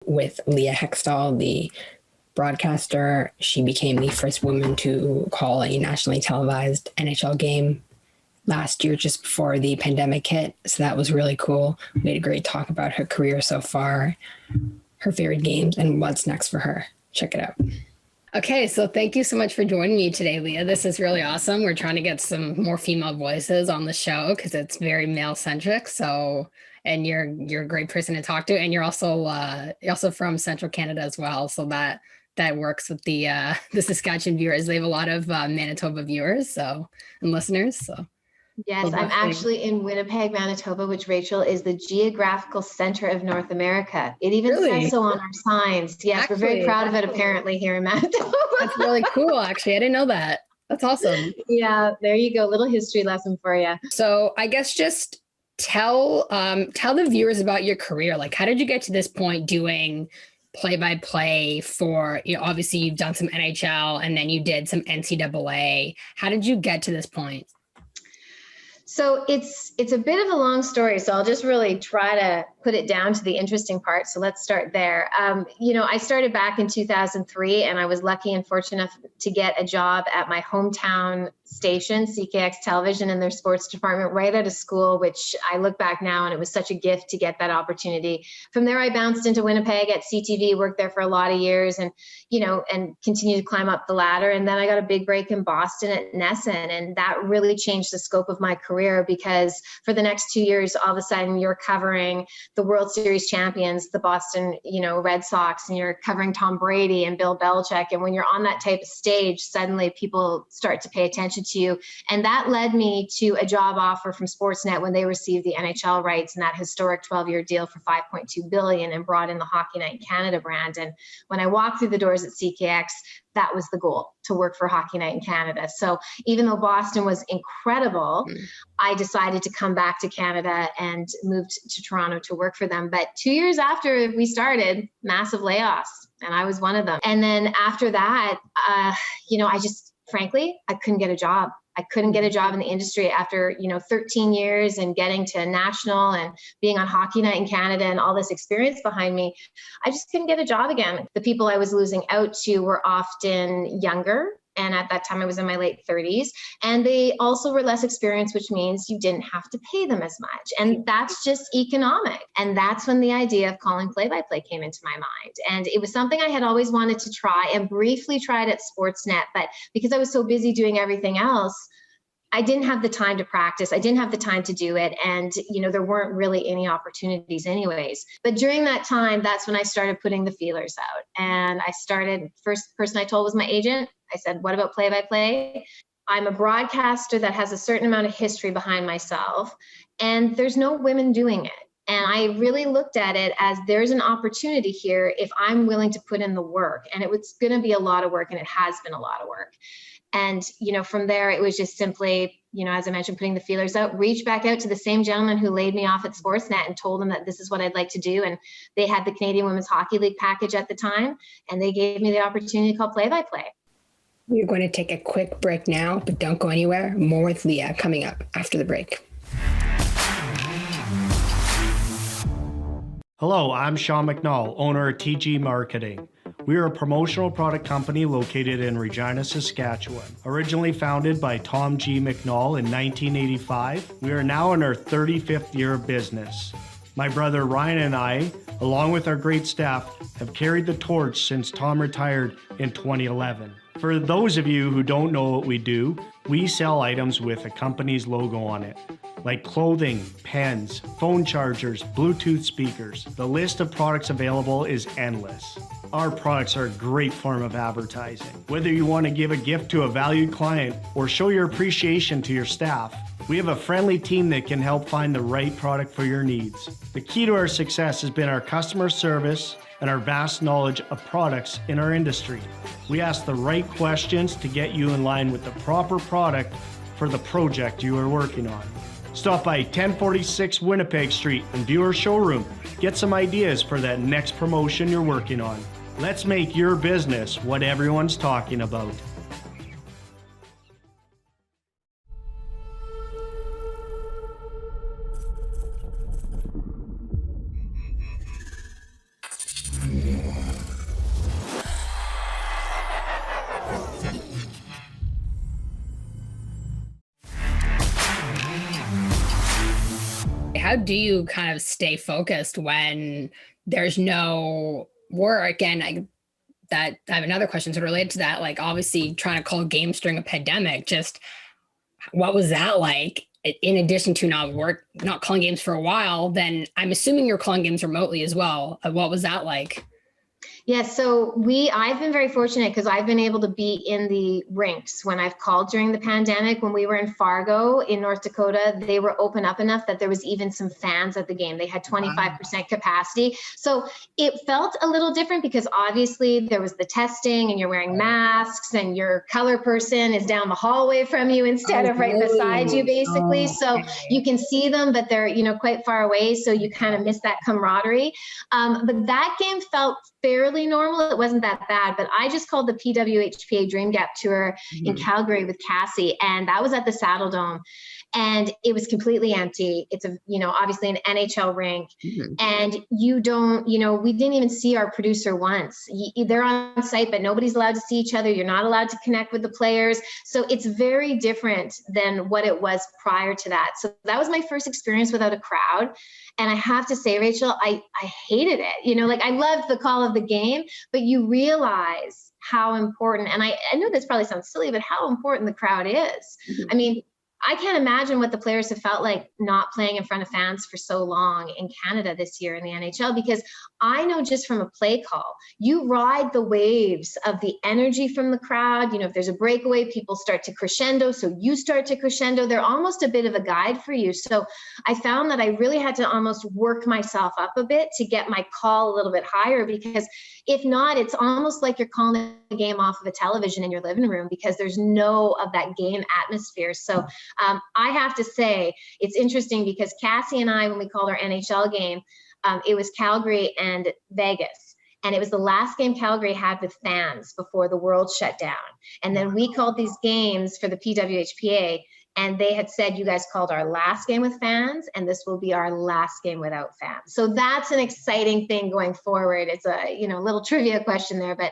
with Leah Hextall, the broadcaster. She became the first woman to call a nationally televised NHL game last year, just before the pandemic hit. So that was really cool. We had a great talk about her career so far, her favorite games, and what's next for her. Check it out. Okay, so thank you so much for joining me today, Leah. This is really awesome. We're trying to get some more female voices on the show because it's very male centric. So, and you're a great person to talk to, and you're also from Central Canada as well. So that works with the Saskatchewan viewers. They have a lot of Manitoba viewers, and listeners. So. Yes, I'm actually in Winnipeg, Manitoba, which, Rachel, is the geographical center of North America. It even says so on our signs. Yes, we're very proud of it, apparently, here in Manitoba. That's really cool, actually. I didn't know that. That's awesome. Yeah, there you go. Little history lesson for you. So I guess just tell the viewers about your career. Like, how did you get to this point doing play-by-play for, obviously you've done some NHL and then you did some NCAA. How did you get to this point? So it's a bit of a long story, so I'll just really try to put it down to the interesting part. So let's start there. I started back in 2003, and I was lucky and fortunate enough to get a job at my hometown station, CKX Television, in their sports department right out of school, which I look back now and it was such a gift to get that opportunity. From there, I bounced into Winnipeg at CTV, worked there for a lot of years, and continued to climb up the ladder. And then I got a big break in Boston at NESN, and that really changed the scope of my career, because for the next 2 years, all of a sudden you're covering the World Series champions, the Boston, Red Sox, and you're covering Tom Brady and Bill Belichick. And when you're on that type of stage, suddenly people start to pay attention to you. And that led me to a job offer from Sportsnet when they received the NHL rights and that historic 12-year deal for $5.2 billion and brought in the Hockey Night in Canada brand. And when I walked through the doors at CKX, that was the goal, to work for Hockey Night in Canada. So even though Boston was incredible, I decided to come back to Canada and moved to Toronto to work for them. But 2 years after we started, massive layoffs, and I was one of them. And then after that, frankly, I couldn't get a job. I couldn't get a job in the industry after, 13 years and getting to national and being on Hockey Night in Canada and all this experience behind me. I just couldn't get a job again. The people I was losing out to were often younger. And at that time, I was in my late 30s. And they also were less experienced, which means you didn't have to pay them as much. And that's just economic. And that's when the idea of calling play-by-play came into my mind. And it was something I had always wanted to try, and briefly tried at Sportsnet. But because I was so busy doing everything else, I didn't have the time to practice. I didn't have the time to do it. And, there weren't really any opportunities anyways. But during that time, that's when I started putting the feelers out. And first person I told was my agent. I said, what about play-by-play? I'm a broadcaster that has a certain amount of history behind myself, and there's no women doing it. And I really looked at it as there's an opportunity here if I'm willing to put in the work. And it was going to be a lot of work, and it has been a lot of work. And, from there, it was just simply, as I mentioned, putting the feelers out, reach back out to the same gentleman who laid me off at Sportsnet and told them that this is what I'd like to do. And they had the Canadian Women's Hockey League package at the time, and they gave me the opportunity to call play-by-play. We're going to take a quick break now, but don't go anywhere. More with Leah coming up after the break. Hello, I'm Sean McNall, owner of TG Marketing. We are a promotional product company located in Regina, Saskatchewan. Originally founded by Tom G. McNall in 1985, we are now in our 35th year of business. My brother Ryan and I, along with our great staff, have carried the torch since Tom retired in 2011. For those of you who don't know what we do, we sell items with a company's logo on it, like clothing, pens, phone chargers, Bluetooth speakers. The list of products available is endless. Our products are a great form of advertising. Whether you want to give a gift to a valued client or show your appreciation to your staff, we have a friendly team that can help find the right product for your needs. The key to our success has been our customer service and our vast knowledge of products in our industry. We ask the right questions to get you in line with the proper product for the project you are working on. Stop by 1046 Winnipeg Street and view our showroom. Get some ideas for that next promotion you're working on. Let's make your business what everyone's talking about. how do you kind of stay focused when there's no work? And I have another question to relate to that. Like, obviously trying to call games during a pandemic, just what was that like? In addition to not calling games for a while, then I'm assuming you're calling games remotely as well. What was that like? Yeah, so I've been very fortunate because I've been able to be in the rinks when I've called during the pandemic. When we were in Fargo in North Dakota, they were open up enough that there was even some fans at the game. They had 25% capacity. So it felt a little different because obviously there was the testing and you're wearing masks and your color person is down the hallway from you instead of right beside you, basically. So you can see them, but they're, quite far away. So you kind of miss that camaraderie. But that game felt fairly normal. It wasn't that bad, but I just called the PWHPA Dream Gap Tour in Calgary with Cassie, and that was at the Saddle Dome, and it was completely empty. It's obviously an NHL rink, and we didn't even see our producer once. They're on site, but nobody's allowed to see each other. You're not allowed to connect with the players. So it's very different than what it was prior to that. So that was my first experience without a crowd. And I have to say, Rachel, I hated it. I loved the call of the game, but you realize how important, and I know this probably sounds silly, but how important the crowd is. I mean, I can't imagine what the players have felt like not playing in front of fans for so long in Canada this year in the NHL, because I know just from a play call, you ride the waves of the energy from the crowd. If there's a breakaway, people start to crescendo. So you start to crescendo. They're almost a bit of a guide for you. So I found that I really had to almost work myself up a bit to get my call a little bit higher, because if not, it's almost like you're calling the game off of a television in your living room because there's no of that game atmosphere. So I have to say, it's interesting because Cassie and I, when we called our NHL game, it was Calgary and Vegas. And it was the last game Calgary had with fans before the world shut down. And then we called these games for the PWHPA, and they had said, you guys called our last game with fans, and this will be our last game without fans. So that's an exciting thing going forward. It's a little trivia question there, but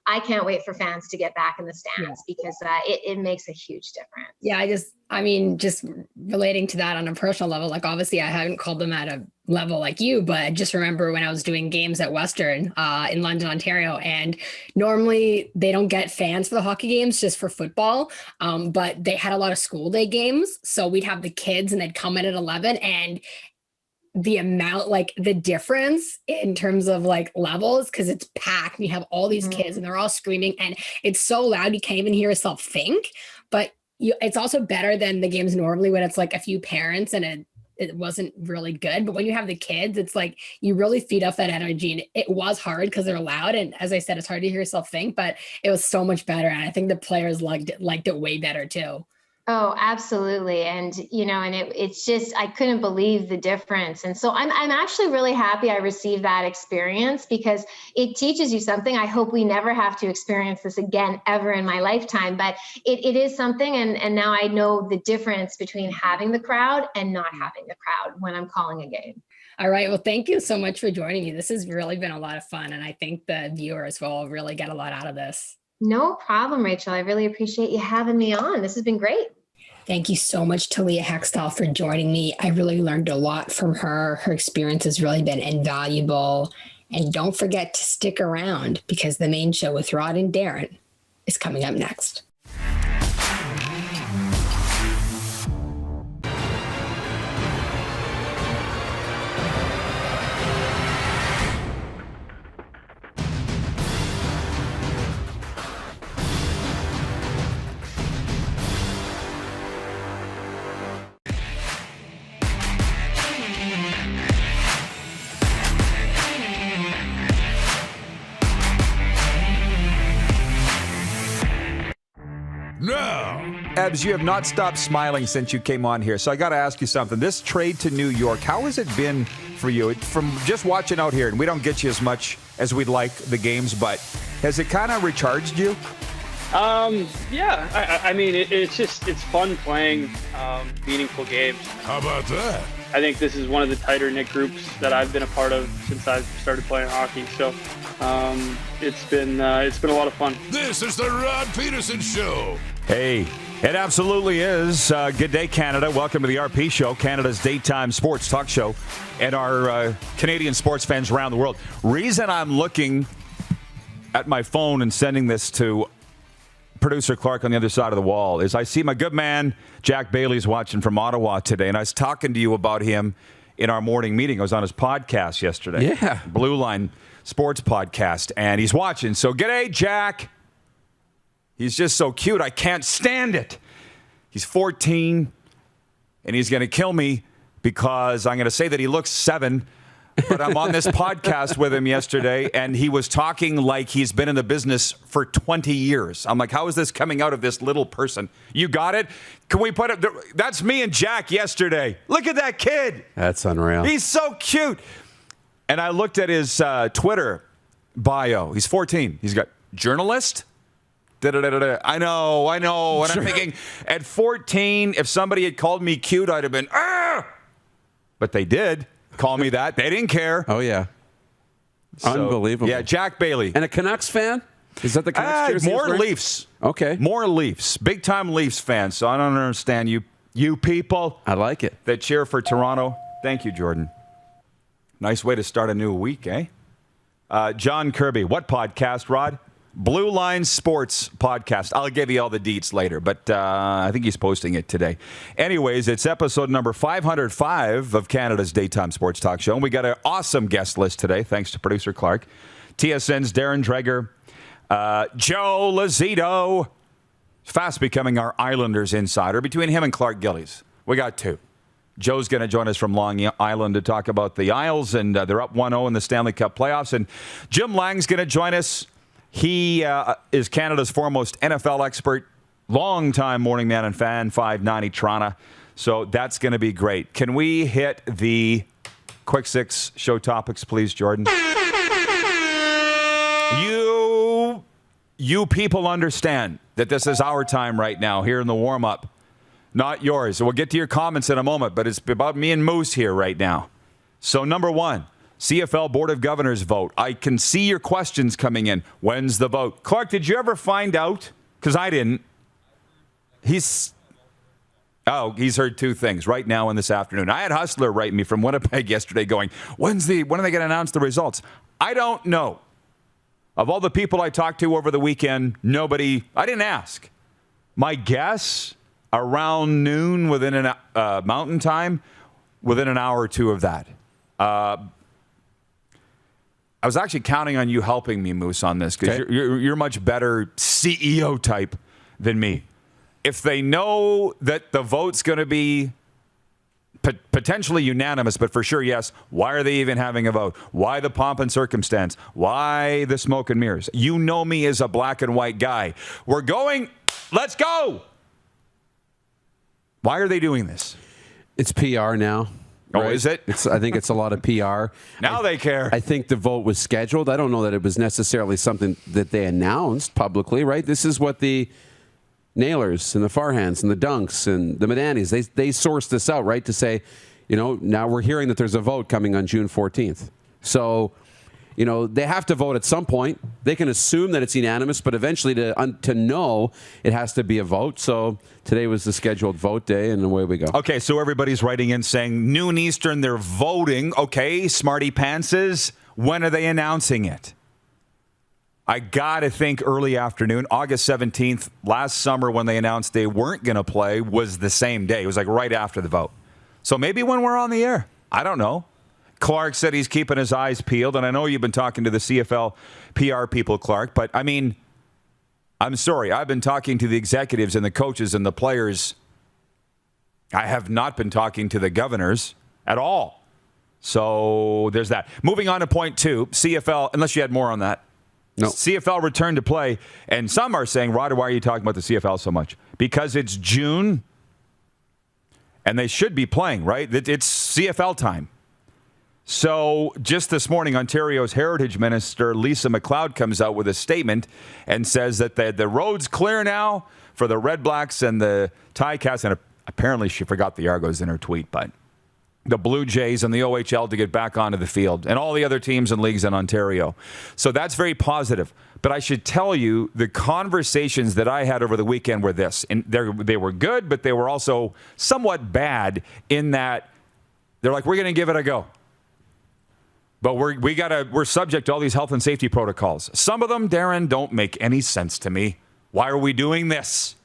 I can't wait for fans to get back in the stands because it makes a huge difference. Yeah, just relating to that on a personal level, like obviously I haven't called them at a level like you, but I just remember when I was doing games at Western in London, Ontario, and normally they don't get fans for the hockey games, just for football, but they had a lot of school day games. So we'd have the kids and they'd come in at 11, and the amount, like the difference in terms of like levels, because it's packed and you have all these kids and they're all screaming and it's so loud you can't even hear yourself think. But it's also better than the games normally when it's like a few parents and it wasn't really good. But when you have the kids, it's like you really feed off that energy, and it was hard because they're loud, and as I said, it's hard to hear yourself think, but it was so much better, and I think the players liked it way better too. Oh, absolutely. And, it's just, I couldn't believe the difference. And so I'm actually really happy I received that experience because it teaches you something. I hope we never have to experience this again, ever in my lifetime, but it is something. And now I know the difference between having the crowd and not having the crowd when I'm calling a game. All right. Well, thank you so much for joining me. This has really been a lot of fun. And I think the viewers will really get a lot out of this. No problem, Rachel. I really appreciate you having me on. This has been great. Thank you so much to Leah Hextall for joining me. I really learned a lot from her. Her experience has really been invaluable. And don't forget to stick around because the main show with Rod and Darren is coming up next. Ebbs, you have not stopped smiling since you came on here, so I got to ask you something. This trade to New York, how has it been for you? From just watching out here, and we don't get you as much as we'd like the games, but has it kind of recharged you? Yeah. I mean, it's fun playing meaningful games. How about that? I think this is one of the tighter knit groups that I've been a part of since I've started playing hockey. So it's been a lot of fun. This is the Rod Pedersen Show. Hey, It absolutely is. Good day, Canada. Welcome to the RP Show, Canada's daytime sports talk show, and our Canadian sports fans around the world. Reason I'm looking at my phone and sending this to producer Clark on the other side of the wall is I see my good man, Jack Bailey's watching from Ottawa today, and I was talking to you about him in our morning meeting. I was on his podcast yesterday. Yeah. Blue Line Sports Podcast, and he's watching. So, g'day, Jack. He's just so cute. I can't stand it. He's 14, and he's going to kill me because I'm going to say that he looks 7. But I'm on this podcast with him yesterday, and he was talking like he's been in the business for 20 years. I'm like, how is this coming out of this little person? You got it? Can we put it? That's me and Jack yesterday. Look at that kid. That's unreal. He's so cute. And I looked at his Twitter bio. He's 14. He's got journalist. Da-da-da-da-da. I know. And I'm thinking, at 14, if somebody had called me cute, I'd have been, but they did call me that. They didn't care. Oh, yeah. So, unbelievable. Yeah, Jack Bailey. And a Canucks fan? Is that the Canucks jersey? More Leafs. Okay. More Leafs. Big-time Leafs fan. So I don't understand you people. I like it. That cheer for Toronto. Thank you, Jordan. Nice way to start a new week, eh? John Kirby. What podcast, Rod? Blue Line Sports Podcast. I'll give you all the deets later, but I think he's posting it today. Anyways, it's episode number 505 of Canada's daytime sports talk show, and we got an awesome guest list today, thanks to producer Clark. TSN's Darren Dreger, Joe Lozito, fast becoming our Islanders insider. Between him and Clark Gillies, we got 2. Joe's going to join us from Long Island to talk about the Isles, and they're up 1-0 in the Stanley Cup playoffs. And Jim Lang's going to join us. He is Canada's foremost NFL expert, longtime morning man and fan, 590 Toronto. So that's going to be great. Can we hit the quick 6 show topics, please, Jordan? You people understand that this is our time right now here in the warm-up, not yours. So we'll get to your comments in a moment, but it's about me and Moose here right now. So number 1. CFL Board of Governors vote. I can see your questions coming in. When's the vote? Clark, did you ever find out? Because I didn't. He's heard 2 things right now and this afternoon. I had Hustler write me from Winnipeg yesterday going, when are they going to announce the results? I don't know. Of all the people I talked to over the weekend, I didn't ask. My guess, around noon within Mountain Time, within an hour or 2 of that. I was actually counting on you helping me, Moose, on this because you're much better CEO type than me. If they know that the vote's going to be potentially unanimous, but for sure, yes, why are they even having a vote? Why the pomp and circumstance? Why the smoke and mirrors? You know me as a black and white guy. We're going, let's go. Why are they doing this? It's PR now. Oh, right? is it? I think it's a lot of PR. Now they care. I think the vote was scheduled. I don't know that it was necessarily something that they announced publicly, right? This is what the Nailers and the Farhans and the Dunks and the Madanis, they sourced this out, right? To say, now we're hearing that there's a vote coming on June 14th. So, they have to vote at some point. They can assume that it's unanimous, but eventually to know, it has to be a vote. So today was the scheduled vote day, and away we go. Okay, so everybody's writing in saying noon Eastern, they're voting. Okay, smarty pantses, when are they announcing it? I got to think early afternoon, August 17th, last summer when they announced they weren't going to play was the same day. It was like right after the vote. So maybe when we're on the air. I don't know. Clark said he's keeping his eyes peeled, and I know you've been talking to the CFL PR people, Clark, but I mean, I'm sorry. I've been talking to the executives and the coaches and the players. I have not been talking to the governors at all. So there's that. Moving on to point 2, CFL, unless you had more on that. No. CFL returned to play, and some are saying, Rod, why are you talking about the CFL so much? Because it's June, and they should be playing, right? It's CFL time. So just this morning, Ontario's Heritage Minister Lisa MacLeod comes out with a statement and says that the road's clear now for the Red Blacks and the Ticats. And apparently she forgot the Argos in her tweet, but the Blue Jays and the OHL to get back onto the field, and all the other teams and leagues in Ontario. So that's very positive. But I should tell you, the conversations that I had over the weekend were this. And they were good, but they were also somewhat bad in that they're like, we're going to give it a go. But we're subject to all these health and safety protocols. Some of them, Darren, don't make any sense to me. Why are we doing this?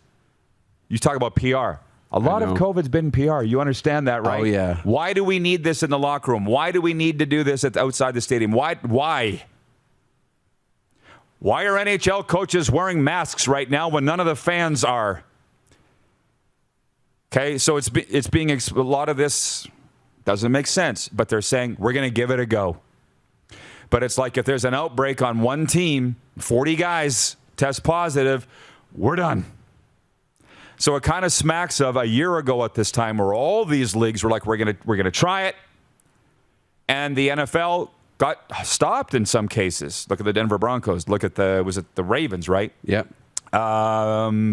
You talk about PR. A lot of COVID's been PR. You understand that, right? Oh, yeah. Why do we need this in the locker room? Why do we need to do this outside the stadium? Why? Why are NHL coaches wearing masks right now when none of the fans are? Okay, so it's being a lot of this doesn't make sense, but they're saying we're going to give it a go. But it's like if there's an outbreak on one team, 40 guys test positive, we're done. So it kind of smacks of a year ago at this time where all these leagues were like, we're gonna try it, and the NFL got stopped in some cases. Look at the Denver Broncos. Look at the Ravens, right? Yep.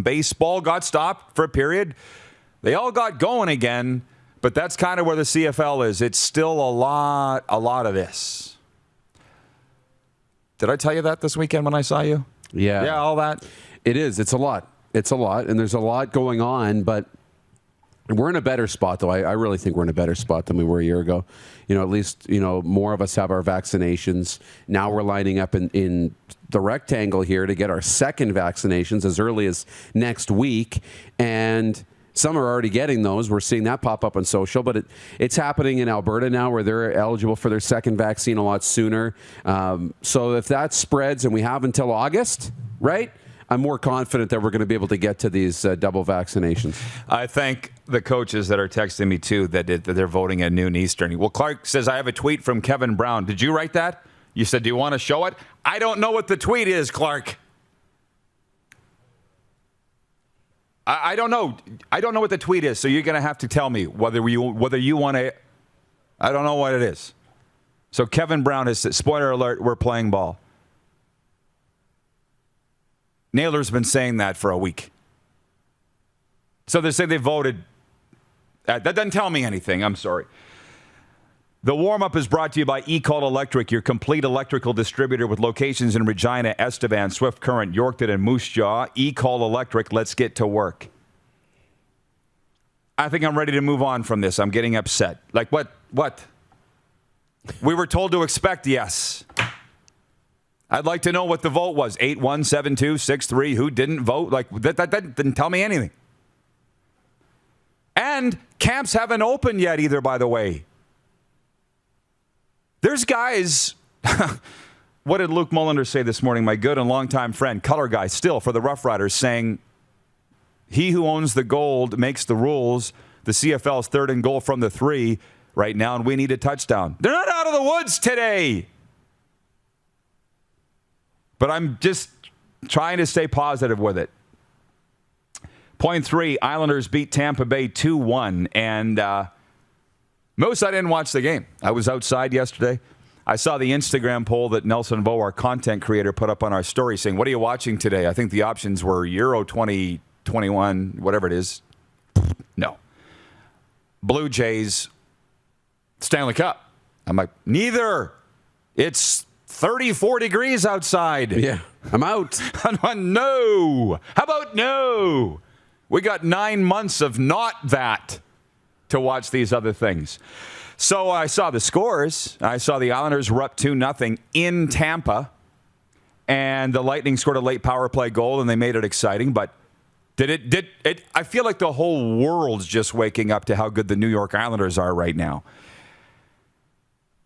Baseball got stopped for a period. They all got going again, but that's kind of where the CFL is. It's still a lot of this. Did I tell you that this weekend when I saw you? Yeah. Yeah, all that. It is. It's a lot. It's a lot, and there's a lot going on, but we're in a better spot, though. I really think we're in a better spot than we were a year ago. At least, more of us have our vaccinations. Now we're lining up in the rectangle here to get our second vaccinations as early as next week, and some are already getting those. We're seeing that pop up on social, but it's happening in Alberta now where they're eligible for their second vaccine a lot sooner. So if that spreads, and we have until August, right? I'm more confident that we're going to be able to get to these double vaccinations. I thank the coaches that are texting me, too, that they're voting at noon Eastern. Well, Clark says, I have a tweet from Kevin Brown. Did you write that? You said, do you want to show it? I don't know what the tweet is, Clark. I don't know. I don't know what the tweet is, so you're going to have to tell me whether you want to. I don't know what it is. So Kevin Brown has said, spoiler alert, we're playing ball. Naylor's been saying that for a week. So they say they voted. That doesn't tell me anything. I'm sorry. The warm-up is brought to you by eCall Electric, your complete electrical distributor with locations in Regina, Estevan, Swift Current, Yorkton, and Moose Jaw. eCall Electric, let's get to work. I think I'm ready to move on from this. I'm getting upset. Like, what? We were told to expect yes. I'd like to know what the vote was. 8-1-7-2-6-3. Who didn't vote? Like, that didn't tell me anything. And camps haven't opened yet either, by the way. There's guys, what did Luke Mullender say this morning, my good and longtime friend, color guy still for the Rough Riders, saying, he who owns the gold makes the rules. The CFL's third and goal from the 3 right now, and we need a touchdown. They're not out of the woods today. But I'm just trying to stay positive with it. Point 3, Islanders beat Tampa Bay 2-1, and Moose, I didn't watch the game. I was outside yesterday. I saw the Instagram poll that Nelson Vo, our content creator, put up on our story saying, what are you watching today? I think the options were Euro 2021, whatever it is. No. Blue Jays, Stanley Cup. I'm like, neither. It's 34 degrees outside. Yeah, I'm out. No. How about no? We got 9 months of not that to watch these other things. So I saw the scores. I saw the Islanders were up 2-0 in Tampa, and the Lightning scored a late power play goal, and they made it exciting. But did it? I feel like the whole world's just waking up to how good the New York Islanders are right now.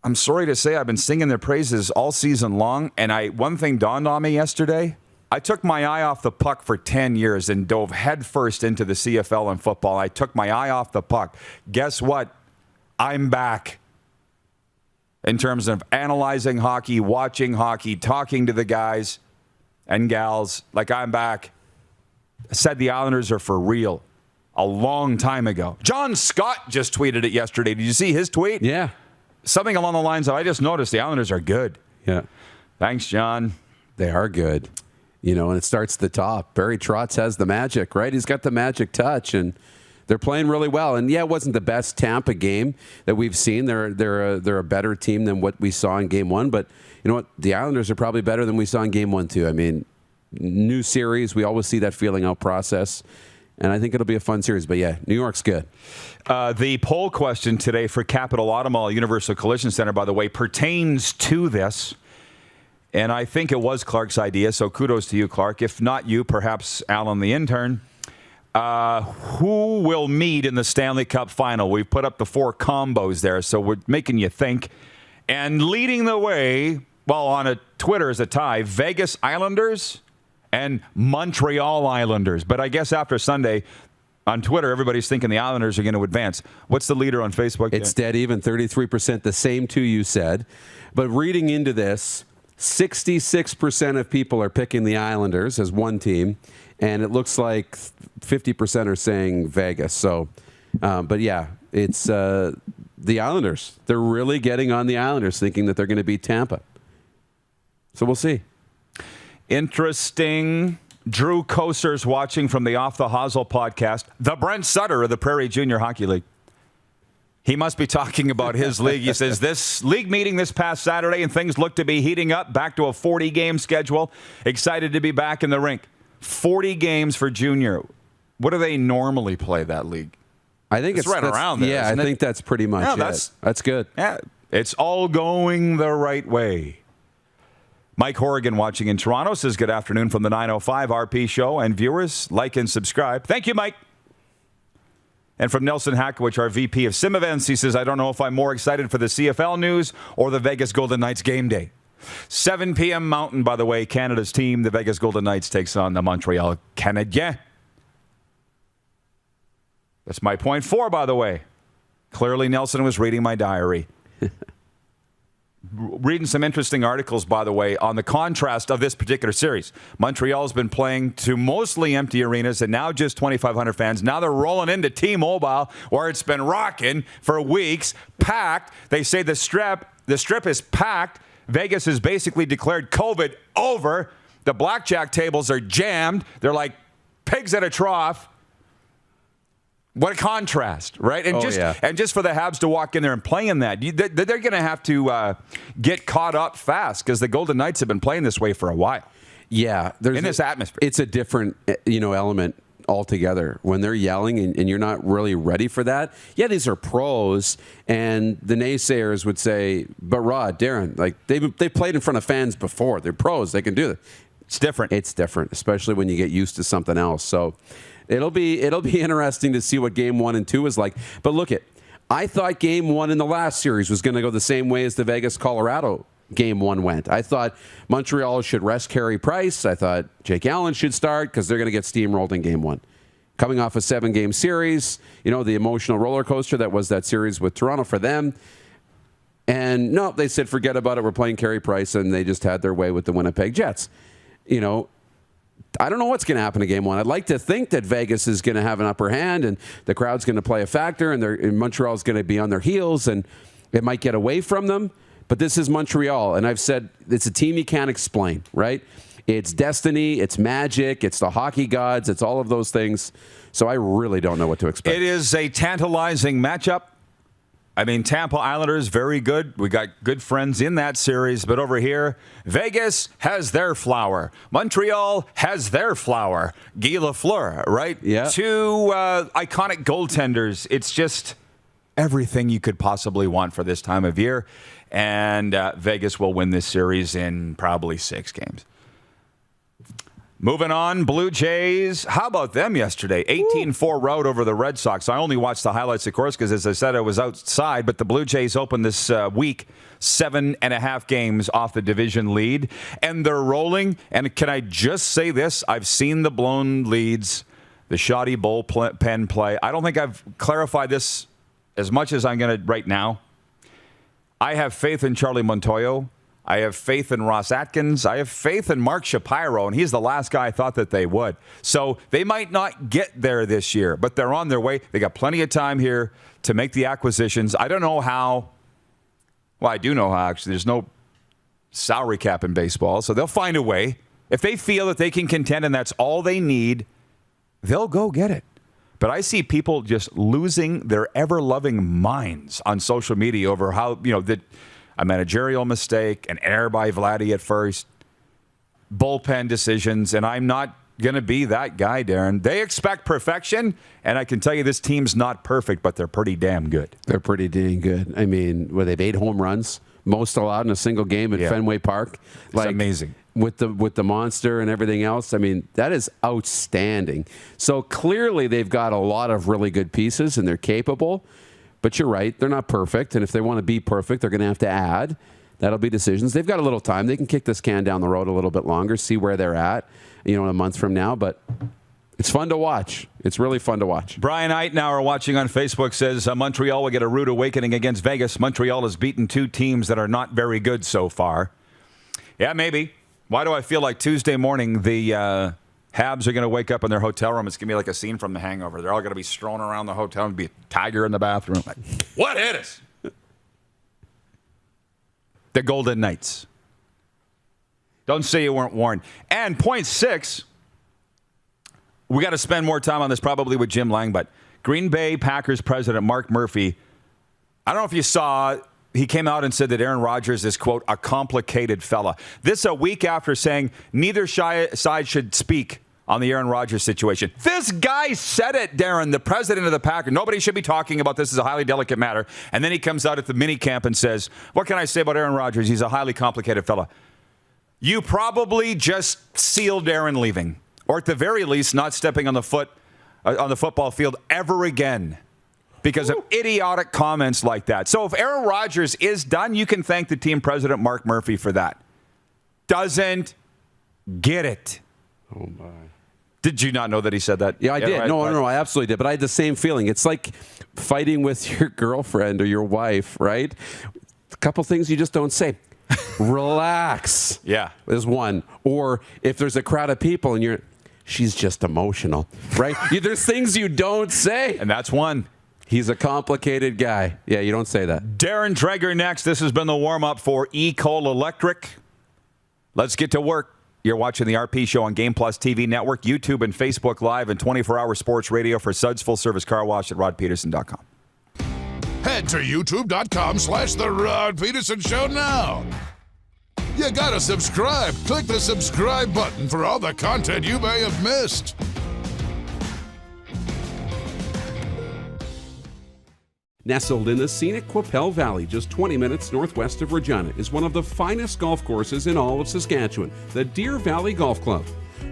I'm sorry to say I've been singing their praises all season long, and one thing dawned on me yesterday. I took my eye off the puck for 10 years and dove headfirst into the CFL and football. I took my eye off the puck. Guess what? I'm back. In terms of analyzing hockey, watching hockey, talking to the guys and gals, like I'm back. I said the Islanders are for real a long time ago. John Scott just tweeted it yesterday. Did you see his tweet? Yeah. Something along the lines of, I just noticed the Islanders are good. Yeah. Thanks, John. They are good. And it starts at the top. Barry Trotz has the magic, right? He's got the magic touch, and they're playing really well. And yeah, it wasn't the best Tampa game that we've seen. They're a better team than what we saw in Game 1. But you know what? The Islanders are probably better than we saw in Game 1 too. I mean, new series. We always see that feeling out process. And I think it'll be a fun series. But yeah, New York's good. The poll question today for Capital Automall Universal Collision Center, by the way, pertains to this. And I think it was Clark's idea, so kudos to you, Clark. If not you, perhaps Alan, the intern. Who will meet in the Stanley Cup final? We've put up the 4 combos there, so we're making you think. And leading the way, well, on a Twitter is a tie, Vegas Islanders and Montreal Islanders. But I guess after Sunday, on Twitter, everybody's thinking the Islanders are going to advance. What's the leader on Facebook? It's dead even, 33%, the same two you said. But reading into this, 66% of people are picking the Islanders as one team, and it looks like 50% are saying Vegas. So, but yeah, it's the Islanders. They're really getting on the Islanders, thinking that they're going to beat Tampa. So we'll see. Interesting. Drew Koser's watching from the Off the Hosel podcast. The Brent Sutter of the Prairie Junior Hockey League. He must be talking about his league. He says, this league meeting this past Saturday, and things look to be heating up. Back to a 40-game schedule. Excited to be back in the rink. 40 games for junior. What do they normally play, that league? I think it's right around there. Yeah, I think that's pretty much it. That's good. Yeah, it's all going the right way. Mike Horrigan watching in Toronto says, good afternoon from the 905 RP show. And viewers, like and subscribe. Thank you, Mike. And from Nelson Hackowich, our VP of Sim Events, he says, I don't know if I'm more excited for the CFL news or the Vegas Golden Knights game day. 7 p.m. Mountain, by the way, Canada's team, the Vegas Golden Knights, takes on the Montreal Canadiens. That's my point 4, by the way. Clearly, Nelson was reading my diary. Reading some interesting articles, by the way, on the contrast of this particular series. Montreal's been playing to mostly empty arenas and now just 2,500 fans. Now they're rolling into T-Mobile, where it's been rocking for weeks, packed. They say the strip is packed. Vegas has basically declared COVID over. The blackjack tables are jammed. They're like pigs at a trough. What a contrast, right? And just for the Habs to walk in there and play in that, they're going to have to get caught up fast, because the Golden Knights have been playing this way for a while. Yeah, in this atmosphere, it's a different element altogether when they're yelling and you're not really ready for that. Yeah, these are pros, and the naysayers would say, "But Rod, Darren, like they've played in front of fans before. They're pros. They can do that." It's different. It's different, especially when you get used to something else. So. It'll be interesting to see what Game 1 and 2 is like. But look, I thought Game 1 in the last series was going to go the same way as the Vegas-Colorado Game 1 went. I thought Montreal should rest Carey Price. I thought Jake Allen should start, because they're going to get steamrolled in Game 1. Coming off a 7-game series, the emotional roller coaster that was that series with Toronto for them. And no, they said, forget about it. We're playing Carey Price, and they just had their way with the Winnipeg Jets. I don't know what's going to happen in Game 1. I'd like to think that Vegas is going to have an upper hand, and the crowd's going to play a factor, and Montreal's going to be on their heels, and it might get away from them. But this is Montreal, and I've said it's a team you can't explain, right? It's destiny, it's magic, it's the hockey gods, it's all of those things. So I really don't know what to expect. It is a tantalizing matchup. I mean, Tampa Islanders, very good. We got good friends in that series. But over here, Vegas has their flower. Montreal has their flower. Guy Lafleur, right? Yeah. 2 iconic goaltenders. It's just everything you could possibly want for this time of year. And Vegas will win this series in probably 6 games. Moving on, Blue Jays. How about them yesterday? 18-4 rout over the Red Sox. I only watched the highlights, of course, because as I said, I was outside. But the Blue Jays opened this week 7.5 games off the division lead. And they're rolling. And can I just say this? I've seen the blown leads, the shoddy bullpen play. I don't think I've clarified this as much as I'm going to right now. I have faith in Charlie Montoyo. I have faith in Ross Atkins. I have faith in Mark Shapiro, and he's the last guy I thought that they would. So they might not get there this year, but they're on their way. They got plenty of time here to make the acquisitions. I don't know how. Well, I do know how, actually. There's no salary cap in baseball, so they'll find a way. If they feel that they can contend and that's all they need, they'll go get it. But I see people just losing their ever-loving minds on social media over how, that a managerial mistake, an error by Vladdy at first, bullpen decisions, and I'm not going to be that guy, Darren. They expect perfection, and I can tell you this team's not perfect, but they're pretty damn good. They're pretty dang good. I mean, they've 8 home runs, most allowed in a single game at Fenway Park. It's amazing. With the monster and everything else, I mean, that is outstanding. So clearly they've got a lot of really good pieces, and they're capable. But you're right, they're not perfect, and if they want to be perfect, they're going to have to add. That'll be decisions. They've got a little time. They can kick this can down the road a little bit longer, see where they're at, in a month from now. But it's fun to watch. It's really fun to watch. Brian Eitenauer watching on Facebook says Montreal will get a rude awakening against Vegas. Montreal has beaten 2 teams that are not very good so far. Yeah, maybe. Why do I feel like Tuesday morning the Habs are going to wake up in their hotel room? It's going to be like a scene from The Hangover. They're all going to be strolling around the hotel and be a tiger in the bathroom. Like, what hit us? The Golden Knights. Don't say you weren't warned. And point 6, we got to spend more time on this probably with Jim Lang, but Green Bay Packers president Mark Murphy, I don't know if you saw, he came out and said that Aaron Rodgers is, quote, a complicated fella. This a week after saying neither side should speak on the Aaron Rodgers situation. This guy said it, Darren, the president of the Packers. Nobody should be talking about this as a highly delicate matter. And then he comes out at the minicamp and says, what can I say about Aaron Rodgers? He's a highly complicated fella. You probably just sealed Darren leaving, or at the very least, not stepping on the football field ever again because of idiotic comments like that. So if Aaron Rodgers is done, you can thank the team president, Mark Murphy, for that. Doesn't get it. Oh, my. Did you not know that he said that? Yeah, I did. Right, no, I absolutely did. But I had the same feeling. It's like fighting with your girlfriend or your wife, right? A couple things you just don't say. Relax. Yeah. Is one. Or if there's a crowd of people and she's just emotional, right? There's things you don't say. And that's one. He's a complicated guy. Yeah, you don't say that. Darren Dreger next. This has been the warm-up for Ecol Electric. Let's get to work. You're watching the RP Show on Game Plus TV Network, YouTube and Facebook Live, and 24-hour sports radio for Suds Full Service Car Wash at rodpedersen.com. Head to youtube.com/The Rod Pedersen Show now. You gotta subscribe. Click the subscribe button for all the content you may have missed. Nestled in the scenic Qu'Appelle Valley, just 20 minutes northwest of Regina, is one of the finest golf courses in all of Saskatchewan, the Deer Valley Golf Club.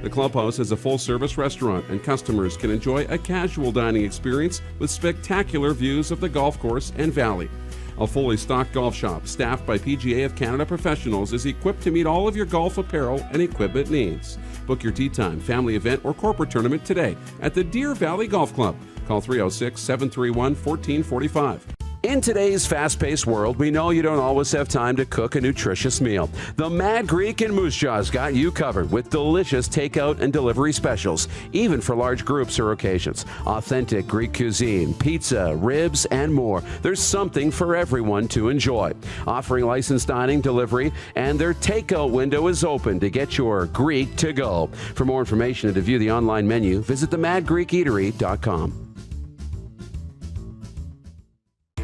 The clubhouse has a full-service restaurant, and customers can enjoy a casual dining experience with spectacular views of the golf course and valley. A fully stocked golf shop, staffed by PGA of Canada professionals, is equipped to meet all of your golf apparel and equipment needs. Book your tee time, family event, or corporate tournament today at the Deer Valley Golf Club. Call 306-731-1445. In today's fast-paced world, we know you don't always have time to cook a nutritious meal. The Mad Greek in Moose Jaw's got you covered with delicious takeout and delivery specials, even for large groups or occasions. Authentic Greek cuisine, pizza, ribs, and more. There's something for everyone to enjoy. Offering licensed dining, delivery, and their takeout window is open to get your Greek to go. For more information and to view the online menu, visit themadgreekeatery.com.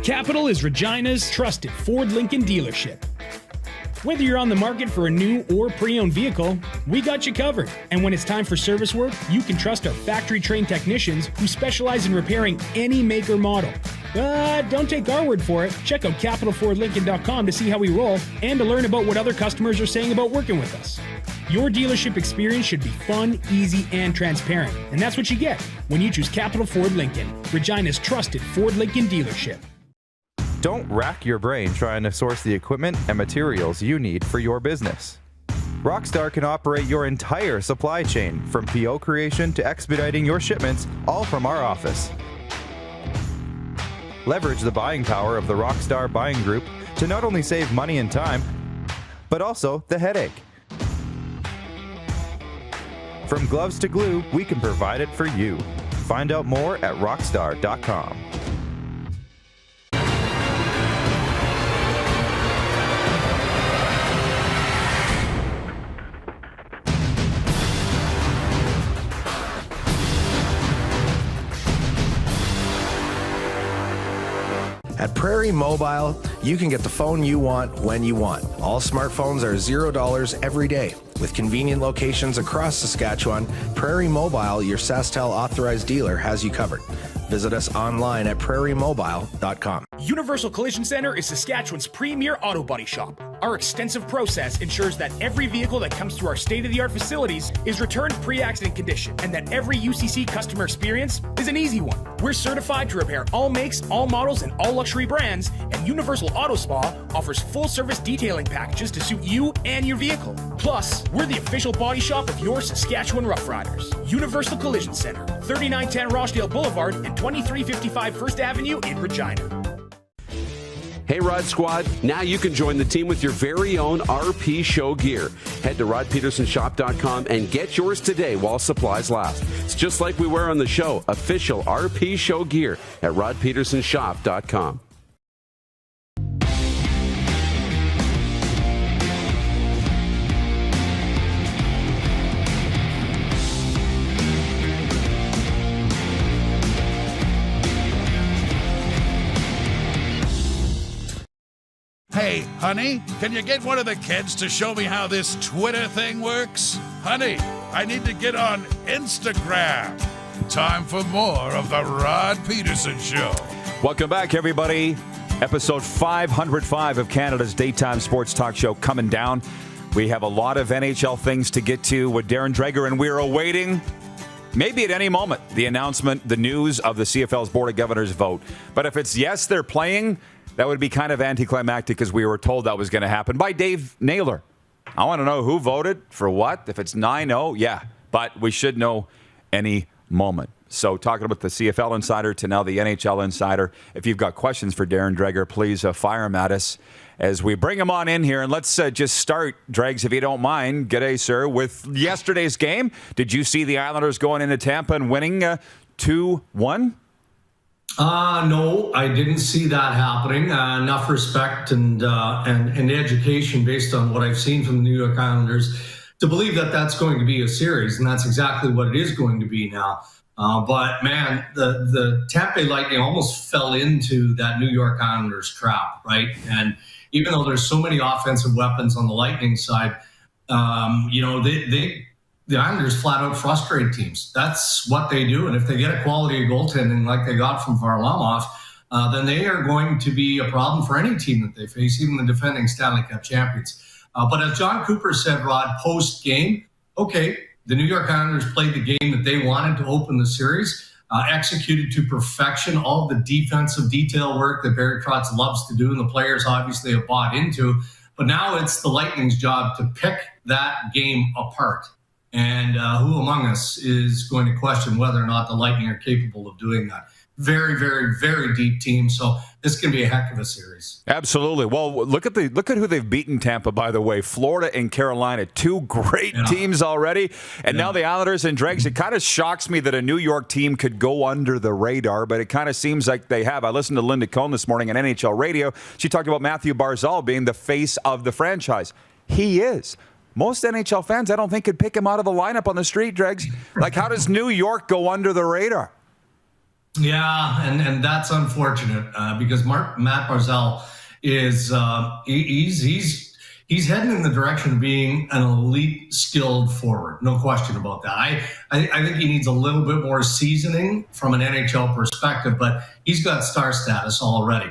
Capital is Regina's trusted Ford Lincoln dealership. Whether you're on the market for a new or pre-owned vehicle, we got you covered. And when it's time for service work, you can trust our factory-trained technicians who specialize in repairing any make or model. But don't take our word for it. Check out capitalfordlincoln.com to see how we roll and to learn about what other customers are saying about working with us. Your dealership experience should be fun, easy, and transparent. And that's what you get when you choose Capital Ford Lincoln, Regina's trusted Ford Lincoln dealership. Don't rack your brain trying to source the equipment and materials you need for your business. Rockstar can operate your entire supply chain, from PO creation to expediting your shipments, all from our office. Leverage the buying power of the Rockstar buying group to not only save money and time, but also the headache. From gloves to glue, we can provide it for you. Find out more at rockstar.com. Prairie Mobile, you can get the phone you want when you want. All smartphones are $0 every day. With convenient locations across Saskatchewan, Prairie Mobile, your SaskTel authorized dealer, has you covered. Visit us online at prairiemobile.com. Universal Collision Center is Saskatchewan's premier auto body shop. Our extensive process ensures that every vehicle that comes through our state-of-the-art facilities is returned pre-accident condition, and that every UCC customer experience is an easy one. We're certified to repair all makes, all models, and all luxury brands, and Universal Auto Spa offers full-service detailing packages to suit you and your vehicle. Plus, we're the official body shop of your Saskatchewan Rough Riders. Universal Collision Center, 3910 Rochdale Boulevard and 2355 First Avenue in Regina. Hey, Rod Squad, now you can join the team with your very own RP Show gear. Head to rodpedersenshop.com and get yours today while supplies last. It's just like we wear on the show, official RP Show gear at rodpedersenshop.com. Hey, honey, can you get one of the kids to show me how this Twitter thing works? Honey, I need to get on Instagram. Time for more of the Rod Pedersen Show. Welcome back, everybody. Episode 505 of Canada's daytime sports talk show coming down. We have a lot of NHL things to get to with Darren Dreger, and we're awaiting, maybe at any moment, the announcement, the news of the CFL's Board of Governors vote. But if it's yes, they're playing, that would be kind of anticlimactic because we were told that was going to happen by Dave Naylor. I want to know who voted for what. If it's 9-0, yeah. But we should know any moment. So talking about the CFL Insider to now the NHL Insider, if you've got questions for Darren Dreger, please fire them at us as we bring him on in here. And let's just start, Dregs, if you don't mind. G'day, sir. With yesterday's game, did you see the Islanders going into Tampa and winning 2-1? No, I didn't see that happening. Enough respect and education based on what I've seen from the New York Islanders to believe that that's going to be a series, and that's exactly what it is going to be now. But man, the Tampa Bay Lightning almost fell into that New York Islanders trap, right? And even though there's so many offensive weapons on the Lightning side, the Islanders flat out frustrate teams. That's what they do. And if they get a quality of goaltending like they got from Varlamov, then they are going to be a problem for any team that they face, even the defending Stanley Cup champions. But as John Cooper said, Rod, post-game, okay, the New York Islanders played the game that they wanted to open the series, executed to perfection all the defensive detail work that Barry Trotz loves to do, and the players obviously have bought into. But now it's the Lightning's job to pick that game apart. And who among us is going to question whether or not the Lightning are capable of doing that? Very, very, very deep team. So this can be a heck of a series. Absolutely. Well, look at who they've beaten Tampa, by the way. Florida and Carolina, two great teams already. And now the Islanders and Dregs. It kind of shocks me that a New York team could go under the radar, but it kind of seems like they have. I listened to Linda Cohn this morning on NHL radio. She talked about Matthew Barzal being the face of the franchise. He is. Most NHL fans, I don't think, could pick him out of the lineup on the street, Dregs. Like, how does New York go under the radar? Yeah, and that's unfortunate because Matt Barzal is he's heading in the direction of being an elite, skilled forward. No question about that. I think he needs a little bit more seasoning from an NHL perspective, but he's got star status already.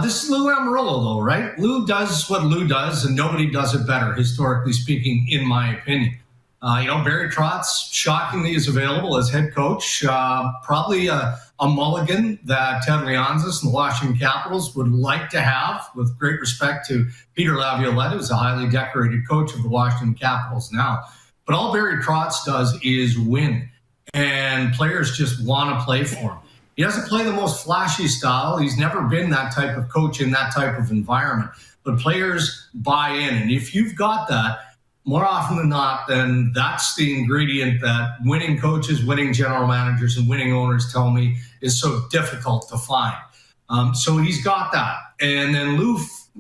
This is Lou Amarillo, though, right? Lou does what Lou does, and nobody does it better, historically speaking, in my opinion. Barry Trotz shockingly is available as head coach. Probably a mulligan that Ted Leonsis and the Washington Capitals would like to have, with great respect to Peter Laviolette, who's a highly decorated coach of the Washington Capitals now. But all Barry Trotz does is win, and players just want to play for him. He doesn't play the most flashy style. He's never been that type of coach in that type of environment. But players buy in. And if you've got that, more often than not, then that's the ingredient that winning coaches, winning general managers, and winning owners tell me is so difficult to find. So he's got that. And then Lou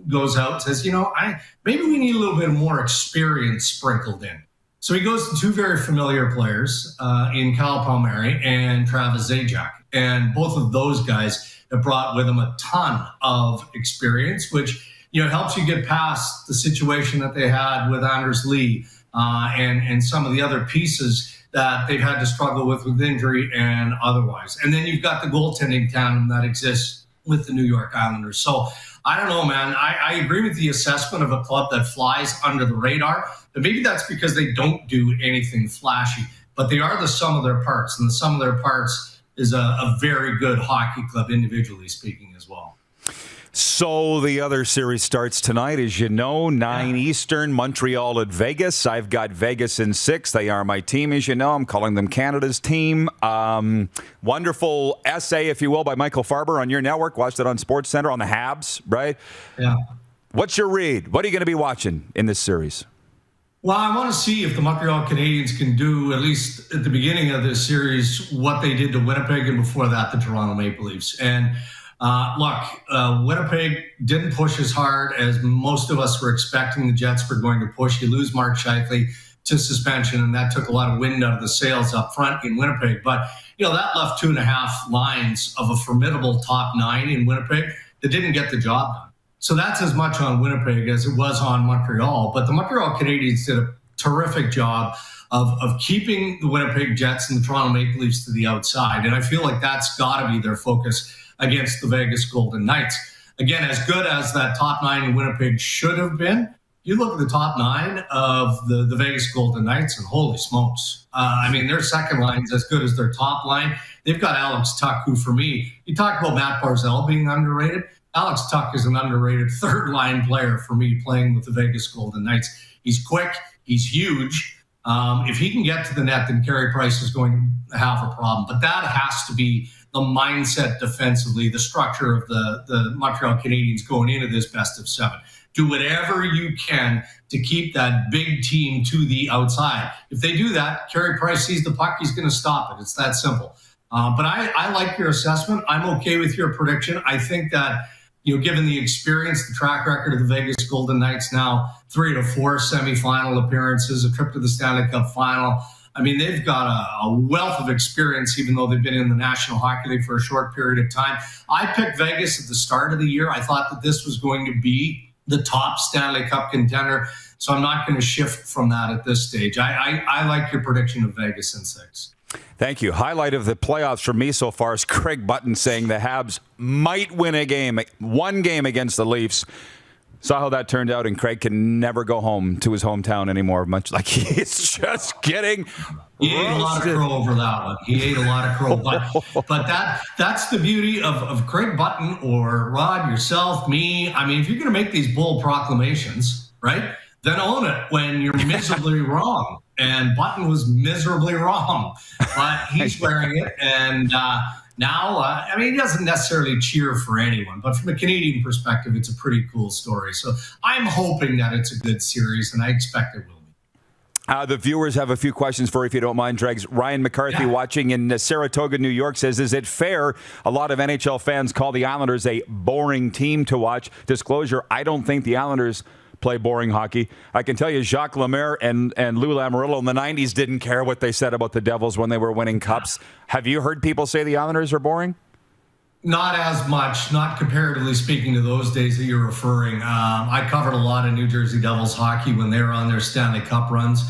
goes out and says, maybe we need a little bit more experience sprinkled in. So he goes to two very familiar players in Kyle Palmieri and Travis Zajac. And both of those guys that brought with him a ton of experience, which, helps you get past the situation that they had with Anders Lee and some of the other pieces that they've had to struggle with injury and otherwise. And then you've got the goaltending tandem that exists with the New York Islanders. So I don't know, man. I agree with the assessment of a club that flies under the radar, but maybe that's because they don't do anything flashy, but they are the sum of their parts, and the sum of their parts is a very good hockey club, individually speaking, as well. So the other series starts tonight, as you know, 9 Eastern, Montreal at Vegas. I've got Vegas in 6. They are my team, as you know. I'm calling them Canada's team. Wonderful essay, if you will, by Michael Farber on your network. Watched it on SportsCenter on the Habs, right? Yeah. What's your read? What are you going to be watching in this series? Well, I want to see if the Montreal Canadiens can do, at least at the beginning of this series, what they did to Winnipeg, and before that, the Toronto Maple Leafs. And Winnipeg didn't push as hard as most of us were expecting the Jets were going to push. You lose Mark Scheifele to suspension, and that took a lot of wind out of the sails up front in Winnipeg. But, that left 2.5 lines of a formidable top 9 in Winnipeg that didn't get the job done. So that's as much on Winnipeg as it was on Montreal. But the Montreal Canadiens did a terrific job of keeping the Winnipeg Jets and the Toronto Maple Leafs to the outside. And I feel like that's got to be their focus against the Vegas Golden Knights. Again, as good as that top 9 in Winnipeg should have been, you look at the top 9 of the Vegas Golden Knights, and holy smokes. Their second line is as good as their top line. They've got Alex Tuch, who for me, you talk about Matt Barzal being underrated. Alex Tuch is an underrated third-line player for me playing with the Vegas Golden Knights. He's quick. He's huge. If he can get to the net, then Carey Price is going to have a problem. But that has to be the mindset defensively, the structure of the Montreal Canadiens going into this best of 7. Do whatever you can to keep that big team to the outside. If they do that, Carey Price sees the puck, he's going to stop it. It's that simple. But I like your assessment. I'm okay with your prediction. I think that, given the experience, the track record of the Vegas Golden Knights now, 3 to 4 semifinal appearances, a trip to the Stanley Cup final. They've got a wealth of experience, even though they've been in the National Hockey League for a short period of time. I picked Vegas at the start of the year. I thought that this was going to be the top Stanley Cup contender, so I'm not going to shift from that at this stage. I like your prediction of Vegas in 6. Thank you. Highlight of the playoffs for me so far is Craig Button saying the Habs might win one game against the Leafs. Saw how that turned out, and Craig can never go home to his hometown anymore, much like he's just getting He ate a lot of crow over that one. He ate a lot of crow. But that's the beauty of Craig Button or Rod, yourself, me. If you're going to make these bold proclamations, right, then own it when you're miserably wrong. And Button was miserably wrong, but he's wearing it. And now, he doesn't necessarily cheer for anyone, but from a Canadian perspective, it's a pretty cool story. So I'm hoping that it's a good series, and I expect it will be. The viewers have a few questions for you, if you don't mind, Dregs. Ryan McCarthy, watching in Saratoga, New York, says, is it fair a lot of NHL fans call the Islanders a boring team to watch? Disclosure, I don't think the Islanders play boring hockey. I can tell you Jacques Lemaire and Lou Lamoriello in the 90s didn't care what they said about the Devils when they were winning cups. Have you heard people say the Islanders are boring? Not as much, not comparatively speaking to those days that you're referring. I covered a lot of New Jersey Devils hockey when they were on their Stanley Cup runs.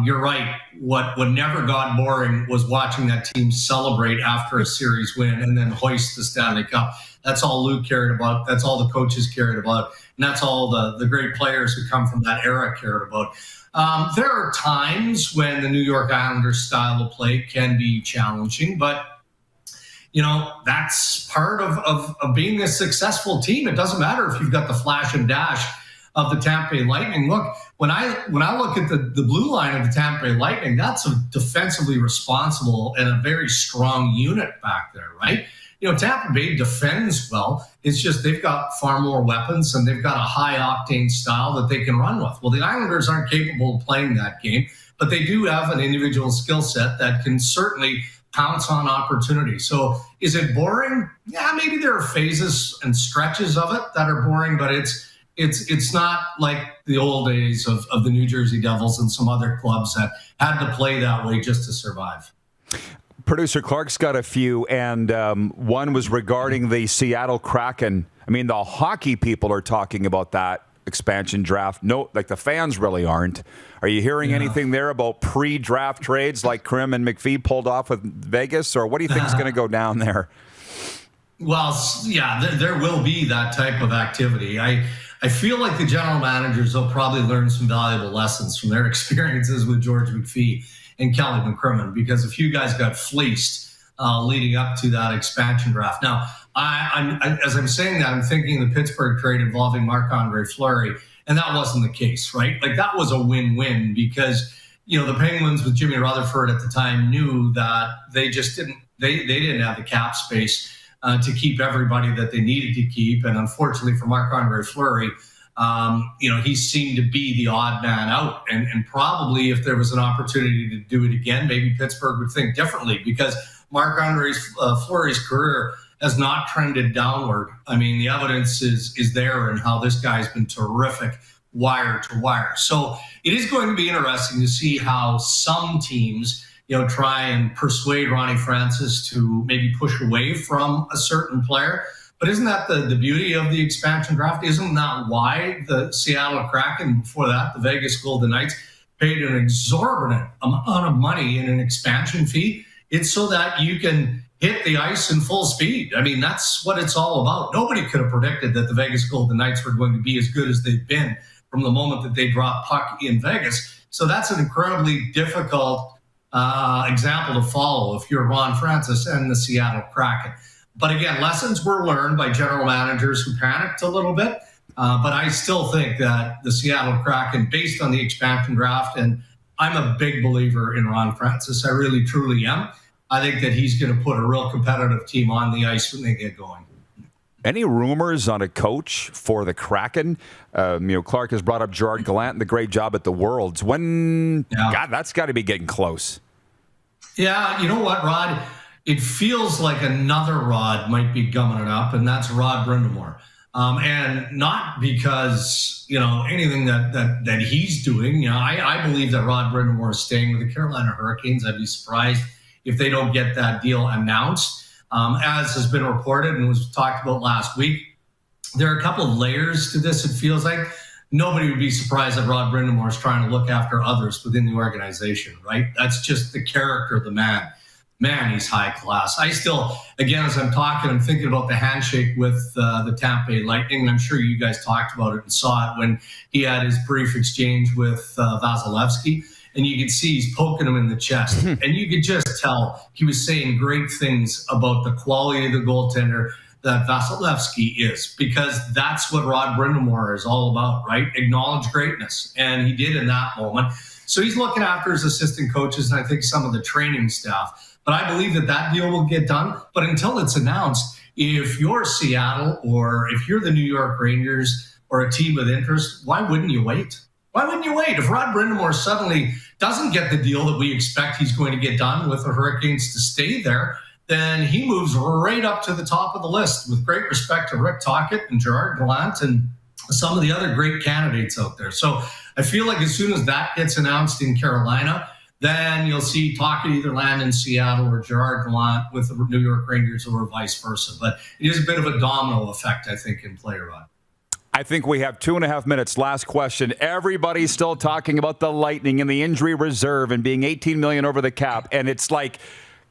You're right. What never got boring was watching that team celebrate after a series win and then hoist the Stanley Cup. That's all Lou cared about. That's all the coaches cared about. And that's all the great players who come from that era cared about. There are times when the New York Islanders style of play can be challenging, but that's part of being a successful team. It doesn't matter if you've got the flash and dash of the Tampa Bay Lightning. Look, when I look at the blue line of the Tampa Bay Lightning, that's a defensively responsible and a very strong unit back there, right? Tampa Bay defends well. It's just they've got far more weapons and they've got a high-octane style that they can run with. Well, the Islanders aren't capable of playing that game, but they do have an individual skill set that can certainly pounce on opportunity. So is it boring? Yeah, maybe there are phases and stretches of it that are boring, but it's not like the old days of the New Jersey Devils and some other clubs that had to play that way just to survive. Producer Clark's got a few, and one was regarding the Seattle Kraken. I mean, the hockey people are talking about that expansion draft. No, like the fans really aren't. Are you hearing anything there about pre-draft trades like Krim and McPhee pulled off with Vegas, or what do you think is going to go down there? Well, yeah, there will be that type of activity. I feel like the general managers will probably learn some valuable lessons from their experiences with George McPhee and Kelly McCrimmon, because a few guys got fleeced leading up to that expansion draft. Now, as I'm saying that, I'm thinking the Pittsburgh trade involving Marc-Andre Fleury, and that wasn't the case, right? Like, that was a win-win because, the Penguins with Jimmy Rutherford at the time knew that they just didn't have the cap space to keep everybody that they needed to keep. And unfortunately for Marc-Andre Fleury, he seemed to be the odd man out. And probably if there was an opportunity to do it again, maybe Pittsburgh would think differently, because Marc-Andre Fleury's career has not trended downward. I mean, the evidence is there in how this guy's been terrific wire to wire. So it is going to be interesting to see how some teams, try and persuade Ronnie Francis to maybe push away from a certain player. But isn't that the beauty of the expansion draft? Isn't that why the Seattle Kraken, before that, the Vegas Golden Knights, paid an exorbitant amount of money in an expansion fee? It's so that you can hit the ice in full speed. I mean, that's what it's all about. Nobody could have predicted that the Vegas Golden Knights were going to be as good as they've been from the moment that they dropped puck in Vegas. So that's an incredibly difficult example to follow if you're Ron Francis and the Seattle Kraken. But again, lessons were learned by general managers who panicked a little bit. But I still think that the Seattle Kraken, based on the expansion draft, and I'm a big believer in Ron Francis, I really, truly am. I think that he's going to put a real competitive team on the ice when they get going. Any rumors on a coach for the Kraken? Clark has brought up Gerard Gallant and the great job at the Worlds. God, that's got to be getting close. Yeah, you know what, Rod? It feels like another Rod might be gumming it up, and that's Rod Brind'Amour. And not because, anything that he's doing. I believe that Rod Brind'Amour is staying with the Carolina Hurricanes. I'd be surprised if they don't get that deal announced. As has been reported and was talked about last week, there are a couple of layers to this, it feels like. Nobody would be surprised that Rod Brind'Amour is trying to look after others within the organization, right? That's just the character of the man. Man, he's high class. I still, again, as I'm talking, I'm thinking about the handshake with the Tampa Bay Lightning. And I'm sure you guys talked about it and saw it when he had his brief exchange with Vasilevsky. And you could see he's poking him in the chest. And you could just tell he was saying great things about the quality of the goaltender that Vasilevsky is, because that's what Rod Brind'Amour is all about, right? Acknowledge greatness. And he did in that moment. So he's looking after his assistant coaches and I think some of the training staff. But I believe that deal will get done. But until it's announced, if you're Seattle or if you're the New York Rangers or a team with interest, why wouldn't you wait? Why wouldn't you wait? If Rod Brind'Amour suddenly doesn't get the deal that we expect he's going to get done with the Hurricanes to stay there, then he moves right up to the top of the list, with great respect to Rick Tocchet and Gerard Gallant and some of the other great candidates out there. So I feel like as soon as that gets announced in Carolina, then you'll see Tocchet either land in Seattle or Gerard Gallant with the New York Rangers or vice versa. But it is a bit of a domino effect, I think, in play, Rod. I think we have 2.5 minutes. Last question. Everybody's still talking about the Lightning and the injury reserve and being $18 million over the cap. And it's like,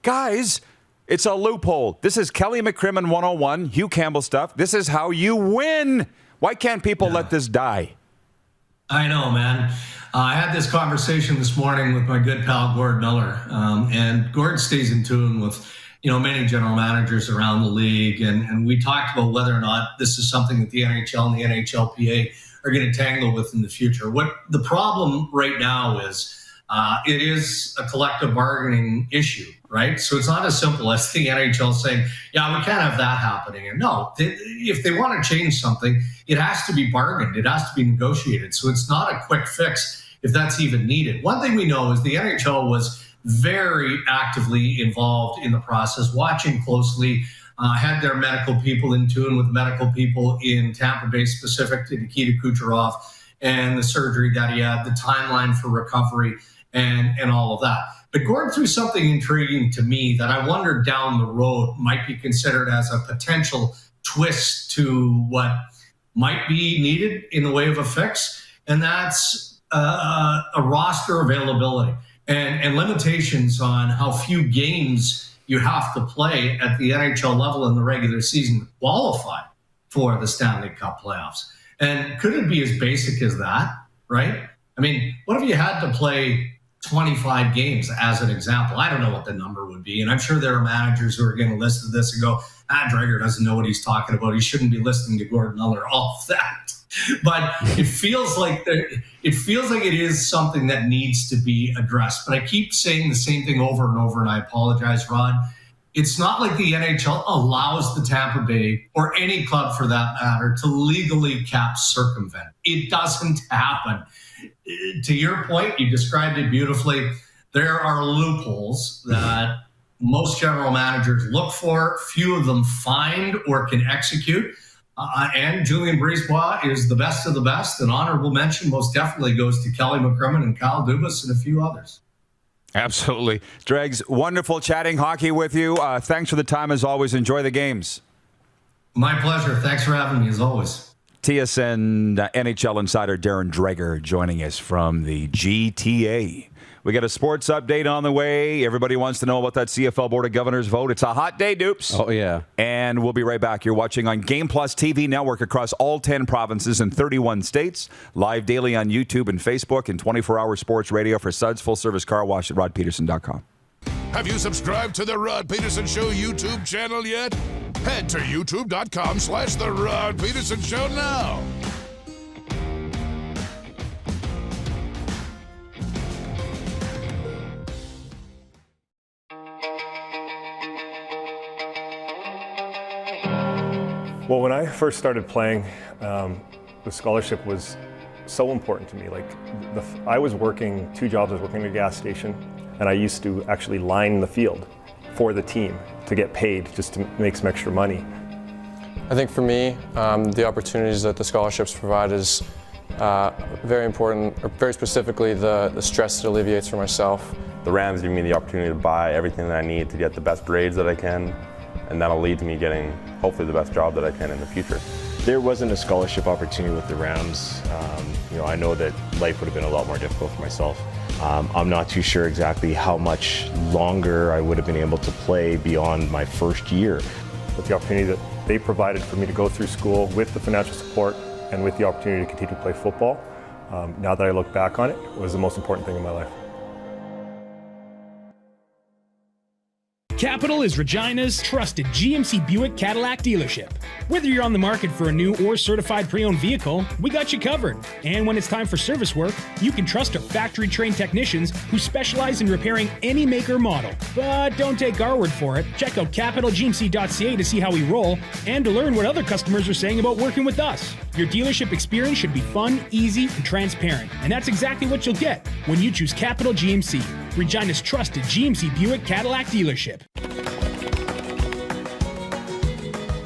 guys, it's a loophole. This is Kelly McCrimmon 101, Hugh Campbell stuff. This is how you win. Why can't people let this die? I know, man. I had this conversation this morning with my good pal, Gord Miller. And Gord stays in tune with many general managers around the league. And we talked about whether or not this is something that the NHL and the NHLPA are going to tangle with in the future. What the problem right now is, it is a collective bargaining issue, right? So it's not as simple as the NHL saying, yeah, we can't have that happening. And no, if they want to change something, it has to be bargained. It has to be negotiated. So it's not a quick fix if that's even needed. One thing we know is the NHL was very actively involved in the process, watching closely, had their medical people in tune with medical people in Tampa Bay, specific to Nikita Kucherov and the surgery that he had, the timeline for recovery. and all of that. But Gordon threw something intriguing to me that I wonder down the road might be considered as a potential twist to what might be needed in the way of a fix, and that's a roster availability and limitations on how few games you have to play at the NHL level in the regular season to qualify for the Stanley Cup playoffs. And could it be as basic as that, right? I mean, what if you had to play 25 games as an example? I don't know what the number would be. And I'm sure there are managers who are going to listen to this and go, Dreger doesn't know what he's talking about. He shouldn't be listening to Gordon Miller, all of that. But it feels like it is something that needs to be addressed. But I keep saying the same thing over and over, and I apologize, Rod. It's not like the NHL allows the Tampa Bay, or any club for that matter, to legally cap circumvent. It doesn't happen. To your point, you described it beautifully. There are loopholes that most general managers look for, few of them find or can execute. And Julien Brisebois is the best of the best. An honorable mention most definitely goes to Kelly McCrimmon and Kyle Dubas and a few others. Absolutely. Dregs, wonderful chatting hockey with you. Thanks for the time as always. Enjoy the games. My pleasure. Thanks for having me as always. TSN NHL insider Darren Dreger joining us from the GTA. We got a sports update on the way. Everybody wants to know about that CFL Board of Governors vote. It's a hot day, Dupes. Oh, yeah. And we'll be right back. You're watching on Game Plus TV network across all 10 provinces and 31 states. Live daily on YouTube and Facebook, and 24-hour sports radio for Suds Full Service Car Wash at rodpedersen.com. Have you subscribed to the Rod Pedersen Show YouTube channel yet? Head to youtube.com/The Rod Pedersen Show now. Well, when I first started playing, the scholarship was so important to me. Like, I was working 2 jobs. I was working at a gas station, and I used to actually line the field for the team to get paid just to make some extra money. I think for me, the opportunities that the scholarships provide is very important, or very specifically the stress it alleviates for myself. The Rams give me the opportunity to buy everything that I need to get the best grades that I can, and that'll lead to me getting hopefully the best job that I can in the future. There wasn't a scholarship opportunity with the Rams. I know that life would have been a lot more difficult for myself. I'm not too sure exactly how much longer I would have been able to play beyond my first year. With the opportunity that they provided for me to go through school with the financial support and with the opportunity to continue to play football, now that I look back on it, was the most important thing in my life. Capital is Regina's trusted GMC Buick Cadillac dealership. Whether you're on the market for a new or certified pre-owned vehicle, we got you covered. And when it's time for service work, you can trust our factory-trained technicians who specialize in repairing any make or model. But don't take our word for it. Check out capitalgmc.ca to see how we roll and to learn what other customers are saying about working with us. Your dealership experience should be fun, easy, and transparent. And that's exactly what you'll get when you choose Capital GMC, Regina's trusted GMC Buick Cadillac dealership.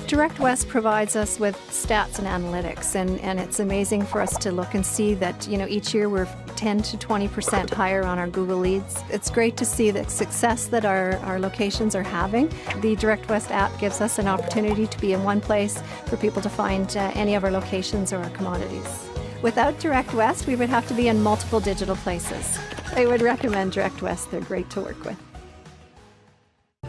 Direct West provides us with stats and analytics, and it's amazing for us to look and see that, each year we're 10 to 20% higher on our Google leads. It's great to see the success that our locations are having. The Direct West app gives us an opportunity to be in one place for people to find any of our locations or our commodities. Without Direct West, we would have to be in multiple digital places. I would recommend Direct West. They're great to work with.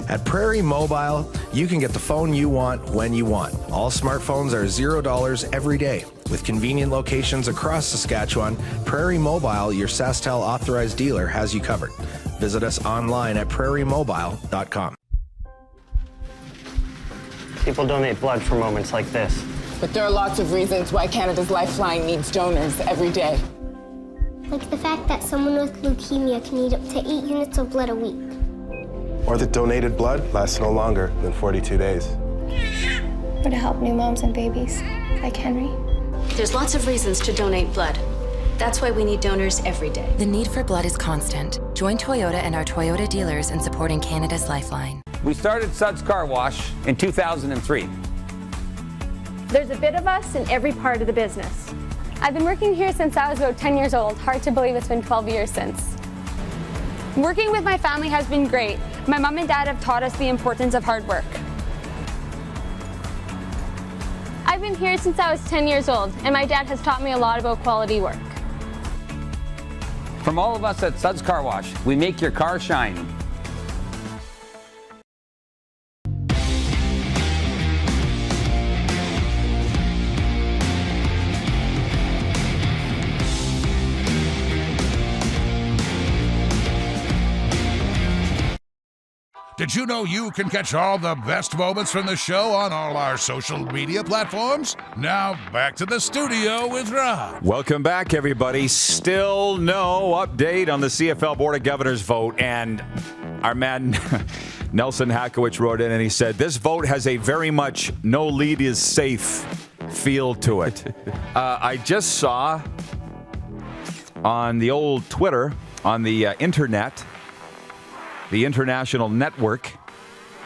At Prairie Mobile, you can get the phone you want when you want. All smartphones are $0 every day. With convenient locations across Saskatchewan, Prairie Mobile, your SaskTel authorized dealer, has you covered. Visit us online at prairiemobile.com. People donate blood for moments like this. But there are lots of reasons why Canada's Lifeline needs donors every day. Like the fact that someone with leukemia can need up to 8 units of blood a week. Or that donated blood lasts no longer than 42 days. Or to help new moms and babies, like Henry. There's lots of reasons to donate blood. That's why we need donors every day. The need for blood is constant. Join Toyota and our Toyota dealers in supporting Canada's Lifeline. We started Suds Car Wash in 2003. There's a bit of us in every part of the business. I've been working here since I was about 10 years old. Hard to believe it's been 12 years since. Working with my family has been great. My mom and dad have taught us the importance of hard work. I've been here since I was 10 years old, and my dad has taught me a lot about quality work. From all of us at Suds Car Wash, we make your car shine. Did you know you can catch all the best moments from the show on all our social media platforms? Now, back to the studio with Rod. Welcome back, everybody. Still no update on the CFL Board of Governors vote. And our man Nelson Hakowicz wrote in and he said, this vote has a very much no lead is safe feel to it. I just saw on the old Twitter, on the internet, the international network,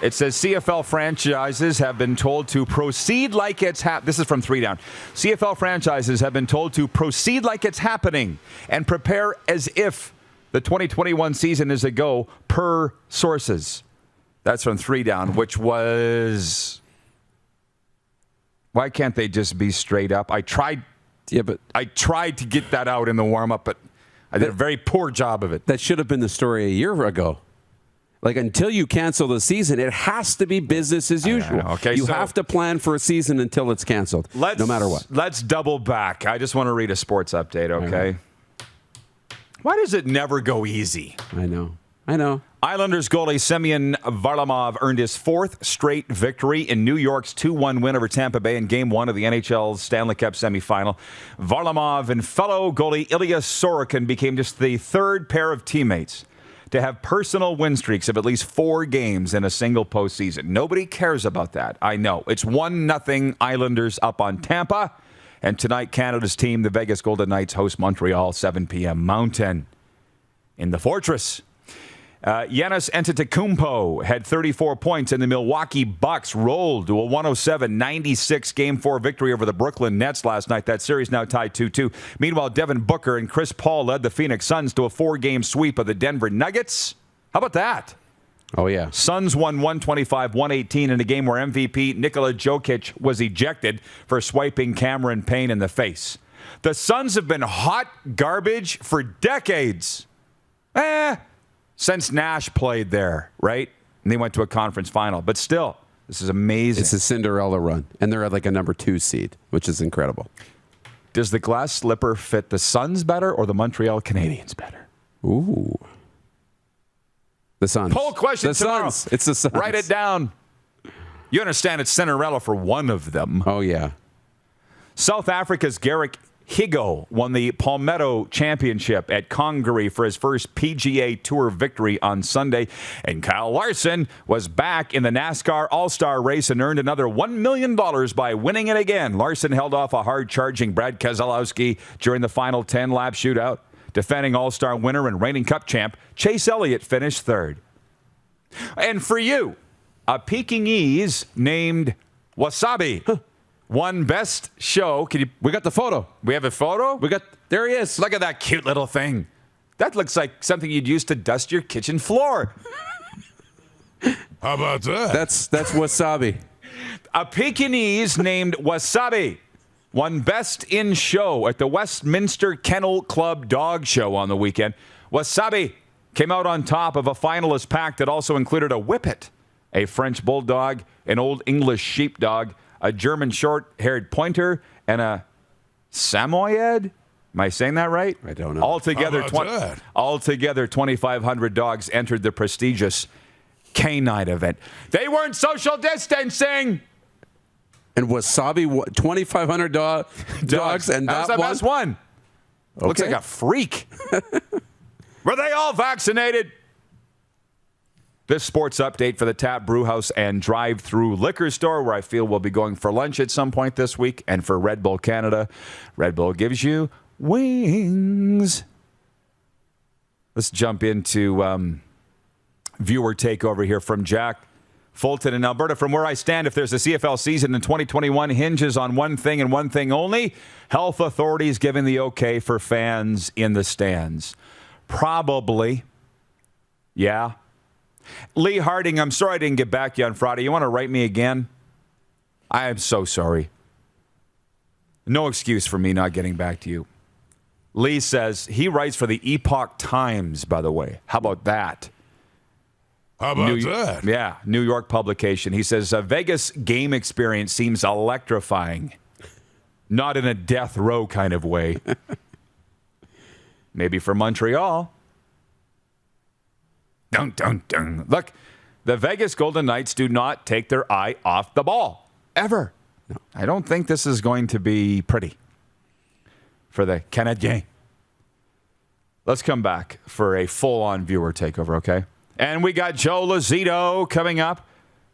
it says CFL franchises have been told to proceed like it's this is from 3 Down. CFL franchises have been told to proceed like it's happening and prepare as if the 2021 season is a go per sources. That's from 3 Down, which was... Why can't they just be straight up? I tried to get that out in the warm-up, but I did a very poor job of it. That should have been the story a year ago. Like, until you cancel the season, it has to be business as usual. Okay, you have to plan for a season until it's canceled, no matter what. Let's double back. I just want to read a sports update, okay? Why does it never go easy? I know. Islanders goalie Semyon Varlamov earned his 4th straight victory in New York's 2-1 win over Tampa Bay in Game 1 of the NHL's Stanley Cup semifinal. Varlamov and fellow goalie Ilya Sorokin became just the 3rd pair of teammates to have personal win streaks of at least 4 games in a single postseason. Nobody cares about that. I know. It's 1-0 Islanders up on Tampa. And tonight, Canada's team, the Vegas Golden Knights, host Montreal, 7 p.m. Mountain in the Fortress. Giannis Antetokounmpo had 34 points, and the Milwaukee Bucks rolled to a 107-96 Game 4 victory over the Brooklyn Nets last night. That series now tied 2-2. Meanwhile, Devin Booker and Chris Paul led the Phoenix Suns to a 4-game sweep of the Denver Nuggets. How about that? Oh, yeah. Suns won 125-118 in a game where MVP Nikola Jokic was ejected for swiping Cameron Payne in the face. The Suns have been hot garbage for decades. Since Nash played there, right? And they went to a conference final. But still, this is amazing. It's a Cinderella run. And they're at like a number 2 seed, which is incredible. Does the glass slipper fit the Suns better or the Montreal Canadiens better? Ooh. The Suns. Poll question the tomorrow. Suns. It's the Suns. Write it down. You understand it's Cinderella for one of them. Oh, yeah. South Africa's Garrick Higo won the Palmetto Championship at Congaree for his first PGA Tour victory on Sunday. And Kyle Larson was back in the NASCAR All-Star race and earned another $1 million by winning it again. Larson held off a hard-charging Brad Keselowski during the final 10-lap shootout. Defending All-Star winner and reigning Cup champ, Chase Elliott finished 3rd. And for you, a Pekingese named Wasabi won Best Show. We got the photo. We have a photo? There he is. Look at that cute little thing. That looks like something you'd use to dust your kitchen floor. How about that? That's Wasabi. A Pekingese named Wasabi won Best in Show at the Westminster Kennel Club Dog Show on the weekend. Wasabi came out on top of a finalist pack that also included a Whippet, a French Bulldog, an Old English Sheepdog, a German short-haired pointer, and a Samoyed? Am I saying that right? I don't know. Altogether, 2,500 dogs entered the prestigious canine event. They weren't social distancing. And Wasabi, 2,500 dogs, and that was the best one. Okay. Looks like a freak. Were they all vaccinated? This sports update for the Tap Brewhouse and Drive-Thru Liquor Store, where I feel we'll be going for lunch at some point this week, and for Red Bull Canada. Red Bull gives you wings. Let's jump into viewer takeover here from Jack Fulton in Alberta. From where I stand, if there's a CFL season in 2021 hinges on one thing and one thing only, health authorities giving the okay for fans in the stands. Probably Yeah. Lee Harding, I'm sorry I didn't get back to you on Friday. You want to write me again? I am so sorry. No excuse for me not getting back to you. Lee says he writes for the Epoch Times, by the way. How about that? How about that? Yeah, New York publication. He says, Vegas game experience seems electrifying. Not in a death row kind of way. Maybe for Montreal. Dun, dun, dun. Look, the Vegas Golden Knights do not take their eye off the ball. Ever. No, I don't think this is going to be pretty for the Canadiens. Let's come back for a full-on viewer takeover, okay? And we got Joe Lozito coming up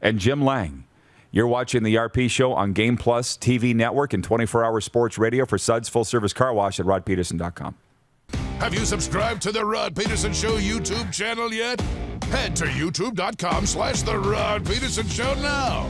and Jim Lang. You're watching the RP Show on Game Plus TV Network and 24-hour sports radio for Suds Full Service Car Wash at rodpedersen.com. Have you subscribed to the Rod Pedersen Show YouTube channel yet? Head to youtube.com/The Rod Pedersen Show now.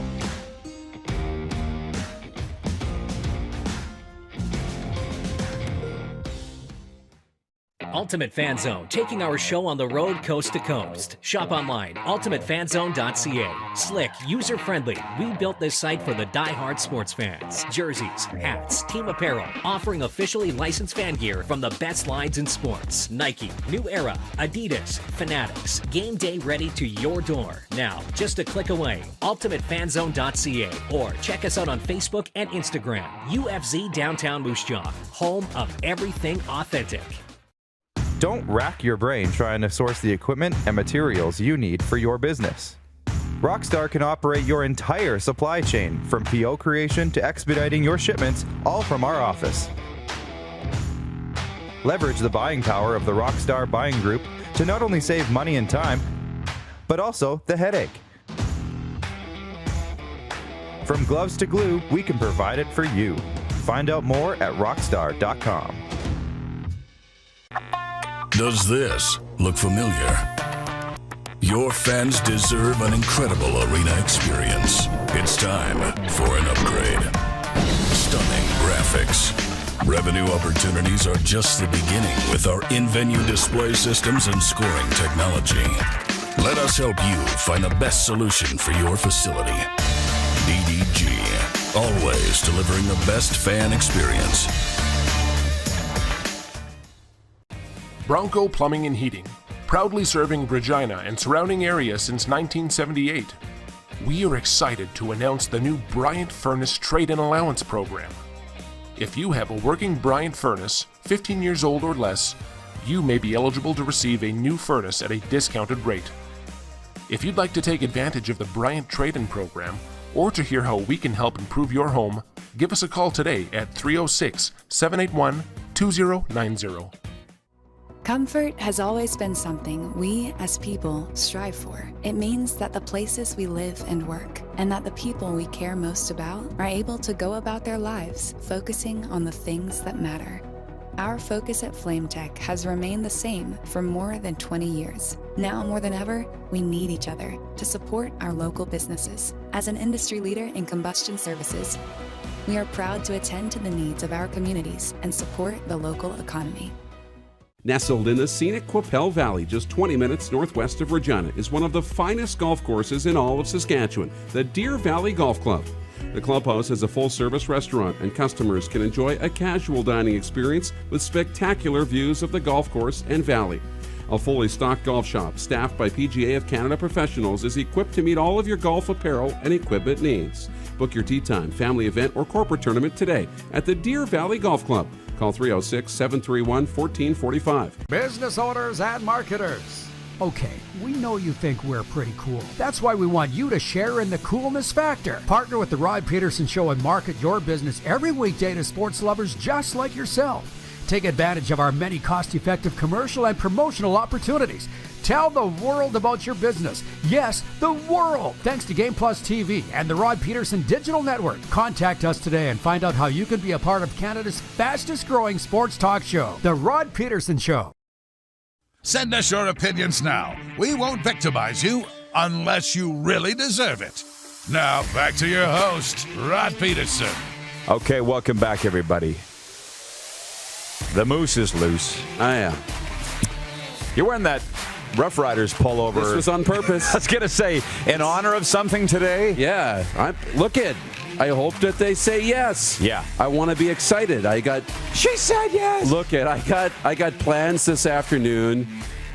Ultimate Fan Zone, taking our show on the road coast to coast. Shop online, ultimatefanzone.ca. Slick, user-friendly. We built this site for the die-hard sports fans. Jerseys, hats, team apparel, offering officially licensed fan gear from the best lines in sports. Nike, New Era, Adidas, Fanatics. Game day ready to your door. Now, just a click away. ultimatefanzone.ca or check us out on Facebook and Instagram. UFZ Downtown Moose Jaw, home of everything authentic. Don't rack your brain trying to source the equipment and materials you need for your business. Rockstar can operate your entire supply chain, from PO creation to expediting your shipments, all from our office. Leverage the buying power of the Rockstar Buying Group to not only save money and time, but also the headache. From gloves to glue, we can provide it for you. Find out more at rockstar.com. Does this look familiar? Your fans deserve an incredible arena experience. It's time for an upgrade. Stunning graphics. Revenue opportunities are just the beginning with our in-venue display systems and scoring technology. Let us help you find the best solution for your facility. DDG, always delivering the best fan experience. Bronco Plumbing and Heating, proudly serving Regina and surrounding areas since 1978. We are excited to announce the new Bryant Furnace Trade and Allowance Program. If you have a working Bryant furnace, 15 years old or less, you may be eligible to receive a new furnace at a discounted rate. If you'd like to take advantage of the Bryant Trade-in Program, or to hear how we can help improve your home, give us a call today at 306-781-2090. Comfort has always been something we as people strive for. It means that the places we live and work, and that the people we care most about, are able to go about their lives focusing on the things that matter. Our focus at FlameTech has remained the same for more than 20 years. Now more than ever, we need each other to support our local businesses. As an industry leader in combustion services, we are proud to attend to the needs of our communities and support the local economy. Nestled in the scenic Qu'Appelle Valley, just 20 minutes northwest of Regina, is one of the finest golf courses in all of Saskatchewan, the Deer Valley Golf Club. The clubhouse has a full-service restaurant, and customers can enjoy a casual dining experience with spectacular views of the golf course and valley. A fully stocked golf shop, staffed by PGA of Canada professionals, is equipped to meet all of your golf apparel and equipment needs. Book your tee time, family event, or corporate tournament today at the Deer Valley Golf Club. Call 306-731-1445. Business owners and marketers. Okay, we know you think we're pretty cool. That's why we want you to share in the coolness factor. Partner with the Rod Pedersen Show and market your business every weekday to sports lovers just like yourself. Take advantage of our many cost-effective commercial and promotional opportunities. Tell the world about your business. Yes, the world. Thanks to Game Plus TV and the Rod Pedersen Digital Network. Contact us today and find out how you can be a part of Canada's fastest-growing sports talk show, The Rod Pedersen Show. Send us your opinions now. We won't victimize you unless you really deserve it. Now, back to your host, Rod Pedersen. Okay, welcome back, everybody. The moose is loose. Oh, yeah. You're wearing that Rough Riders pullover. This was on purpose. I was going to say, in honor of something today? Yeah. I hope that they say yes. Yeah. I want to be excited. She said yes. I got plans this afternoon.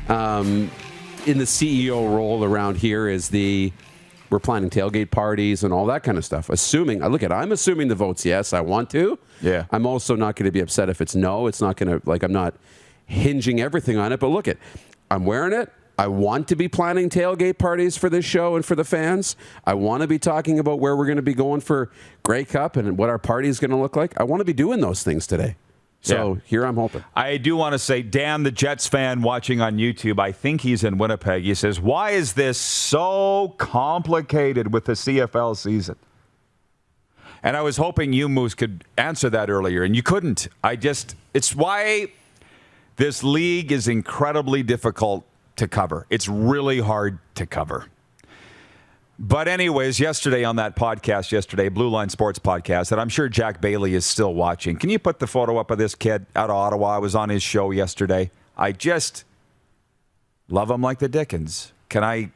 In the CEO role around here we're planning tailgate parties and all that kind of stuff. I'm assuming the vote's yes. I want to. Yeah. I'm also not going to be upset if it's no. It's not going to, I'm not hinging everything on it. But I'm wearing it. I want to be planning tailgate parties for this show and for the fans. I want to be talking about where we're going to be going for Grey Cup and what our party is going to look like. I want to be doing those things today. So Here I'm hoping. I do want to say, Dan, the Jets fan watching on YouTube, I think he's in Winnipeg. He says, why is this so complicated with the CFL season? And I was hoping you, Moose, could answer that earlier, and you couldn't. It's why this league is incredibly difficult to cover. It's really hard to cover. But anyways, yesterday on that podcast, Blue Line Sports podcast, that I'm sure Jack Bailey is still watching. Can you put the photo up of this kid out of Ottawa? I was on his show yesterday. I just love him like the Dickens. Can I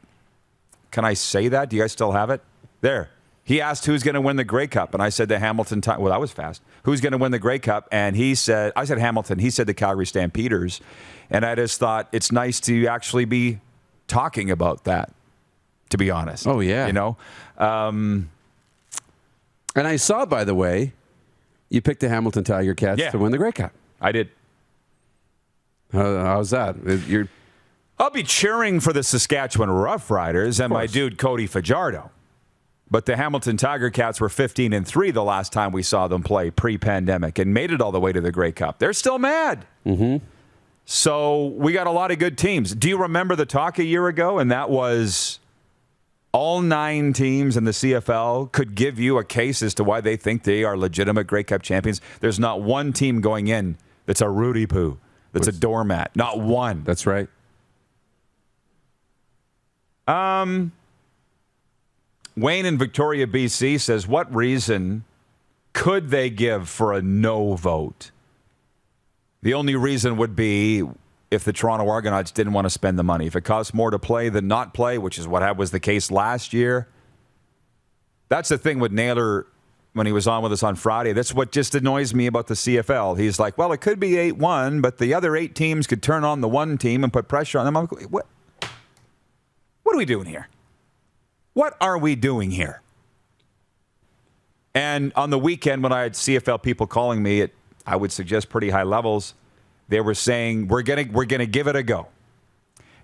say that? Do you guys still have it? There. He asked who's going to win the Grey Cup, and I said the Hamilton. Well, that was fast. Who's going to win the Grey Cup? And I said Hamilton. He said the Calgary Stampeders. And I just thought it's nice to actually be talking about that, to be honest. Oh, yeah. And I saw, by the way, you picked the Hamilton Tiger Cats to win the Grey Cup. I did. How's that? I'll be cheering for the Saskatchewan Roughriders and my dude Cody Fajardo. But the Hamilton Tiger Cats were 15-3 the last time we saw them play pre-pandemic and made it all the way to the Grey Cup. They're still mad. Mm-hmm. So we got a lot of good teams. Do you remember the talk a year ago? And that was all 9 teams in the CFL could give you a case as to why they think they are legitimate Grey Cup champions. There's not one team going in that's a Rudy Poo, that's a doormat. Not one. That's right. Wayne in Victoria, BC says, what reason could they give for a no vote? The only reason would be if the Toronto Argonauts didn't want to spend the money. If it costs more to play than not play, which is what was the case last year. That's the thing with Naylor when he was on with us on Friday. That's what just annoys me about the CFL. He's like, well, it could be 8-1, but the other 8 teams could turn on the one team and put pressure on them. I'm like, what are we doing here? What are we doing here? And on the weekend, when I had CFL people calling me at, I would suggest, pretty high levels, they were saying, we're gonna give it a go.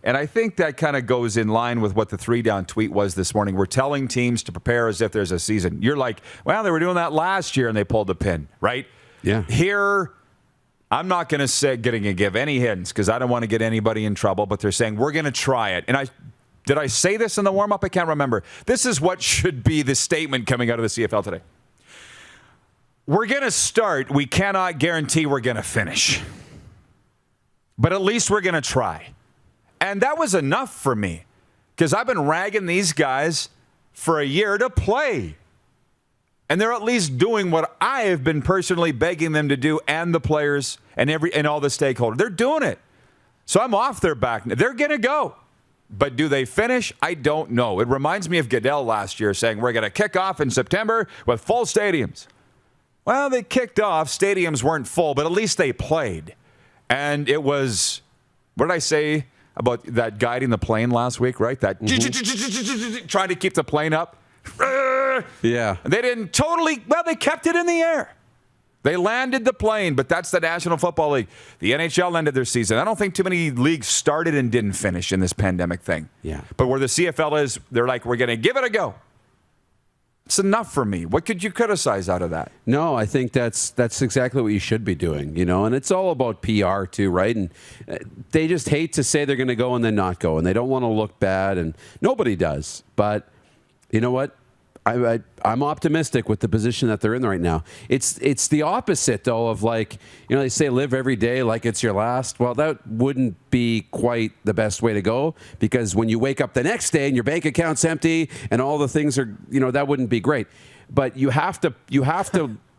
And I think that kind of goes in line with what the 3-down tweet was this morning. We're telling teams to prepare as if there's a season. You're like, well, they were doing that last year and they pulled the pin, right? Yeah. Here, I'm not going to give any hints because I don't want to get anybody in trouble, but they're saying, we're going to try it. And did I say this in the warm-up? I can't remember. This is what should be the statement coming out of the CFL today. We're going to start. We cannot guarantee we're going to finish. But at least we're going to try. And that was enough for me because I've been ragging these guys for a year to play. And they're at least doing what I have been personally begging them to do, and the players and all the stakeholders. They're doing it. So I'm off their back. They're going to go. But do they finish? I don't know. It reminds me of Goodell last year saying we're going to kick off in September with full stadiums. Well, they kicked off. Stadiums weren't full, but at least they played. And it was, what did I say about that guiding the plane last week, right? That trying to keep the plane up. Yeah. They didn't they kept it in the air. They landed the plane, but that's the National Football League. The NHL ended their season. I don't think too many leagues started and didn't finish in this pandemic thing. Yeah. But where the CFL is, they're like, we're going to give it a go. It's enough for me. What could you criticize out of that? No, I think that's exactly what you should be doing, and it's all about PR too, right? And they just hate to say they're going to go and then not go, and they don't want to look bad, and nobody does. But you know what? I'm optimistic with the position that they're in right now. It's the opposite, though, of they say live every day like it's your last. Well, that wouldn't be quite the best way to go, because when you wake up the next day and your bank account's empty and all the things are, that wouldn't be great. But you have to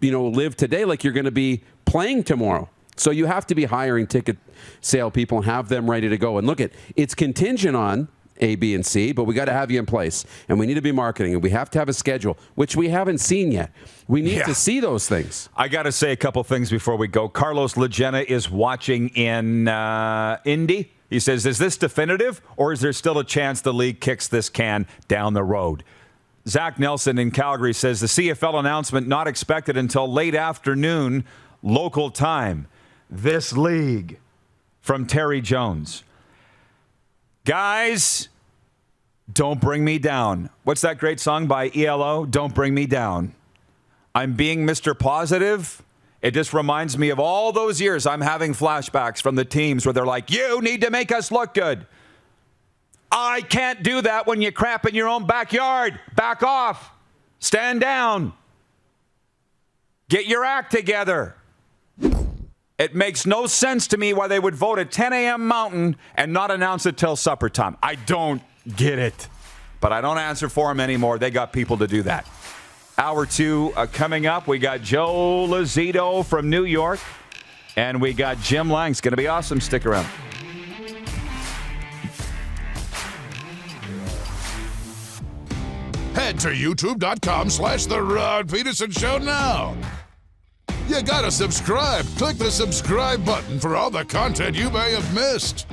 live today like you're going to be playing tomorrow. So you have to be hiring ticket sale people and have them ready to go. And look, it's contingent on A, B, and C, but we got to have you in place. And we need to be marketing, and we have to have a schedule, which we haven't seen yet. We need to see those things. I got to say a couple things before we go. Carlos Legena is watching in Indy. He says, is this definitive, or is there still a chance the league kicks this can down the road? Zach Nelson in Calgary says, the CFL announcement not expected until late afternoon local time. This league. From Terry Jones. Guys, don't bring me down. What's that great song by ELO? Don't bring me down. I'm being Mr. Positive. It just reminds me of all those years I'm having flashbacks from the teams where they're like, you need to make us look good. I can't do that when you crap in your own backyard. Back off. Stand down. Get your act together. It makes no sense to me why they would vote at 10 a.m. Mountain and not announce it till supper time. I don't get it. But I don't answer for them anymore. They got people to do that. Hour 2 coming up. We got Joe Lozito from New York. And we got Jim Lang. It's going to be awesome. Stick around. Head to youtube.com/The Rod Pedersen Show now. You gotta subscribe. Click the subscribe button for all the content you may have missed.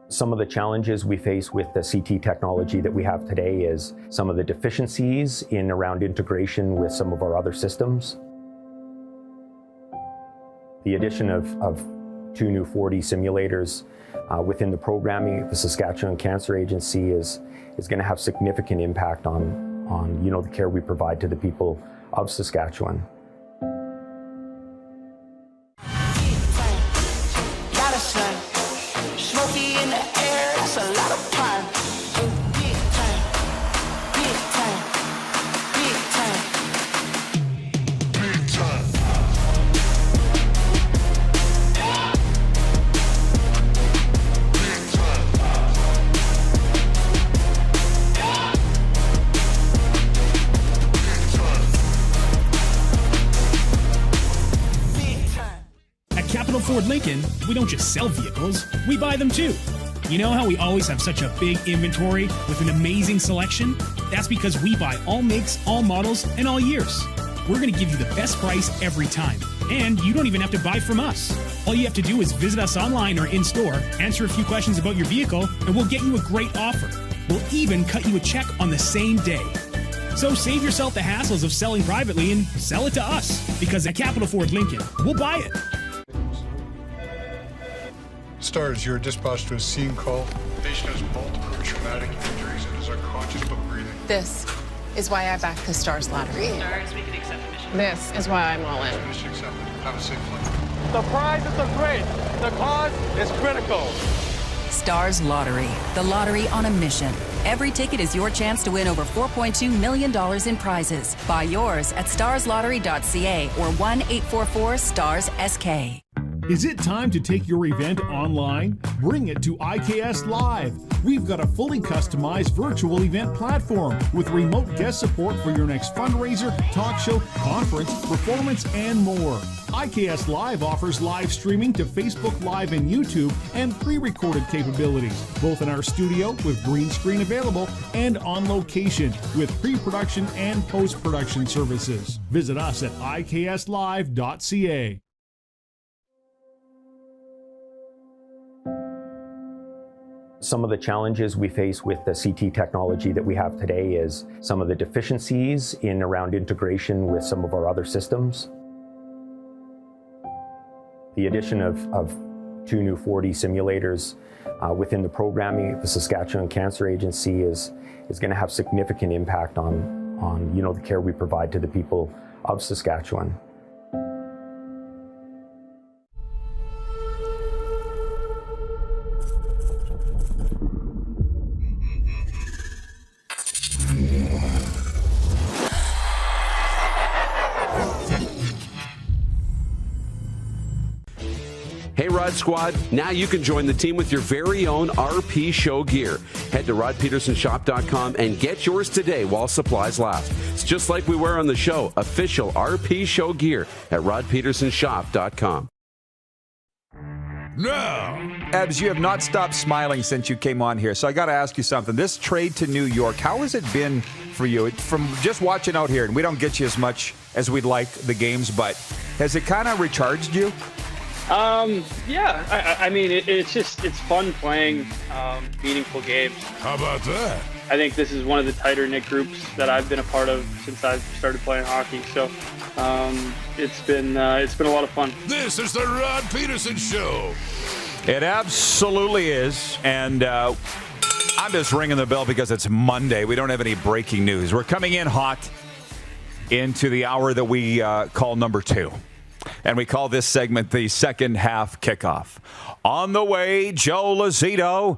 Some of the challenges we face with the CT technology that we have today is some of the deficiencies in around integration with some of our other systems. The addition of 2 new 4D simulators within the programming of the Saskatchewan Cancer Agency is going to have significant impact on the care we provide to the people of Saskatchewan. Ford Lincoln, we don't just sell vehicles, we buy them too. You know how we always have such a big inventory with an amazing selection? That's because we buy all makes, all models, and all years. We're going to give you the best price every time. And you don't even have to buy from us. All you have to do is visit us online or in-store, answer a few questions about your vehicle, and we'll get you a great offer. We'll even cut you a check on the same day. So save yourself the hassles of selling privately and sell it to us. Because at Capital Ford Lincoln, we'll buy it. Stars, you're dispatched to a scene call. The patient has multiple traumatic injuries and is unconscious but breathing. This is why I backed the Stars lottery. Stars, we can accept admission. This is why I'm all in. Mission accepted. Have a safe flight. The prizes are great. The cause is critical. Stars Lottery, the lottery on a mission. Every ticket is your chance to win over $4.2 million in prizes. Buy yours at starslottery.ca or 1-844-STARS-SK. Is it time to take your event online? Bring it to IKS Live. We've got a fully customized virtual event platform with remote guest support for your next fundraiser, talk show, conference, performance, and more. IKS Live offers live streaming to Facebook Live and YouTube and pre-recorded capabilities, both in our studio with green screen available and on location with pre-production and post-production services. Visit us at ikslive.ca. Some of the challenges we face with the CT technology that we have today is some of the deficiencies in around integration with some of our other systems. The addition of 2 new 4D simulators within the programming of the Saskatchewan Cancer Agency is going to have significant impact on the care we provide to the people of Saskatchewan. Hey, Rod Squad, now you can join the team with your very own RP Show gear. Head to rodpedersenshop.com and get yours today while supplies last. It's just like we wear on the show, official RP Show gear at rodpedersenshop.com. Now, Ebbs, you have not stopped smiling since you came on here, so I got to ask you something. This trade to New York, how has it been for you? From just watching out here, and we don't get you as much as we'd like the games, but has it kind of recharged you? Yeah. I mean, it's fun playing meaningful games. How about that? I think this is one of the tighter knit groups that I've been a part of since I've started playing hockey. So it's been a lot of fun. This is the Rod Pedersen Show. It absolutely is, and I'm just ringing the bell because it's Monday. We don't have any breaking news. We're coming in hot into the hour that we call number 2. And we call this segment the second half kickoff. On the way, Joe Lozito,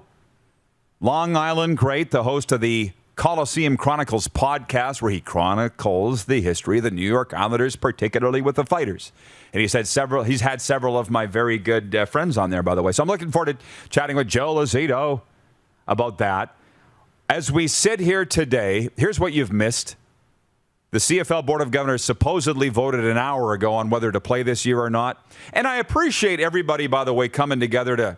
Long Island great, the host of the Colosseum Chronicles podcast, where he chronicles the history of the New York Islanders, particularly with the fighters. And he's had several of my very good friends on there, by the way. So I'm looking forward to chatting with Joe Lozito about that. As we sit here today, here's what you've missed. The CFL Board of Governors supposedly voted an hour ago on whether to play this year or not. And I appreciate everybody, by the way, coming together to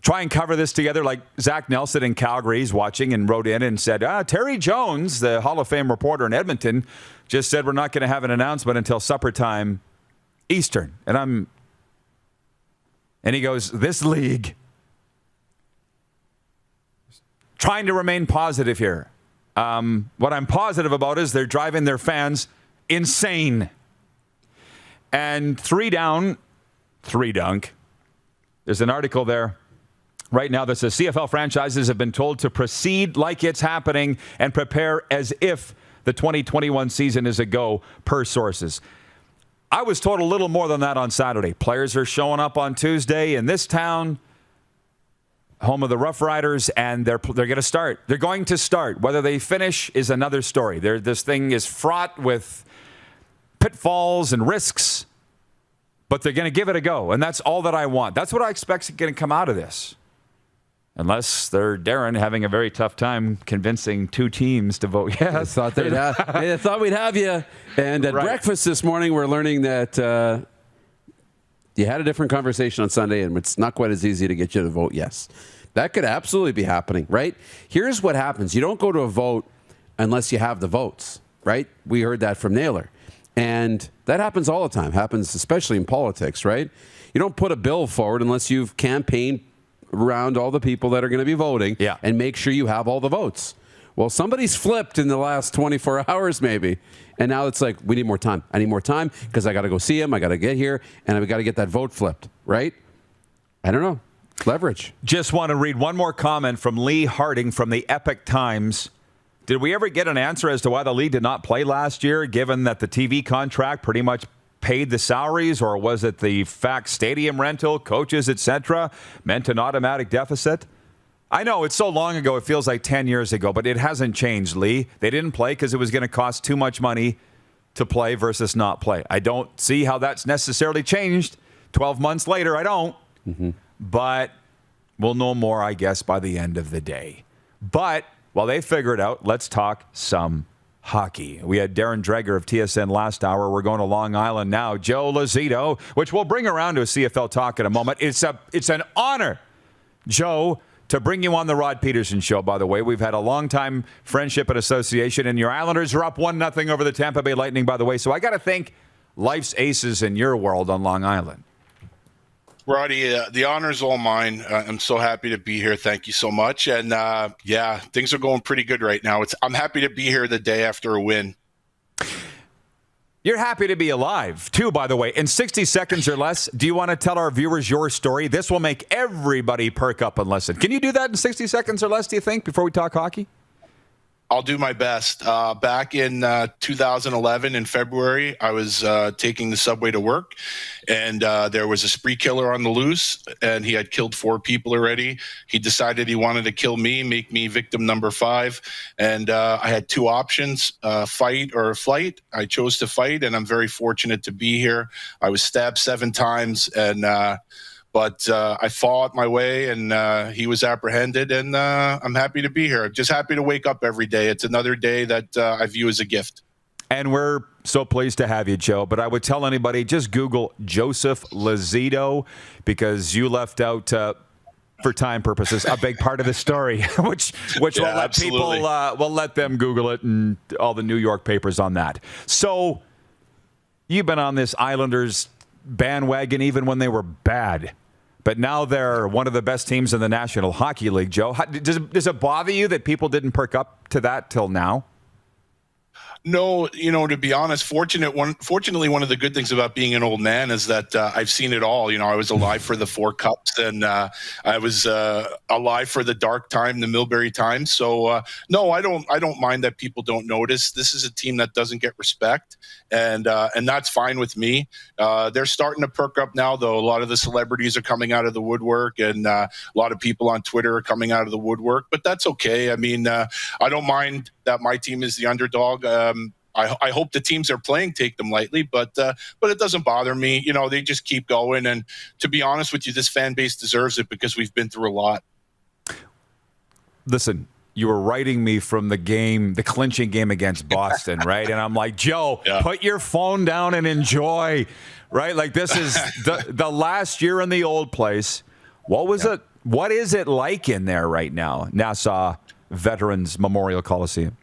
try and cover this together. Like Zach Nelson in Calgary is watching and wrote in and said, Terry Jones, the Hall of Fame reporter in Edmonton, just said we're not going to have an announcement until supper time Eastern. And he goes, this league, trying to remain positive here. What I'm positive about is they're driving their fans insane. And 3 down, 3 dunk. There's an article there right now that says CFL franchises have been told to proceed like it's happening and prepare as if the 2021 season is a go, per sources. I was told a little more than that on Saturday. Players are showing up on Tuesday in this town, home of the Rough Riders, and they're going to start. They're going to start. Whether they finish is another story. This thing is fraught with pitfalls and risks, but they're going to give it a go, and that's all that I want. That's what I expect is going to come out of this. Unless they're Darren having a very tough time convincing 2 teams to vote yes. I thought we'd have you. And at breakfast this morning, we're learning that you had a different conversation on Sunday, and it's not quite as easy to get you to vote yes. That could absolutely be happening, right? Here's what happens. You don't go to a vote unless you have the votes, right? We heard that from Naylor. And that happens all the time. Happens especially in politics, right? You don't put a bill forward unless you've campaigned around all the people that are going to be voting and make sure you have all the votes. Well, somebody's flipped in the last 24 hours maybe, and now it's like, we need more time. I need more time because I got to go see him. I got to get here, and I got to get that vote flipped, right? I don't know. Leverage. Just want to read one more comment from Lee Harding from the Epic Times. Did we ever get an answer as to why the league did not play last year, given that the TV contract pretty much paid the salaries, or was it the fact stadium rental, coaches, etc., meant an automatic deficit? I know it's so long ago, it feels like 10 years ago, but it hasn't changed, Lee. They didn't play because it was going to cost too much money to play versus not play. I don't see how that's necessarily changed 12 months later. I don't. But we'll know more, I guess, by the end of the day. But while they figure it out, let's talk some hockey. We had Darren Dreger of TSN last hour. We're going to Long Island now. Joe Lozito, which we'll bring around to a CFL talk in a moment. It's an honor, Joe, to bring you on the Rod Pedersen Show, by the way. We've had a long-time friendship and association, and your Islanders are up 1-0 over the Tampa Bay Lightning, by the way. So I got to think life's aces in your world on Long Island. Roddy, the honor's all mine. I'm so happy to be here. Thank you so much. And yeah, things are going pretty good right now. I'm happy to be here the day after a win. You're happy to be alive, too, by the way. In 60 seconds or less, do you want to tell our viewers your story? This will make everybody perk up and listen. Can you do that in 60 seconds or less, do you think, before we talk hockey? I'll do my best. Back in 2011 in February, I was taking the subway to work, and there was a spree killer on the loose, and he had killed 4 people already. He decided he wanted to kill me, make me victim number 5, and I had 2 options, fight or flight. I chose to fight, and I'm very fortunate to be here. I was stabbed 7 times, and but I fought my way, and he was apprehended, and I'm happy to be here. I'm just happy to wake up every day. It's another day that I view as a gift. And we're so pleased to have you, Joe. But I would tell anybody, just Google Joseph Lozito, because you left out, for time purposes, a big part of the story, which will let people, we'll let them Google it and all the New York papers on that. So you've been on this Islanders bandwagon even when they were bad. But now they're one of the best teams in the National Hockey League, Joe. Does it bother you that people didn't perk up to that till now? No, to be honest, fortunately, one of the good things about being an old man is that I've seen it all. I was alive for the 4 cups, and I was alive for the dark time, the Millbury time. So no, I don't mind that people don't notice. This is a team that doesn't get respect, and that's fine with me. They're starting to perk up now, though. A lot of the celebrities are coming out of the woodwork, and a lot of people on Twitter are coming out of the woodwork. But that's okay. I mean, I don't mind that my team is the underdog. I hope the teams they're playing take them lightly, but it doesn't bother me. They just keep going. And to be honest with you, this fan base deserves it because we've been through a lot. Listen, you were writing me from the clinching game against Boston, right? And I'm like, Joe, put your phone down and enjoy, right? Like, this is the last year in the old place. What is it like in there right now? Nassau Veterans Memorial Colosseum.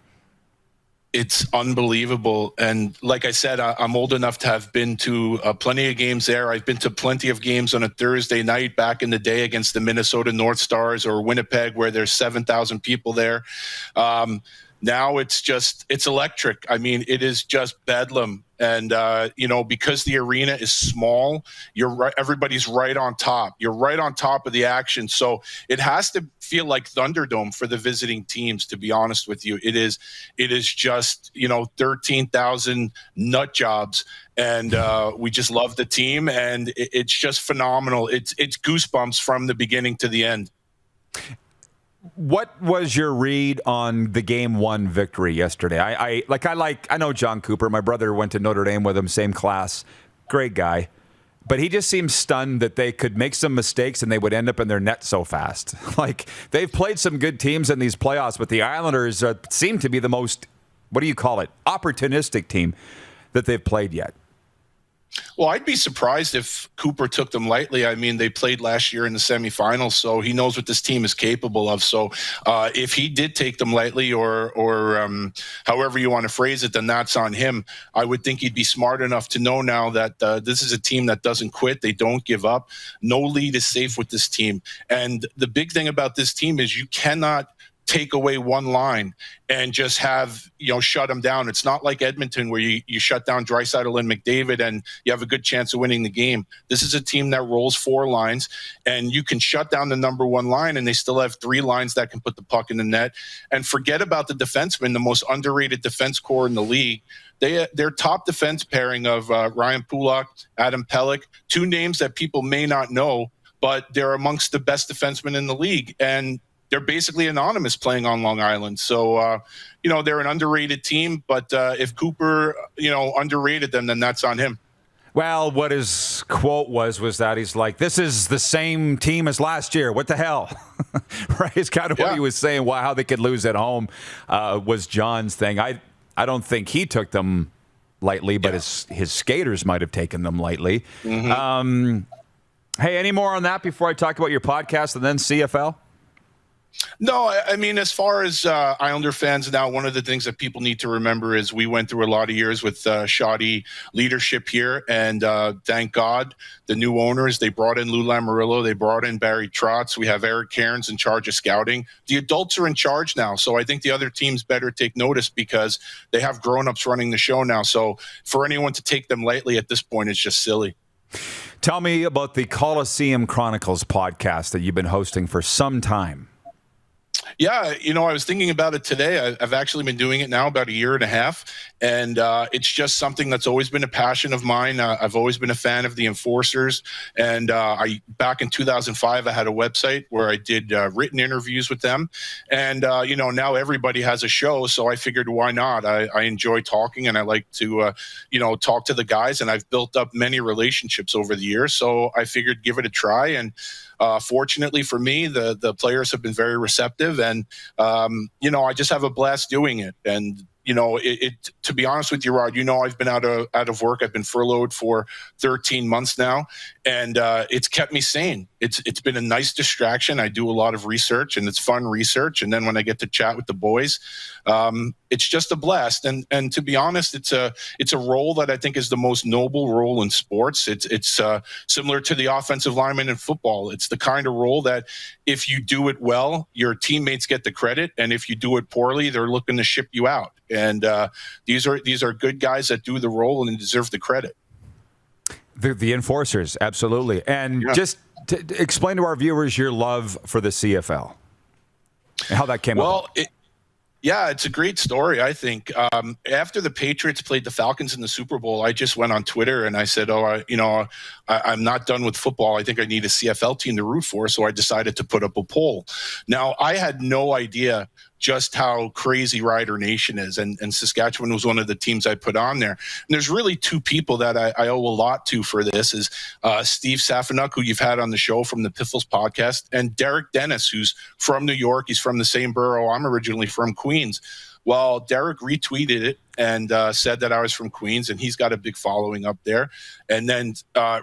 It's unbelievable. And like I said, I'm old enough to have been to plenty of games there. I've been to plenty of games on a Thursday night back in the day against the Minnesota North Stars or Winnipeg, where there's 7,000 people there. Now it's electric. I mean, it is just bedlam. And, because the arena is small, everybody's right on top. You're right on top of the action. So it has to feel like Thunderdome for the visiting teams, to be honest with you. It is just, 13,000 nut jobs. And we just love the team. And it's just phenomenal. It's goosebumps from the beginning to the end. What was your read on the Game 1 victory yesterday? I know John Cooper. My brother went to Notre Dame with him, same class. Great guy. But he just seems stunned that they could make some mistakes and they would end up in their net so fast. Like, they've played some good teams in these playoffs, but the Islanders seem to be the most, opportunistic team that they've played yet. Well, I'd be surprised if Cooper took them lightly. I mean, they played last year in the semifinals, so he knows what this team is capable of. So if he did take them lightly or however you want to phrase it, then that's on him. I would think he'd be smart enough to know now that this is a team that doesn't quit. They don't give up. No lead is safe with this team. And the big thing about this team is you cannot take away one line and just have, shut them down. It's not like Edmonton where you shut down Draisaitl and McDavid and you have a good chance of winning the game. This is a team that rolls 4 lines, and you can shut down the number 1 line and they still have 3 lines that can put the puck in the net. And forget about the defensemen, the most underrated defense core in the league. Their top defense pairing of Ryan Pulock, Adam Pelech, 2 names that people may not know, but they're amongst the best defensemen in the league. And they're basically anonymous playing on Long Island. So, they're an underrated team, but if Cooper, underrated them, then that's on him. Well, what his quote was that he's like, this is the same team as last year. What the hell? Right? It's kind of what he was saying. How they could lose at home was John's thing. I don't think he took them lightly, but his skaters might have taken them lightly. Mm-hmm. Hey, any more on that before I talk about your podcast and then CFL? No, I mean, as far as Islander fans now, one of the things that people need to remember is we went through a lot of years with shoddy leadership here. And thank God, the new owners, they brought in Lou Lamoriello, they brought in Barry Trotz. We have Eric Cairns in charge of scouting. The adults are in charge now. So I think the other teams better take notice because they have grown-ups running the show now. So for anyone to take them lightly at this point is just silly. Tell me about the Colosseum Chronicles podcast that you've been hosting for some time. Yeah, I was thinking about it today. I've actually been doing it now about a year and a half, and it's just something that's always been a passion of mine. I've always been a fan of the enforcers, and back in 2005, I had a website where I did written interviews with them, and now everybody has a show, so I figured why not? I enjoy talking, and I like to talk to the guys, and I've built up many relationships over the years, so I figured give it a try. And fortunately for me, the players have been very receptive, and I just have a blast doing it. And to be honest with you, Rod, I've been out of work. I've been furloughed for 13 months now, and it's kept me sane. It's been a nice distraction. I do a lot of research, and it's fun research. And then when I get to chat with the boys, it's just a blast. And to be honest, it's a role that I think is the most noble role in sports. It's similar to the offensive lineman in football. It's the kind of role that if you do it well, your teammates get the credit, and if you do it poorly, they're looking to ship you out. And these are good guys that do the role and deserve the credit. The enforcers, absolutely. And just to explain to our viewers your love for the CFL and how that came about. Yeah, it's a great story, I think. After the Patriots played the Falcons in the Super Bowl, I just went on Twitter and I said, I'm not done with football. I think I need a CFL team to root for. So I decided to put up a poll. Now, I had no idea just how crazy Rider Nation is. And Saskatchewan was one of the teams I put on there. And there's really two people that I owe a lot to for this is Steve Safanuk, who you've had on the show from the Piffles podcast, and Derek Dennis, who's from New York. He's from the same borough. I'm originally from Queens. Well, Derek retweeted it and said that I was from Queens, and he's got a big following up there. And then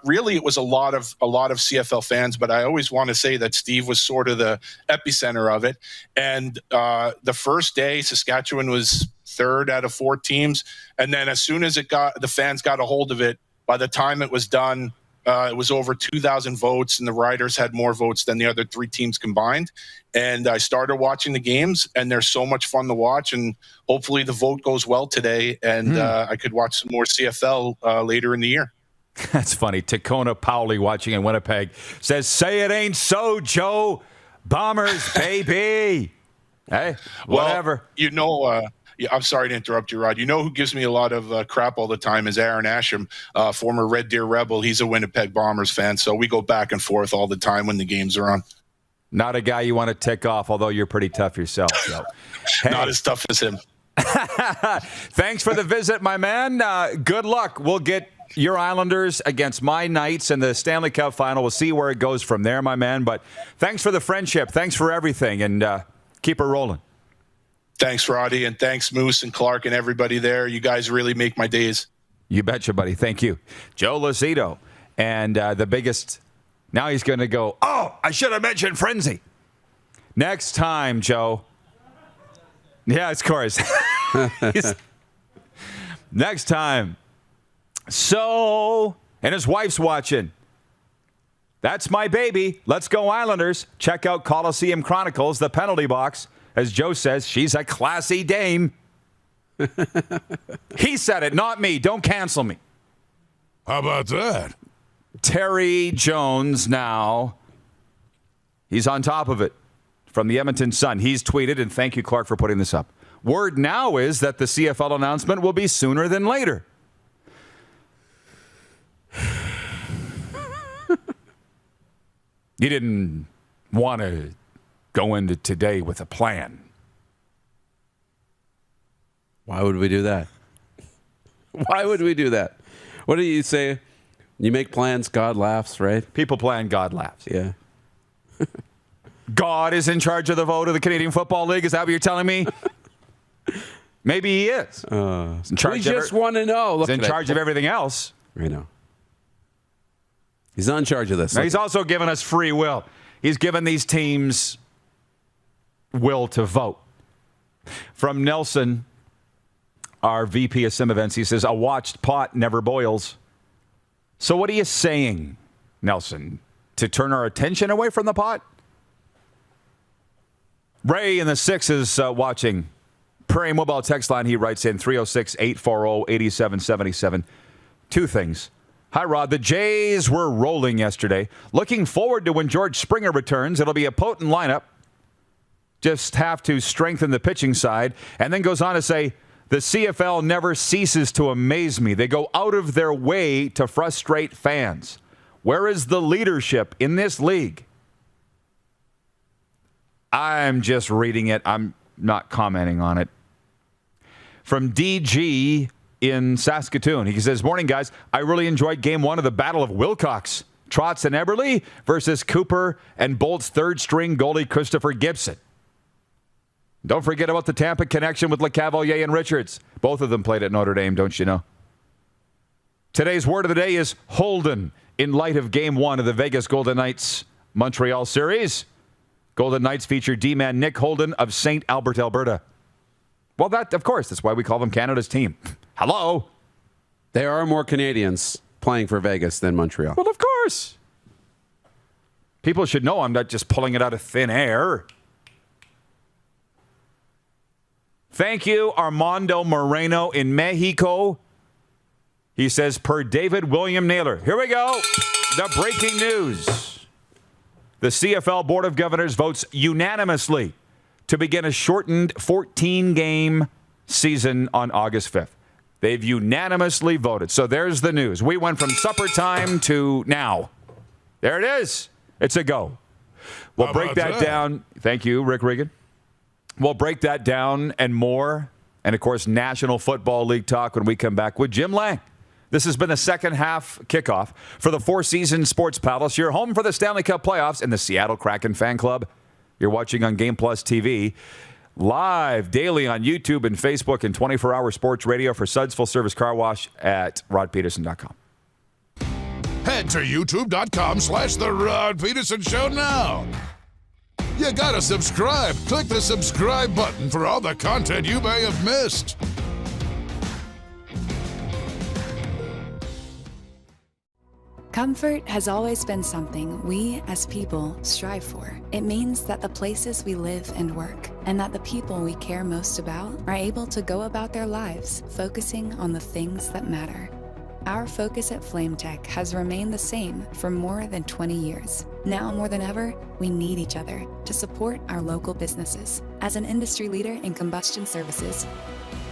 really it was a lot of CFL fans, but I always want to say that Steve was sort of the epicenter of it. And the first day, Saskatchewan was third out of 4 teams. And then as soon as the fans got a hold of it, by the time it was done, it was over 2,000 votes, and the Riders had more votes than the other 3 teams combined. And I started watching the games, and they're so much fun to watch. And hopefully the vote goes well today, and I could watch some more CFL later in the year. That's funny. Tacona Powley watching in Winnipeg says, "Say it ain't so, Joe. Bombers, baby." Hey, whatever. Yeah, I'm sorry to interrupt you, Rod. Who gives me a lot of crap all the time is Aaron Asham, former Red Deer Rebel. He's a Winnipeg Bombers fan, so we go back and forth all the time when the games are on. Not a guy you want to tick off, although you're pretty tough yourself. So. Hey. Not as tough as him. Thanks for the visit, my man. Good luck. We'll get your Islanders against my Knights in the Stanley Cup final. We'll see where it goes from there, my man. But thanks for the friendship. Thanks for everything, and keep it rolling. Thanks, Roddy, and thanks, Moose and Clark and everybody there. You guys really make my days. You betcha, buddy. Thank you. Joe Lozito, and the biggest, now he's going to go, I should have mentioned Frenzy. Next time, Joe. Yeah, of course. Next time. So, and his wife's watching. That's my baby. Let's go Islanders. Check out Colosseum Chronicles, the penalty box. As Joe says, she's a classy dame. He said it, not me. Don't cancel me. How about that? Terry Jones now. He's on top of it. From the Edmonton Sun. He's tweeted, and thank you, Clark, for putting this up. Word now is that the CFL announcement will be sooner than later. You didn't want to go into today with a plan. Why would we do that? Why would we do that? What do you say? You make plans, God laughs, right? People plan, God laughs. Yeah. God is in charge of the vote of the Canadian Football League? Is that what you're telling me? Maybe he is. We just want to know. He's in charge of everything else. I know. He's not in charge of this. Now, he's also given us free will. He's given these teams will to vote. From Nelson, our VP of Sim Events, he says, a watched pot never boils. So what are you saying, Nelson? To turn our attention away from the pot? Ray in the 6 is watching. Prairie Mobile text line, he writes in 306-840-8777. 2 things. Hi, Rod. The Jays were rolling yesterday. Looking forward to when George Springer returns. It'll be a potent lineup. just have to strengthen the pitching side, and then goes on to say, the CFL never ceases to amaze me. They go out of their way to frustrate fans. Where is the leadership in this league? I'm just reading it. I'm not commenting on it. From DG in Saskatoon, he says, morning, guys. I really enjoyed Game 1 of the Battle of Wilcox. Trotz and Eberle versus Cooper and Bolt's third-string goalie Christopher Gibson. Don't forget about the Tampa connection with LeCavalier and Richards. Both of them played at Notre Dame, don't you know? Today's word of the day is Holden in light of Game 1 of the Vegas Golden Knights Montreal series. Golden Knights feature D-man Nick Holden of St. Albert, Alberta. Well, of course, that's why we call them Canada's team. Hello? There are more Canadians playing for Vegas than Montreal. Well, of course. People should know I'm not just pulling it out of thin air. Thank you, Armando Moreno in Mexico. He says, per David William Naylor. Here we go. The breaking news. The CFL Board of Governors votes unanimously to begin a shortened 14-game season on August 5th. They've unanimously voted. So there's the news. We went from supper time to now. There it is. It's a go. We'll break that down. Thank you, Rick Regan. We'll break that down and more. And, of course, National Football League talk when we come back with Jim Lang. This has been the second half kickoff for the Four Seasons Sports Palace. You're home for the Stanley Cup playoffs and the Seattle Kraken fan club. You're watching on Game Plus TV. Live daily on YouTube and Facebook and 24-hour sports radio for Suds Full Service Car Wash at rodpedersen.com. Head to youtube.com/The Rod Pedersen Show now. You gotta subscribe. Click the subscribe button for all the content you may have missed. Comfort has always been something we as people strive for. It means that the places we live and work, and that the people we care most about, are able to go about their lives focusing on the things that matter. Our focus at FlameTech has remained the same for more than 20 years. Now more than ever, we need each other to support our local businesses. As an industry leader in combustion services,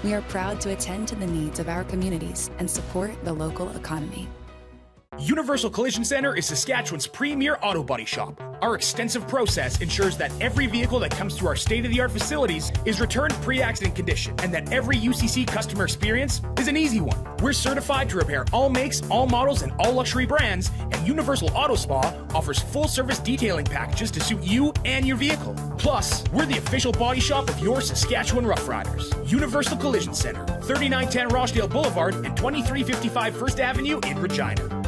we are proud to attend to the needs of our communities and support the local economy. Universal Collision Center is Saskatchewan's premier auto body shop. Our extensive process ensures that every vehicle that comes through our state-of-the-art facilities is returned pre-accident condition, and that every UCC customer experience is an easy one. We're certified to repair all makes, all models, and all luxury brands, and Universal Auto Spa offers full-service detailing packages to suit you and your vehicle. Plus, we're the official body shop of your Saskatchewan Rough Riders. Universal Collision Center, 3910 Rochdale Boulevard and 2355 First Avenue in Regina.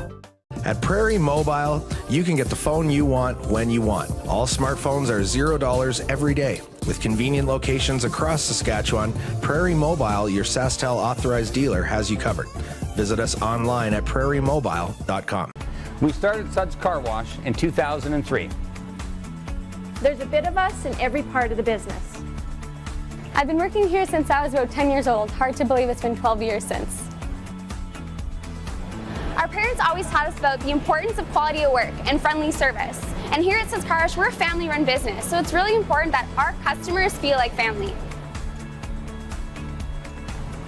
At Prairie Mobile, you can get the phone you want when you want. All smartphones are $0 every day. With convenient locations across Saskatchewan, Prairie Mobile, your SaskTel authorized dealer, has you covered. Visit us online at prairiemobile.com. We started Suds Car Wash in 2003. There's a bit of us in every part of the business. I've been working here since I was about 10 years old. Hard to believe it's been 12 years since. Our parents always taught us about the importance of quality of work and friendly service. And here at Suds Car Wash, we're a family-run business, so it's really important that our customers feel like family.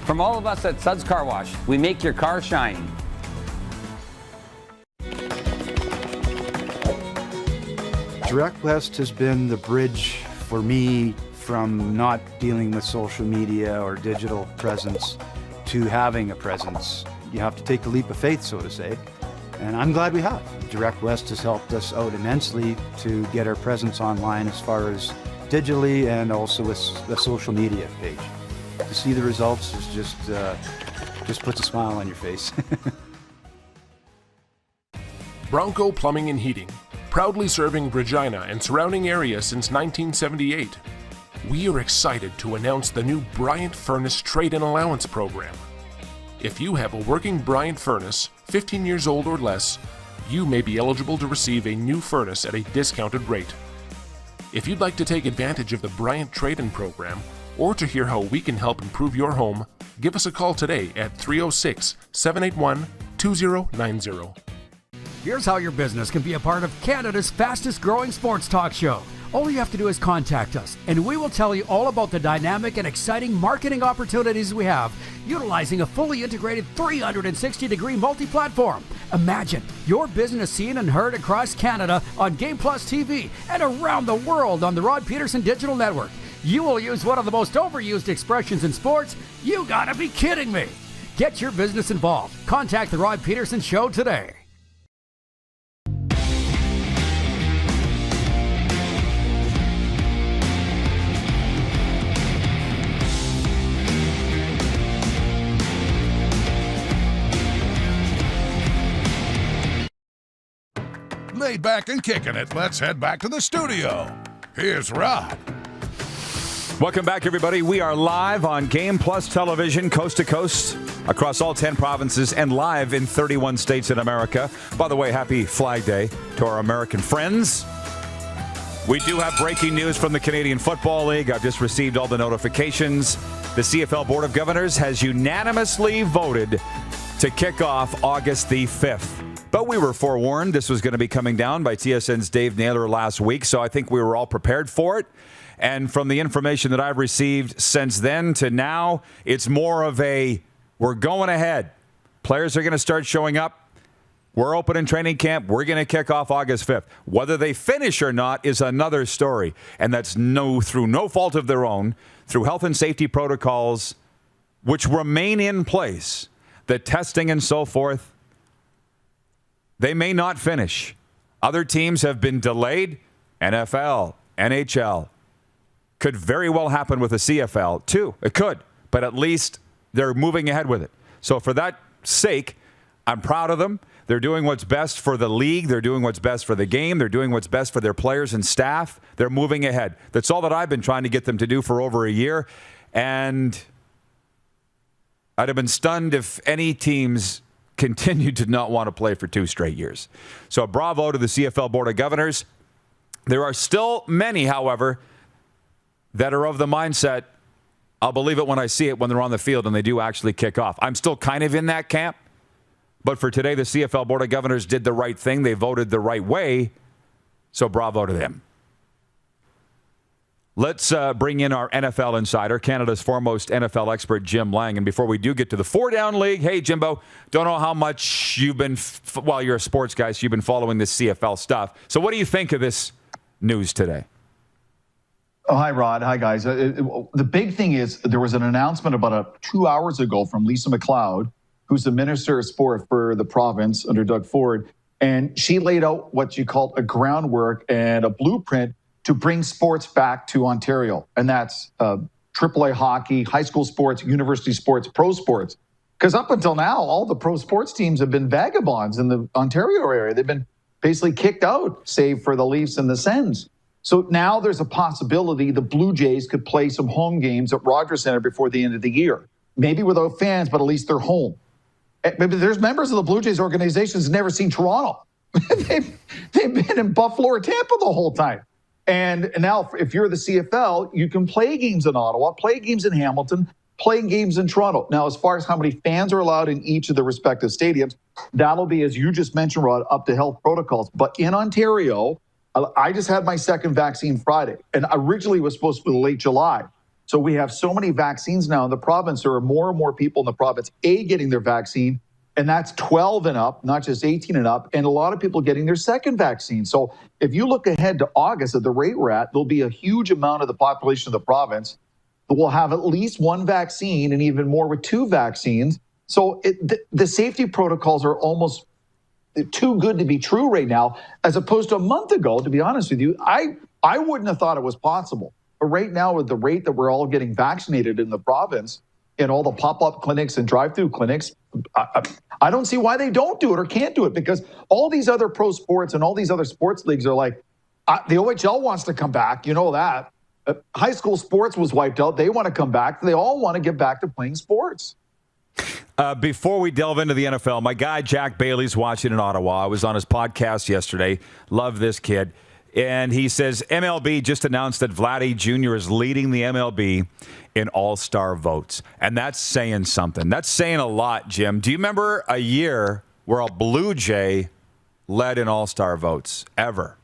From all of us at Suds Car Wash, we make your car shine. Direct West has been the bridge for me from not dealing with social media or digital presence to having a presence. You have to take the leap of faith, so to say, and I'm glad we have. Direct West has helped us out immensely to get our presence online as far as digitally and also with the social media page. To see the results is just puts a smile on your face. Bronco Plumbing and Heating, proudly serving Regina and surrounding areas since 1978. We are excited to announce the new Bryant Furnace Trade-in Allowance Program. If you have a working Bryant furnace, 15 years old or less, you may be eligible to receive a new furnace at a discounted rate. If you'd like to take advantage of the Bryant Trade-in Program, or to hear how we can help improve your home, give us a call today at 306-781-2090. Here's how your business can be a part of Canada's fastest growing sports talk show. All you have to do is contact us, and we will tell you all about the dynamic and exciting marketing opportunities we have, utilizing a fully integrated 360-degree multi-platform. Imagine your business seen and heard across Canada on Game Plus TV and around the world on the Rod Pedersen Digital Network. You will use one of the most overused expressions in sports. You gotta be kidding me. Get your business involved. Contact the Rod Pedersen Show today. Laid back and kicking it, let's head back to the studio. Here's Rod. Welcome back, everybody. We are live on Game Plus Television, coast to coast, across all 10 provinces, and live in 31 states in America. By the way, happy Flag Day to our American friends. We do have breaking news from the Canadian Football League. I've just received all the notifications. The CFL Board of Governors has unanimously voted to kick off August the 5th. But we were forewarned this was going to be coming down by TSN's Dave Naylor last week, so I think we were all prepared for it. And from the information that I've received since then to now, it's more of a, we're going ahead. Players are going to start showing up. We're open in training camp. We're going to kick off August 5th. Whether they finish or not is another story. And that's through no fault of their own, through health and safety protocols, which remain in place, the testing and so forth. They may not finish. Other teams have been delayed. NFL, NHL. Could very well happen with the CFL, too. It could. But at least they're moving ahead with it. So for that sake, I'm proud of them. They're doing what's best for the league. They're doing what's best for the game. They're doing what's best for their players and staff. They're moving ahead. That's all that I've been trying to get them to do for over a year. And I'd have been stunned if any teams continued to not want to play for 2 straight years. So bravo to the CFL Board of Governors. There are still many, however, that are of the mindset, I'll believe it when I see it when they're on the field and they do actually kick off. I'm still kind of in that camp. But for today, the CFL Board of Governors did the right thing. They voted the right way. So bravo to them. Let's bring in our NFL insider, Canada's foremost NFL expert, Jim Lang. And before we do get to the 4-down league, hey, Jimbo, don't know how much you've been, well, you're a sports guy, so you've been following this CFL stuff. So what do you think of this news today? Oh, hi, Rod. Hi, guys. The big thing is there was an announcement about 2 hours ago from Lisa McLeod, who's the Minister of Sport for the province under Doug Ford. And she laid out what she called a groundwork and a blueprint to bring sports back to Ontario. And that's AAA hockey, high school sports, university sports, pro sports. Because up until now, all the pro sports teams have been vagabonds in the Ontario area. They've been basically kicked out, save for the Leafs and the Sens. So now there's a possibility the Blue Jays could play some home games at Rogers Centre before the end of the year. Maybe without fans, but at least they're home. Maybe there's members of the Blue Jays organizations never seen Toronto. They've been in Buffalo or Tampa the whole time. And now if you're the CFL, you can play games in Ottawa, play games in Hamilton, play games in Toronto. Now, as far as how many fans are allowed in each of the respective stadiums, that'll be, as you just mentioned, Rod, up to health protocols. But in Ontario, I just had my second vaccine Friday, and originally it was supposed to be late July. So we have so many vaccines now in the province. There are more and more people in the province, getting their vaccine, and that's 12 and up, not just 18 and up, and a lot of people getting their second vaccine. So if you look ahead to August at the rate we're at, there'll be a huge amount of the population of the province that will have at least one vaccine and even more with 2 vaccines. So the safety protocols are almost too good to be true right now, as opposed to a month ago, to be honest with you. I wouldn't have thought it was possible. But right now, with the rate that we're all getting vaccinated in the province, in all the pop-up clinics and drive-through clinics, I don't see why they don't do it or can't do it, because all these other pro sports and all these other sports leagues are like, the OHL wants to come back, you know that. High school sports was wiped out. They want to come back. They all want to get back to playing sports. Before we delve into the NFL, my guy Jack Bailey's watching in Ottawa. I was on his podcast yesterday. Love this kid. And he says MLB just announced that Vladdy Jr. is leading the MLB in all-star votes. And that's saying something. That's saying a lot, Jim. Do you remember a year where a Blue Jay led in all-star votes ever?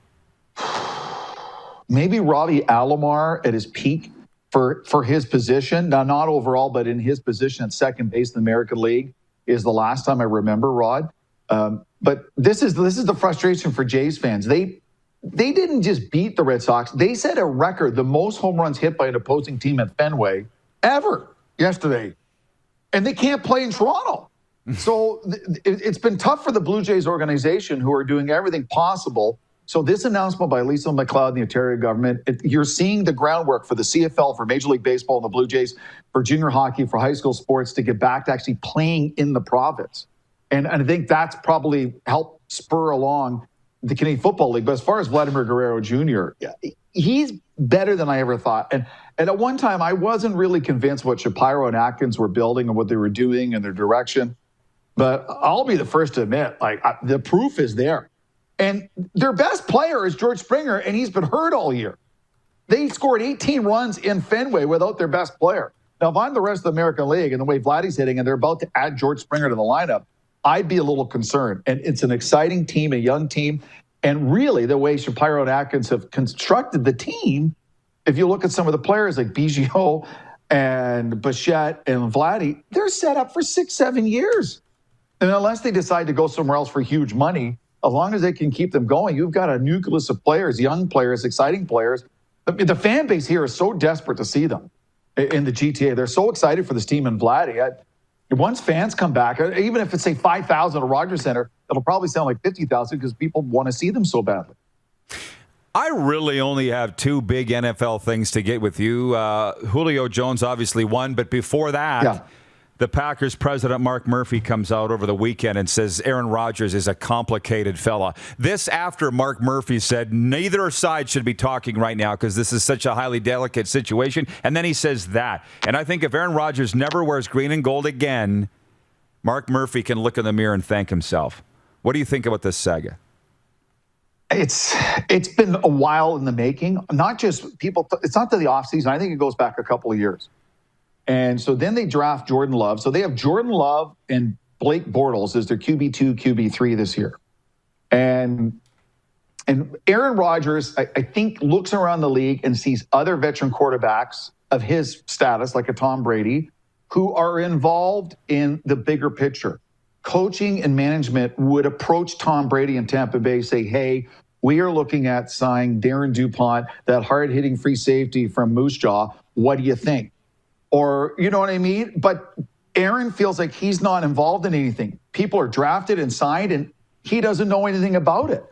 maybe Robbie Alomar at his peak for his position. Now, not overall, but in his position at second base in the American League is the last time I remember, Rod. But this is the frustration for Jays fans. They didn't just beat the Red Sox. They set a record, the most home runs hit by an opposing team at Fenway ever yesterday. And they can't play in Toronto. So it's been tough for the Blue Jays organization, who are doing everything possible. So this announcement by Lisa McLeod and the Ontario government, you're seeing the groundwork for the CFL, for Major League Baseball and the Blue Jays, for junior hockey, for high school sports to get back to actually playing in the province. And I think that's probably helped spur along the Canadian Football League. But as far as Vladimir Guerrero Jr., he's better than I ever thought. And at one time, I wasn't really convinced what Shapiro and Atkins were building and what they were doing and their direction. But I'll be the first to admit, the proof is there. And their best player is George Springer, and he's been hurt all year. They scored 18 runs in Fenway without their best player. Now, if I'm the rest of the American League and the way Vladdy's hitting and they're about to add George Springer to the lineup, I'd be a little concerned. And it's an exciting team, a young team. And really, the way Shapiro and Atkins have constructed the team, if you look at some of the players like Biggio and Bichette and Vladdy, they're set up for 6-7 years. And unless they decide to go somewhere else for huge money, as long as they can keep them going, you've got a nucleus of players, young players, exciting players. The fan base here is so desperate to see them in the GTA. They're so excited for this team in Vladdy. Once fans come back, even if it's, say, 5,000 at Rogers Center, it'll probably sound like 50,000 because people want to see them so badly. I really only have two big NFL things to get with you. Julio Jones, obviously one, but before that, the Packers president, Mark Murphy, comes out over the weekend and says Aaron Rodgers is a complicated fella. This after Mark Murphy said neither side should be talking right now because this is such a highly delicate situation. And then he says that. And I think if Aaron Rodgers never wears green and gold again, Mark Murphy can look in the mirror and thank himself. What do you think about this saga? It's been a while in the making. Not just people. It's not to the offseason. I think it goes back a couple of years. And so then they draft Jordan Love. So they have Jordan Love and Blake Bortles as their QB2, QB3 this year. And Aaron Rodgers, I think, looks around the league and sees other veteran quarterbacks of his status, like a Tom Brady, who are involved in the bigger picture. Coaching and management would approach Tom Brady in Tampa Bay, say, hey, we are looking at signing Darren DuPont, that hard-hitting free safety from Moose Jaw. What do you think? Or, you know what I mean? But Aaron feels like he's not involved in anything. People are drafted and signed, and he doesn't know anything about it.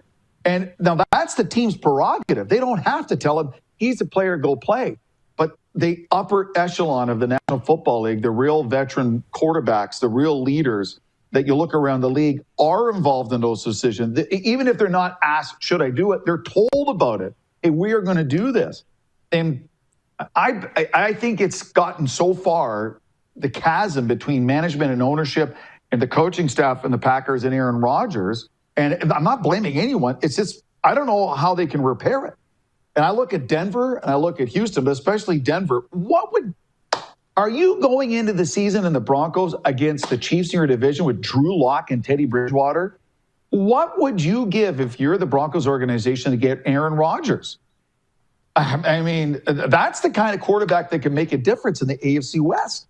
And now that's the team's prerogative. They don't have to tell him he's a player, go play. But the upper echelon of the National Football League, the real veteran quarterbacks, the real leaders that you look around the league are involved in those decisions. Even if they're not asked, should I do it? They're told about it. Hey, we are going to do this. And I think it's gotten so far, the chasm between management and ownership and the coaching staff and the Packers and Aaron Rodgers, and I'm not blaming anyone. It's just, I don't know how they can repair it. And I look at Denver and I look at Houston, but especially Denver. Are you going into the season in the Broncos against the Chiefs in your division with Drew Lock and Teddy Bridgewater? What would you give if you're the Broncos organization to get Aaron Rodgers? I mean, that's the kind of quarterback that can make a difference in the AFC West.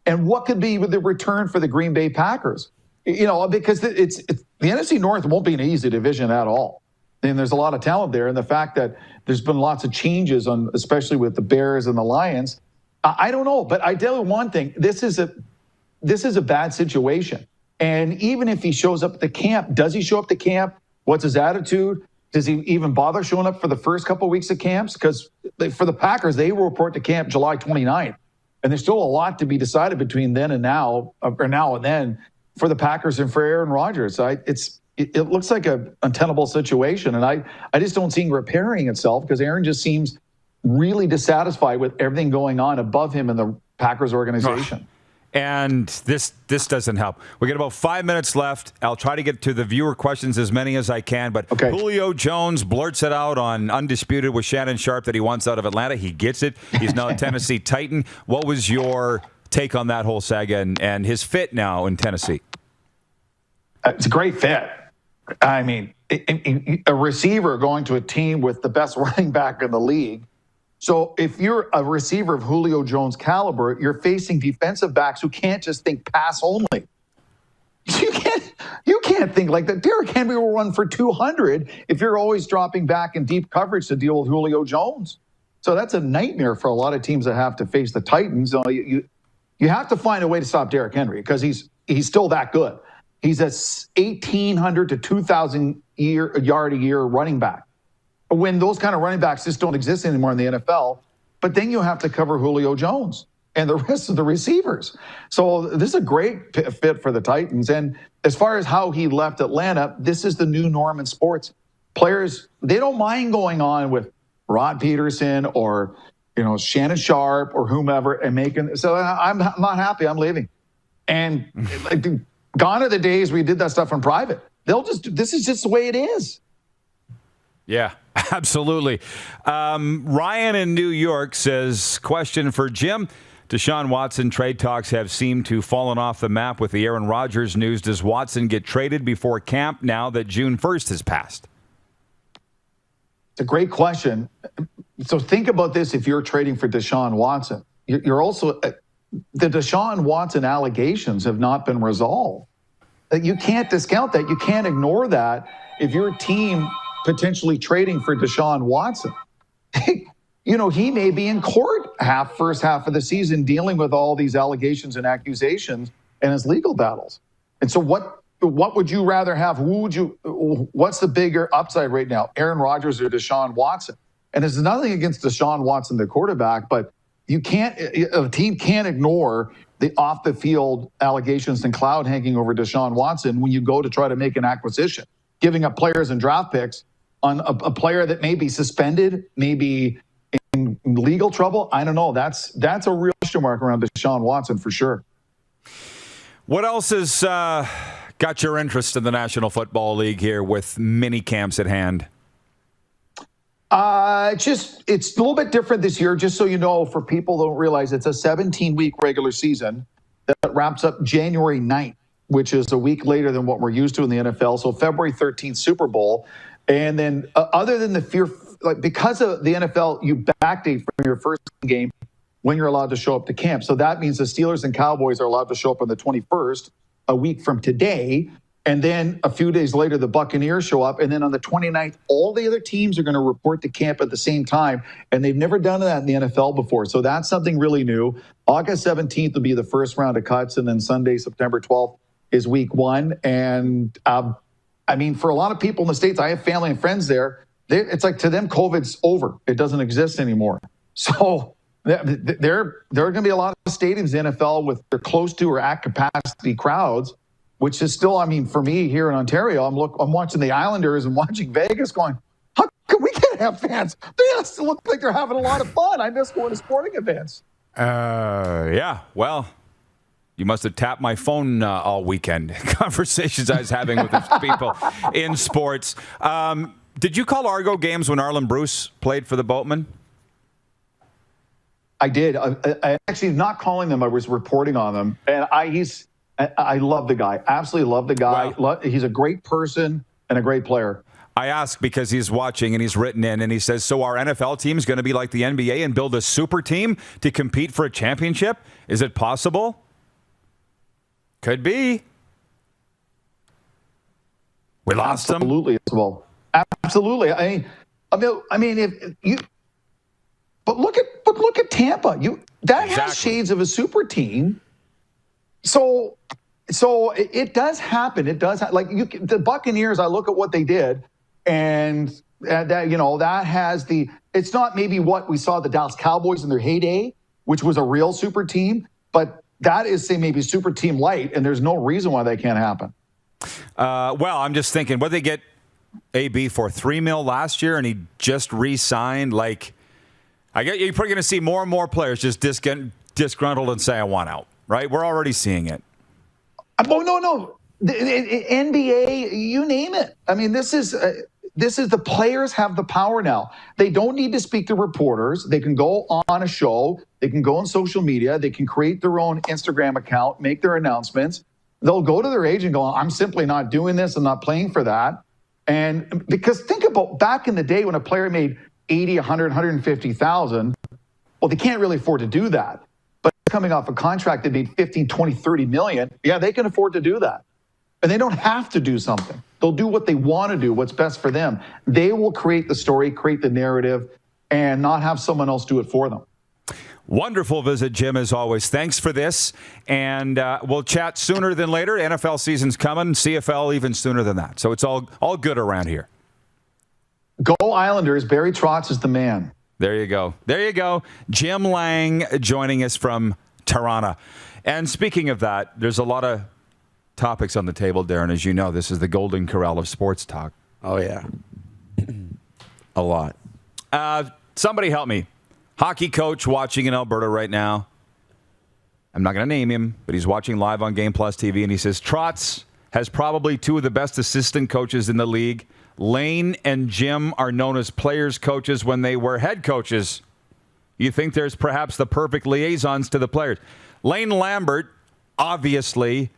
And what could be the return for the Green Bay Packers? You know, because it's the NFC North won't be an easy division at all. And there's a lot of talent there. And the fact that there's been lots of changes, especially with the Bears and the Lions, I don't know. But I tell you one thing, this is a bad situation. And even if he shows up at the camp, does he show up to camp? What's his attitude? Does he even bother showing up for the first couple of weeks of camps? Because for the Packers, they will report to camp July 29th. And there's still a lot to be decided between then and now, or now and then, for the Packers and for Aaron Rodgers. It looks like an untenable situation. And I just don't see it repairing itself because Aaron just seems really dissatisfied with everything going on above him in the Packers organization. And this doesn't help. We got about 5 minutes left. I'll try to get to the viewer questions, as many as I can. But Julio Jones blurts it out on Undisputed with Shannon Sharp that he wants out of Atlanta. He gets it. He's now a Tennessee Titan. What was your take on that whole saga and his fit now in Tennessee? It's a great fit. I mean, a receiver going to a team with the best running back in the league. So if you're a receiver of Julio Jones caliber, you're facing defensive backs who can't just think pass only. You can't think like that. Derrick Henry will run for 200 if you're always dropping back in deep coverage to deal with Julio Jones. So that's a nightmare for a lot of teams that have to face the Titans. You have to find a way to stop Derrick Henry because he's still that good. He's a 1,800 to 2,000 yard a year running back. When those kind of running backs just don't exist anymore in the NFL, but then you have to cover Julio Jones and the rest of the receivers. So this is a great fit for the Titans. And as far as how he left Atlanta, this is the new norm in sports. Players, they don't mind going on with Rod Pedersen or, Shannon Sharp or whomever and making. So I'm not happy. I'm leaving. And gone are the days we did that stuff in private. This is just the way it is. Yeah, absolutely. Ryan in New York says, question for Jim. Deshaun Watson trade talks have seemed to fallen off the map with the Aaron Rodgers news. Does Watson get traded before camp now that June 1st has passed? It's a great question. So think about this if you're trading for Deshaun Watson. You're also, the Deshaun Watson allegations have not been resolved. You can't discount that. You can't ignore that if your team potentially trading for Deshaun Watson. He may be in court first half of the season dealing with all these allegations and accusations and his legal battles. And so what would you rather have? What's the bigger upside right now, Aaron Rodgers or Deshaun Watson? And there's nothing against Deshaun Watson, the quarterback, but a team can't ignore the off the field allegations and cloud hanging over Deshaun Watson when you go to try to make an acquisition, giving up players and draft picks on a player that may be suspended, maybe in legal trouble. I don't know. That's a real question mark around Deshaun Watson for sure. What else has got your interest in the National Football League here with mini camps at hand? It's a little bit different this year, just so you know, for people who don't realize it's a 17-week regular season that wraps up January 9th, which is a week later than what we're used to in the NFL. So February 13th, Super Bowl. And then other than the fear, because of the NFL, you backdate from your first game when you're allowed to show up to camp. So that means the Steelers and Cowboys are allowed to show up on the 21st, a week from today. And then a few days later, the Buccaneers show up. And then on the 29th, all the other teams are going to report to camp at the same time. And they've never done that in the NFL before. So that's something really new. August 17th will be the first round of cuts. And then Sunday, September 12th is week one. And for a lot of people in the States, I have family and friends there. It's like to them, COVID's over. It doesn't exist anymore. So there are going to be a lot of stadiums in the NFL with their close to or at capacity crowds, which is still, for me here in Ontario, I'm watching the Islanders and watching Vegas going, how come we can't have fans? They still look like they're having a lot of fun. I miss going to sporting events. Yeah, well, you must have tapped my phone all weekend. Conversations I was having with people in sports. Did you call Argo games when Arlen Bruce played for the Boatmen? I did. I actually not calling them. I was reporting on them. And I love the guy. Absolutely love the guy. Wow. He's a great person and a great player. I ask because he's watching and he's written in and he says, so our NFL team is going to be like the NBA and build a super team to compete for a championship? Is it possible? Could be. We lost him. Absolutely as well. Absolutely. But look at Tampa. Has shades of a super team. So it does happen. It does the Buccaneers. I look at what they did, and that has it's not maybe what we saw the Dallas Cowboys in their heyday, which was a real super team, but that is, say, maybe super team light, and there's no reason why that can't happen. Well, I'm just thinking, what did they get AB for $3 million last year, and he just re-signed? I get you're probably going to see more and more players just disgruntled and say, I want out, right? We're already seeing it. Oh, no. The NBA, you name it. This is the players have the power now. They don't need to speak to reporters. They can go on a show. They can go on social media. They can create their own Instagram account, make their announcements. They'll go to their agent and go, I'm simply not doing this. I'm not playing for that. And because think about back in the day when a player made 80, 100, 150,000, well, they can't really afford to do that. But coming off a contract that made 15, 20, 30 million, yeah, they can afford to do that. And they don't have to do something. They'll do what they want to do, what's best for them. They will create the story, create the narrative, and not have someone else do it for them. Wonderful visit, Jim, as always. Thanks for this. And we'll chat sooner than later. NFL season's coming. CFL even sooner than that. So it's all good around here. Go Islanders. Barry Trotz is the man. There you go. There you go. Jim Lang joining us from Toronto. And speaking of that, there's a lot of topics on the table, Darren. As you know, this is the Golden Corral of sports talk. Oh, yeah. A lot. Somebody help me. Hockey coach watching in Alberta right now. I'm not going to name him, but he's watching live on Game Plus TV, and he says, Trotz has probably two of the best assistant coaches in the league. Lane and Jim are known as players' coaches when they were head coaches. You think there's perhaps the perfect liaisons to the players. Lane Lambert, obviously.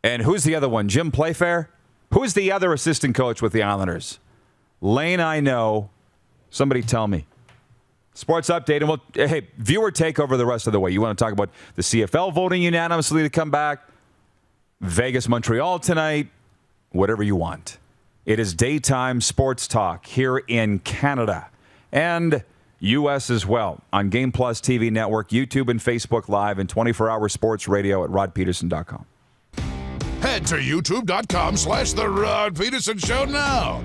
And who's the other one? Jim Playfair? Who's the other assistant coach with the Islanders? Lane, I know. Somebody tell me. Sports update, and hey, viewer takeover the rest of the way. You want to talk about the CFL voting unanimously to come back? Vegas, Montreal tonight? Whatever you want. It is daytime sports talk here in Canada and U.S. as well on Game Plus TV Network, YouTube and Facebook Live, and 24-hour sports radio at rodpedersen.com. Head to youtube.com/The Rod Pedersen Show now.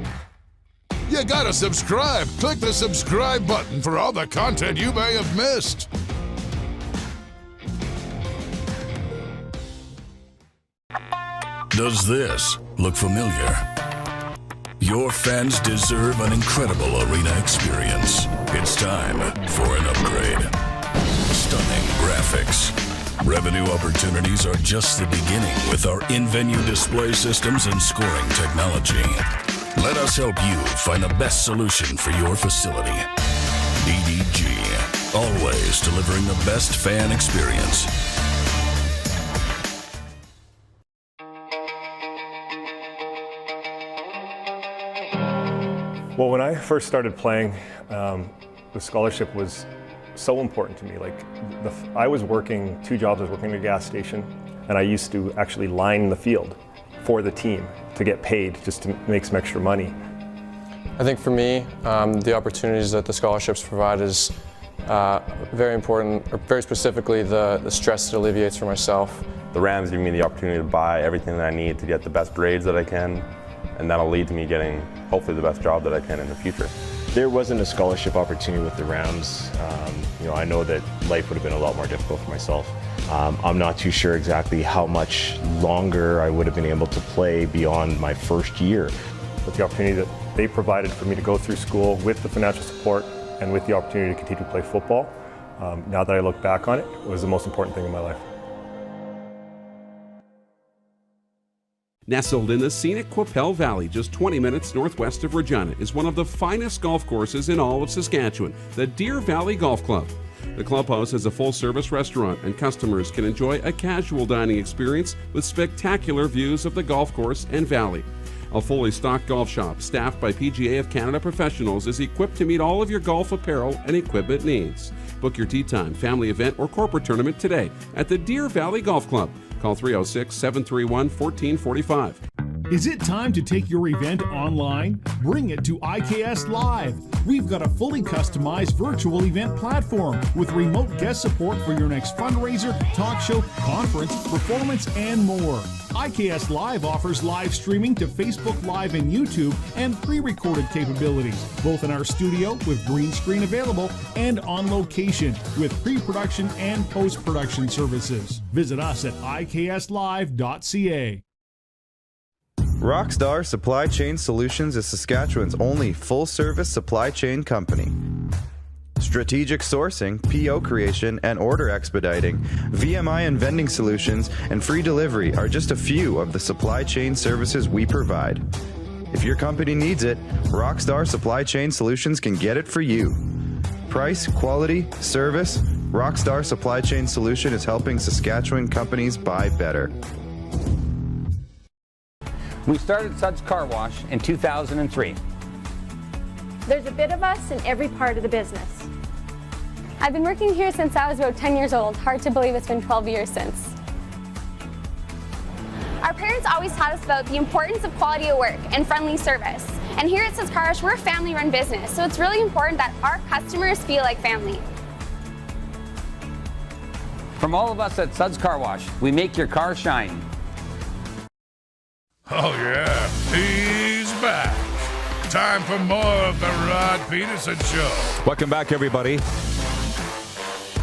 You gotta subscribe. Click the subscribe button for all the content you may have missed. Does this look familiar? Your fans deserve an incredible arena experience. It's time for an upgrade. Stunning graphics. Revenue opportunities are just the beginning with our in-venue display systems and scoring technology. Let us help you find the best solution for your facility. DDG, always delivering the best fan experience. Well, when I first started playing, the scholarship was so important to me. I was working 2 jobs. I was working at a gas station, and I used to actually line the field for the team to get paid just to make some extra money. I think for me, the opportunities that the scholarships provide is very important, or very specifically the stress it alleviates for myself. The Rams give me the opportunity to buy everything that I need to get the best grades that I can, and that'll lead to me getting hopefully the best job that I can in the future. There wasn't a scholarship opportunity with the Rams. I know that life would have been a lot more difficult for myself. I'm not too sure exactly how much longer I would have been able to play beyond my first year. But the opportunity that they provided for me to go through school with the financial support and with the opportunity to continue to play football, now that I look back on it, was the most important thing in my life. Nestled in the scenic Qu'Appelle Valley, just 20 minutes northwest of Regina, is one of the finest golf courses in all of Saskatchewan, the Deer Valley Golf Club. The clubhouse has a full-service restaurant, and customers can enjoy a casual dining experience with spectacular views of the golf course and valley. A fully stocked golf shop, staffed by PGA of Canada professionals, is equipped to meet all of your golf apparel and equipment needs. Book your tee time, family event, or corporate tournament today at the Deer Valley Golf Club. Call 306-731-1445. Is it time to take your event online? Bring it to IKS Live. We've got a fully customized virtual event platform with remote guest support for your next fundraiser, talk show, conference, performance, and more. IKS Live offers live streaming to Facebook Live and YouTube and pre-recorded capabilities, both in our studio with green screen available and on location with pre-production and post-production services. Visit us at ikslive.ca. Rockstar Supply Chain Solutions is Saskatchewan's only full-service supply chain company. Strategic sourcing, PO creation, and order expediting, VMI and vending solutions, and free delivery are just a few of the supply chain services we provide. If your company needs it, Rockstar Supply Chain Solutions can get it for you. Price, quality, service, Rockstar Supply Chain Solution is helping Saskatchewan companies buy better. We started Suds Car Wash in 2003. There's a bit of us in every part of the business. I've been working here since I was about 10 years old. Hard to believe it's been 12 years since. Our parents always taught us about the importance of quality of work and friendly service. And here at Suds Car Wash, we're a family-run business, so it's really important that our customers feel like family. From all of us at Suds Car Wash, we make your car shine. Oh, yeah, he's back. Time for more of the Rod Pedersen Show. Welcome back, everybody.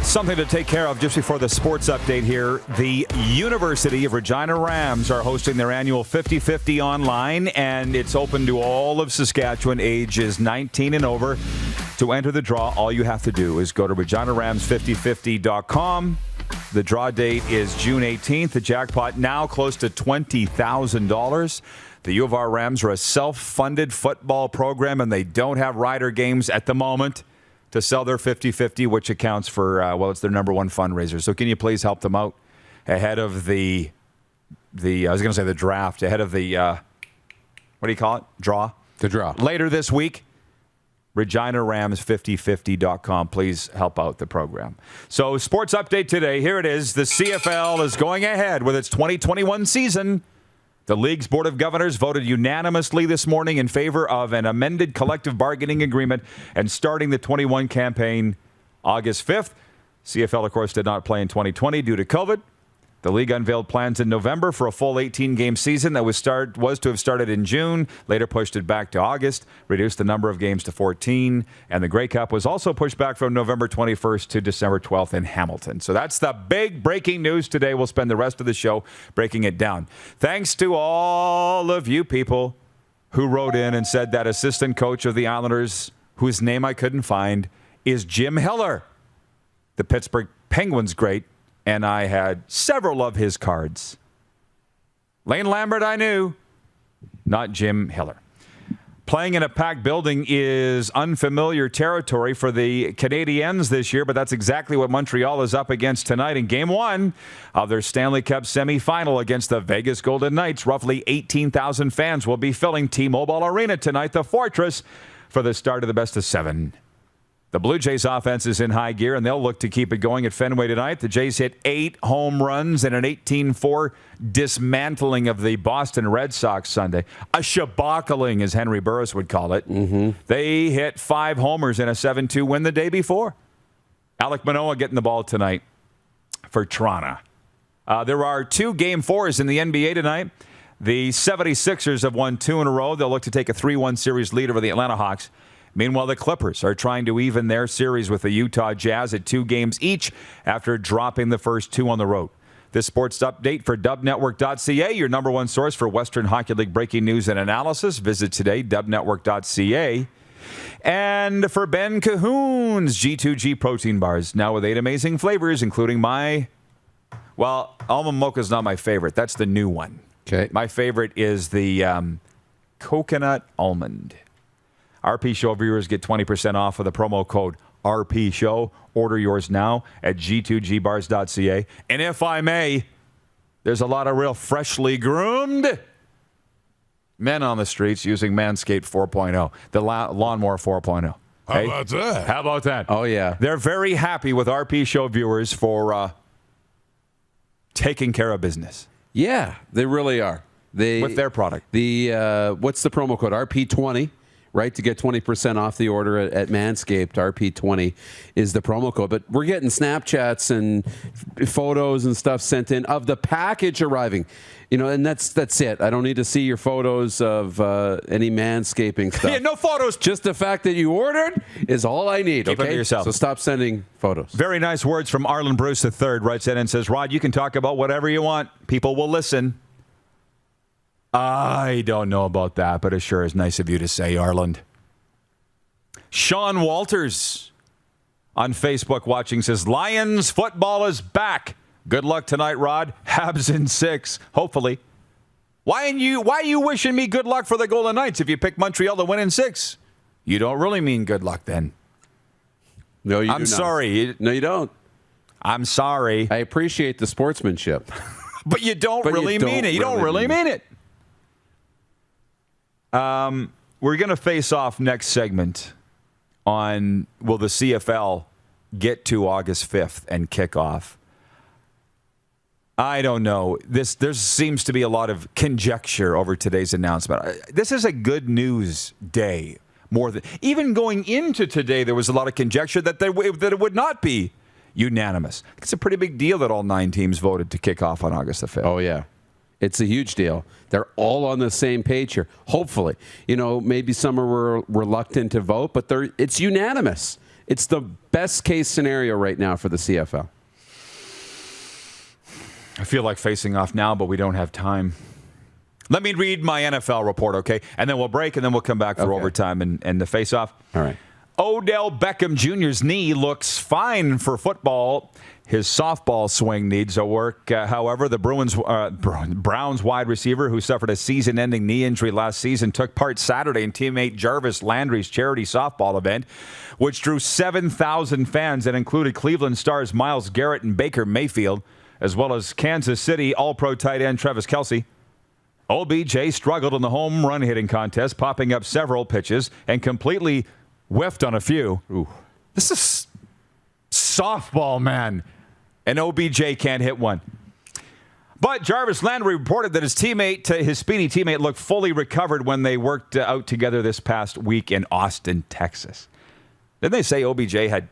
Something to take care of just before the sports update here. The University of Regina Rams are hosting their annual 50-50 online, and it's open to all of Saskatchewan ages 19 and over. To enter the draw, all you have to do is go to reginaRams5050.com. The draw date is June 18th. The jackpot now close to $20,000. The U of R Rams are a self-funded football program, and they don't have rider games at the moment to sell their 50-50, which accounts for, it's their number one fundraiser. So can you please help them out ahead of the I was going to say the draft, ahead of the, what do you call it? Draw? The draw. Later this week, ReginaRams5050.com. Please help out the program. So sports update today. Here it is. The CFL is going ahead with its 2021 season. The league's Board of Governors voted unanimously this morning in favor of an amended collective bargaining agreement and starting the 21 campaign August 5th. CFL, of course, did not play in 2020 due to COVID. The league unveiled plans in November for a full 18-game season that was to have started in June, later pushed it back to August, reduced the number of games to 14, and the Grey Cup was also pushed back from November 21st to December 12th in Hamilton. So that's the big breaking news today. We'll spend the rest of the show breaking it down. Thanks to all of you people who wrote in and said that assistant coach of the Islanders, whose name I couldn't find, is Jim Hiller, the Pittsburgh Penguins great. And I had several of his cards. Lane Lambert, I knew, not Jim Hiller. Playing in a packed building is unfamiliar territory for the Canadiens this year, but that's exactly what Montreal is up against tonight in Game 1 of their Stanley Cup semifinal against the Vegas Golden Knights. Roughly 18,000 fans will be filling T-Mobile Arena tonight, the Fortress, for the start of the best-of-7. The Blue Jays offense is in high gear, and they'll look to keep it going at Fenway tonight. The Jays hit 8 home runs in an 18-4 dismantling of the Boston Red Sox Sunday. A shabackling, as Henry Burris would call it. Mm-hmm. They hit 5 homers in a 7-2 win the day before. Alek Manoah getting the ball tonight for Toronto. There are 2 Game 4s in the NBA tonight. The 76ers have won 2 in a row. They'll look to take a 3-1 series lead over the Atlanta Hawks. Meanwhile, the Clippers are trying to even their series with the Utah Jazz at 2 games each after dropping the first 2 on the road. This sports update for dubnetwork.ca, your number one source for Western Hockey League breaking news and analysis. Visit today, dubnetwork.ca. And for Ben Cahoon's G2G protein bars, now with 8 amazing flavors, including almond mocha is not my favorite. That's the new one. Okay. My favorite is the coconut almond. RP Show viewers get 20% off with the promo code RP Show. Order yours now at g2gbars.ca. And if I may, there's a lot of real freshly groomed men on the streets using Manscaped 4.0, the Lawnmower 4.0. How about that? How about that? Oh, yeah. They're very happy with RP Show viewers for taking care of business. Yeah, they really are. With their product. What's the promo code? RP20. Right, to get 20% off the order at Manscaped, RP20 is the promo code. But we're getting Snapchats and photos and stuff sent in of the package arriving. And that's it. I don't need to see your photos of any manscaping stuff. Yeah, no photos. Just the fact that you ordered is all I need. Keep them to yourself. So stop sending photos. Very nice words from Arlen Bruce III. Writes in and says, Rod, you can talk about whatever you want. People will listen. I don't know about that, but it sure is nice of you to say, Arlen. Sean Walters on Facebook watching says, Lions football is back. Good luck tonight, Rod. Habs in 6, hopefully. Why are you wishing me good luck for the Golden Knights if you pick Montreal to win in 6? You don't really mean good luck then. No, you do I'm not. sorry. No, you don't. I'm sorry. I appreciate the sportsmanship. But you don't really mean it. You don't really mean it. We're going to face off next segment on will the CFL get to August 5th and kick off. I don't know. There seems to be a lot of conjecture over today's announcement. This is a good news day. More than even going into today, there was a lot of conjecture that it would not be unanimous. It's a pretty big deal that all 9 teams voted to kick off on August the 5th. Oh, yeah. It's a huge deal. They're all on the same page here. Hopefully. Maybe some are reluctant to vote, but it's unanimous. It's the best case scenario right now for the CFL. I feel like facing off now, but we don't have time. Let me read my NFL report, okay? And then we'll break, and then we'll come back for overtime and the face-off. All right. Odell Beckham Jr.'s knee looks fine for football. His softball swing needs a work. However, the Browns wide receiver who suffered a season-ending knee injury last season took part Saturday in teammate Jarvis Landry's charity softball event, which drew 7,000 fans and included Cleveland Stars Myles Garrett and Baker Mayfield, as well as Kansas City All-Pro tight end Travis Kelce. OBJ struggled in the home run hitting contest, popping up several pitches and completely whiffed on a few. Ooh. This is softball, man. And OBJ can't hit one. But Jarvis Landry reported that his speedy teammate, looked fully recovered when they worked out together this past week in Austin, Texas. Didn't they say OBJ had...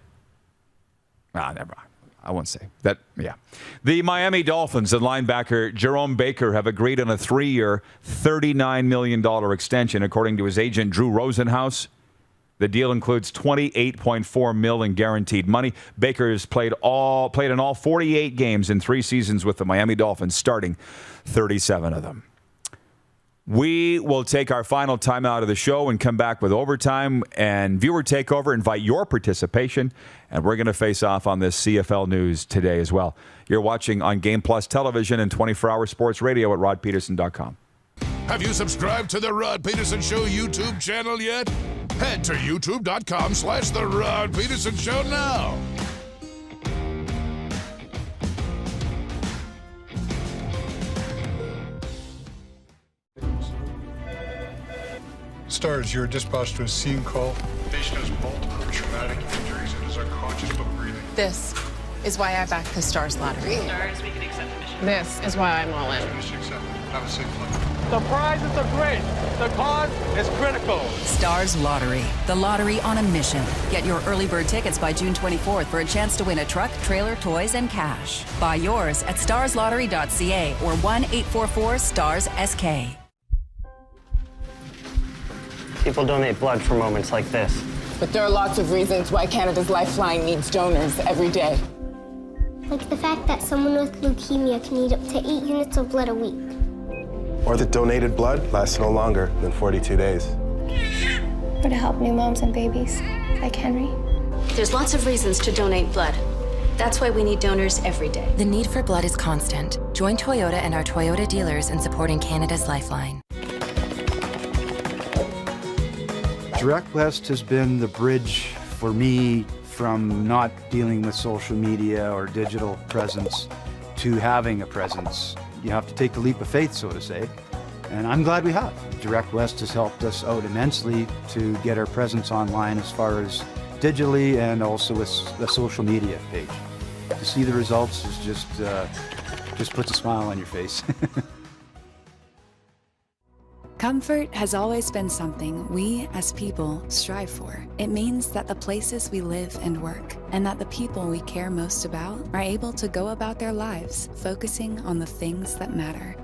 never mind. I won't say that. Yeah. The Miami Dolphins and linebacker Jerome Baker have agreed on a 3-year, $39 million extension, according to his agent, Drew Rosenhaus. The deal includes $28.4 million in guaranteed money. Baker has played in all 48 games in 3 seasons with the Miami Dolphins, starting 37 of them. We will take our final time out of the show and come back with overtime and viewer takeover. Invite your participation, and we're going to face off on this CFL news today as well. You're watching on Game Plus Television and 24-hour sports radio at rodpedersen.com. Have you subscribed to the Rod Pedersen Show YouTube channel yet? Head to youtube.com/The Rod Pedersen Show now. Stars, you're dispatched to a scene call. Patient has multiple traumatic injuries and is unconscious but breathing. This is why I back the Stars lottery. Stars, we can accept the mission. This is why I'm all in. Have a safe flight. The prizes are great. The cause is critical. Stars Lottery, the lottery on a mission. Get your early bird tickets by June 24th for a chance to win a truck, trailer, toys, and cash. Buy yours at starslottery.ca or 1-844-STARS-SK. People donate blood for moments like this. But there are lots of reasons why Canada's Lifeline needs donors every day. Like the fact that someone with leukemia can need up to 8 units of blood a week. Or that donated blood lasts no longer than 42 days. Or to help new moms and babies, like Henry. There's lots of reasons to donate blood. That's why we need donors every day. The need for blood is constant. Join Toyota and our Toyota dealers in supporting Canada's Lifeline. Direct West has been the bridge for me from not dealing with social media or digital presence to having a presence. You have to take the leap of faith, so to say, and I'm glad we have. Direct West has helped us out immensely to get our presence online as far as digitally and also with the social media page. To see the results is just puts a smile on your face. Comfort has always been something we as people strive for. It means that the places we live and work, and that the people we care most about, are able to go about their lives focusing on the things that matter.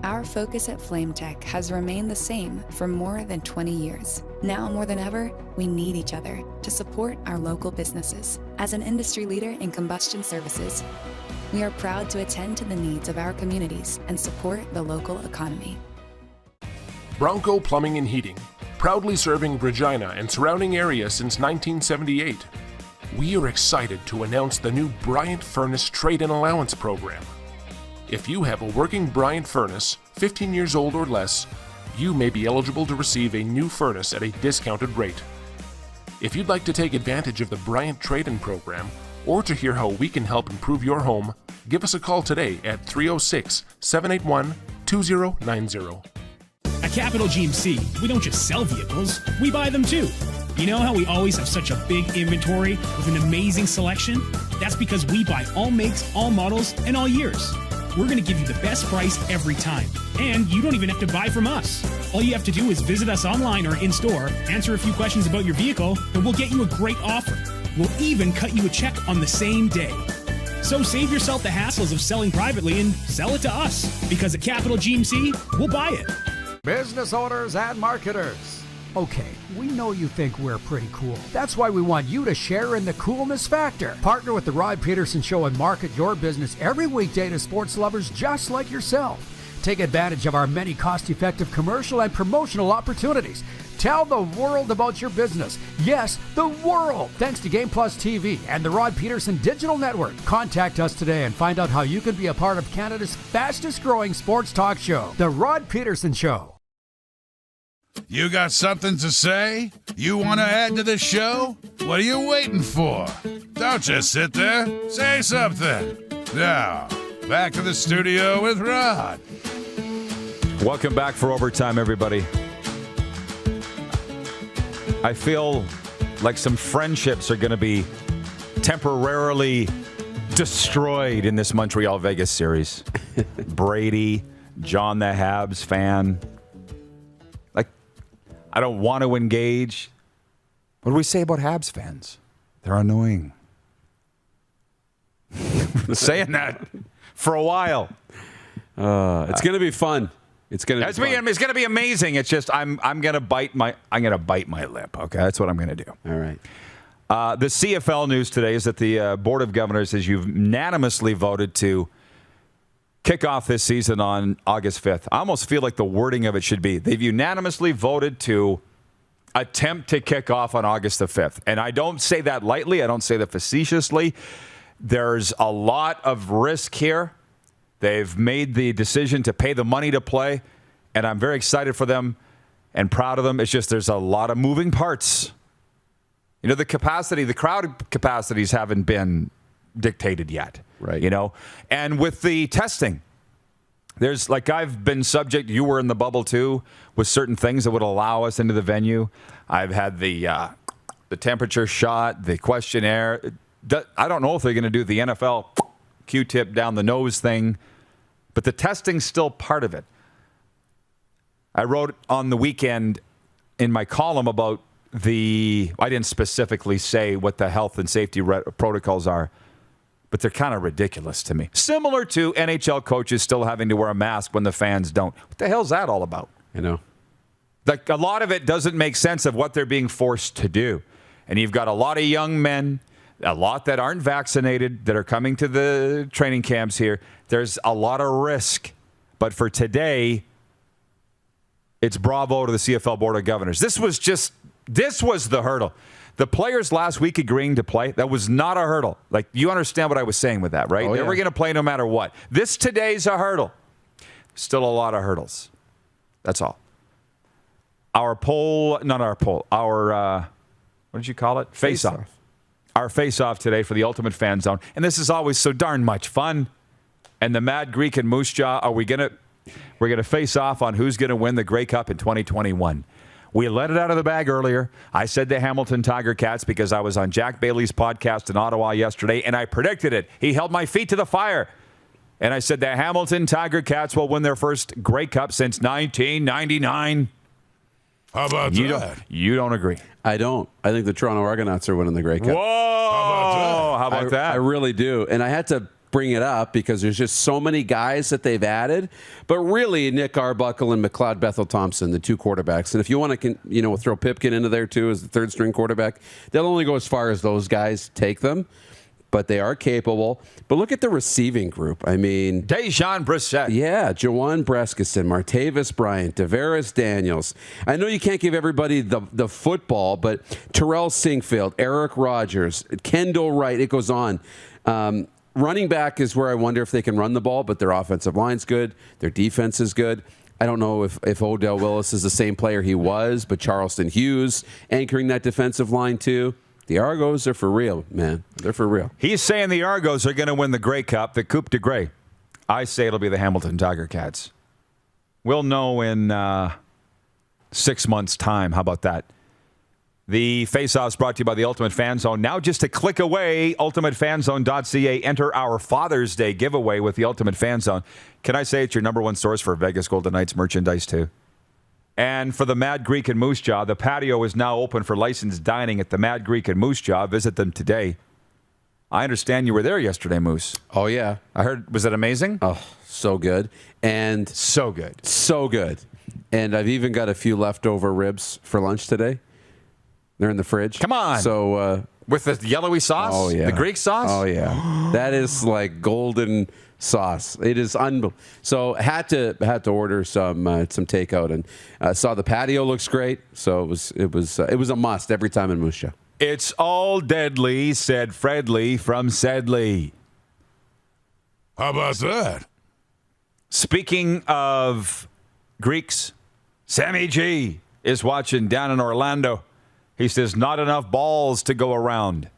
Our focus at FlameTech has remained the same for more than 20 years. Now more than ever, we need each other to support our local businesses. As an industry leader in combustion services, we are proud to attend to the needs of our communities and support the local economy. Bronco Plumbing and Heating, proudly serving Regina and surrounding areas since 1978. We are excited to announce the new Bryant Furnace Trade-in Allowance Program. If you have a working Bryant furnace, 15 years old or less, you may be eligible to receive a new furnace at a discounted rate. If you'd like to take advantage of the Bryant Trade-in Program, or to hear how we can help improve your home, give us a call today at 306-781-2090. At Capital GMC, we don't just sell vehicles, we buy them too. You know how we always have such a big inventory with an amazing selection? That's because we buy all makes, all models, and all years. We're going to give you the best price every time. And you don't even have to buy from us. All you have to do is visit us online or in-store, answer a few questions about your vehicle, and we'll get you a great offer. We'll even cut you a check on the same day. So save yourself the hassles of selling privately and sell it to us. Because at Capital GMC, we'll buy it. Business owners and marketers. Okay, we know you think we're pretty cool. That's why we want you to share in the coolness factor. Partner with the Rod Pedersen Show and market your business every weekday to sports lovers just like yourself. Take advantage of our many cost-effective commercial and promotional opportunities. Tell the world about your business. Yes, the world. Thanks to Game Plus TV and the Rod Pedersen Digital Network. Contact us today and find out how you can be a part of Canada's fastest-growing sports talk show, The Rod Pedersen Show. You got something to say? You want to add to the show? What are you waiting for? Don't just sit there. Say something. Now, back to the studio with Rod. Welcome back for overtime, everybody. I feel like some friendships are going to be temporarily destroyed in this Montreal-Vegas series. Brady, John the Habs fan. Like, I don't want to engage. What do we say about Habs fans? They're annoying. Saying that for a while. It's going to be fun. It's going to be amazing. It's just I'm going to bite my lip. Okay, that's what I'm going to do. All right. The CFL news today is that the Board of Governors has unanimously voted to kick off this season on August 5th. I almost feel like the wording of it should be they've unanimously voted to attempt to kick off on August the 5th. And I don't say that lightly. I don't say that facetiously. There's a lot of risk here. They've made the decision to pay the money to play, and I'm very excited for them and proud of them. It's just there's a lot of moving parts. You know, the crowd capacities haven't been dictated yet. Right. You know, and with the testing, there's like I've been subject, you were in the bubble too, with certain things that would allow us into the venue. I've had the temperature shot, the questionnaire. I don't know if they're going to do the NFL Q-tip down the nose thing, but the testing's still part of it. I wrote on the weekend in my column about I didn't specifically say what the health and safety protocols are, but they're kind of ridiculous to me. Similar to NHL coaches still having to wear a mask when the fans don't. What the hell's that all about? You know, like a lot of it doesn't make sense of what they're being forced to do. And you've got a lot of young men, a lot that aren't vaccinated that are coming to the training camps here. There's a lot of risk. But for today, it's bravo to the CFL Board of Governors. This was the hurdle. The players last week agreeing to play, that was not a hurdle. Like, you understand what I was saying with that, right? Oh, They yeah. were going to play no matter what. This today's a hurdle. Still a lot of hurdles. That's all. Our what did you call it? Face-off. Our face-off today for the Ultimate Fan Zone. And this is always so darn much fun. And the Mad Greek and Moose Jaw, we're going to face off on who's going to win the Grey Cup in 2021. We let it out of the bag earlier. I said the Hamilton Tiger Cats because I was on Jack Bailey's podcast in Ottawa yesterday, and I predicted it. He held my feet to the fire. And I said the Hamilton Tiger Cats will win their first Grey Cup since 1999. How about that? You don't agree. I don't. I think the Toronto Argonauts are winning the Grey Cup. Whoa! How about that? I really do. And I had to bring it up because there's just so many guys that they've added. But really, Nick Arbuckle and McLeod Bethel-Thompson, the two quarterbacks. And if you want to, throw Pipkin into there too as the third-string quarterback, they'll only go as far as those guys take them. But they are capable. But look at the receiving group. I mean, Deshawn Brissett. Yeah, Jawan Breskison, Martavis Bryant, Tavares Daniels. I know you can't give everybody the football, but Terrell Singfield, Eric Rogers, Kendall Wright, it goes on. Running back is where I wonder if they can run the ball, but their offensive line's good. Their defense is good. I don't know if Odell Willis is the same player he was, but Charleston Hughes anchoring that defensive line too. The Argos are for real, man. They're for real. He's saying the Argos are going to win the Grey Cup, the Coupe de Grey. I say it'll be the Hamilton Tiger Cats. We'll know in 6 months' time. How about that? The Face-Off's brought to you by the Ultimate Fan Zone. Now just a click away, ultimatefanzone.ca. Enter our Father's Day giveaway with the Ultimate Fan Zone. Can I say it's your number one source for Vegas Golden Knights merchandise, too? And for the Mad Greek and Moose Jaw, the patio is now open for licensed dining at the Mad Greek and Moose Jaw. Visit them today. I understand you were there yesterday, Moose. Oh, yeah. I heard, was it amazing? Oh, so good. And so good. So good. And I've even got a few leftover ribs for lunch today. They're in the fridge. Come on. So with the yellowy sauce? Oh, yeah. The Greek sauce? Oh, yeah. That is like golden sauce. It is unbelievable. So had to order some takeout, and saw the patio looks great. So it was a must every time in Moose Jaw. It's all deadly, said Fredley from Sedley. How about that? Speaking of Greeks, Sammy G is watching down in Orlando. He says, not enough balls to go around.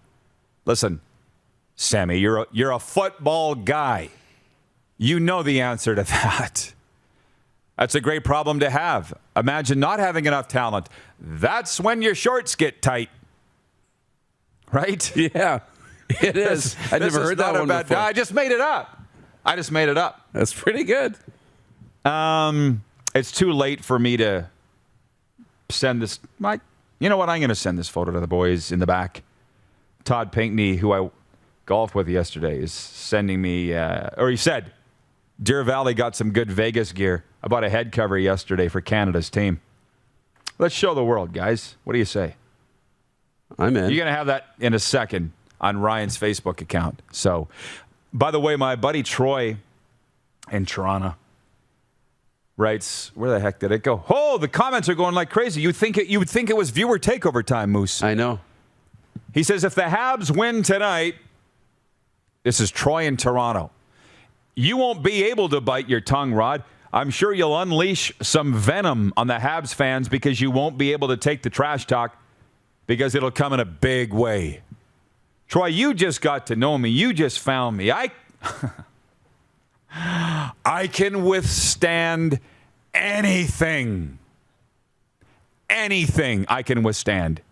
Listen, Sammy, you're a football guy. You know the answer to that. That's a great problem to have. Imagine not having enough talent. That's when your shorts get tight. Right? Yeah, it is. I never heard that one before. I just made it up. That's pretty good. It's too late for me to send this. You know what? I'm going to send this photo to the boys in the back. Todd Pinkney, who I golfed with yesterday, is sending me, or he said, Deer Valley got some good Vegas gear. I bought a head cover yesterday for Canada's team. Let's show the world, guys. What do you say? I'm in. You're going to have that in a second on Ryan's Facebook account. So, by the way, my buddy Troy in Toronto writes, where the heck did it go? Oh, the comments are going like crazy. You would think it was viewer takeover time, Moose. I know. He says, if the Habs win tonight, this is Troy in Toronto, you won't be able to bite your tongue, Rod. I'm sure you'll unleash some venom on the Habs fans because you won't be able to take the trash talk because it'll come in a big way. Troy, you just got to know me. You just found me. I can withstand anything. Anything I can withstand,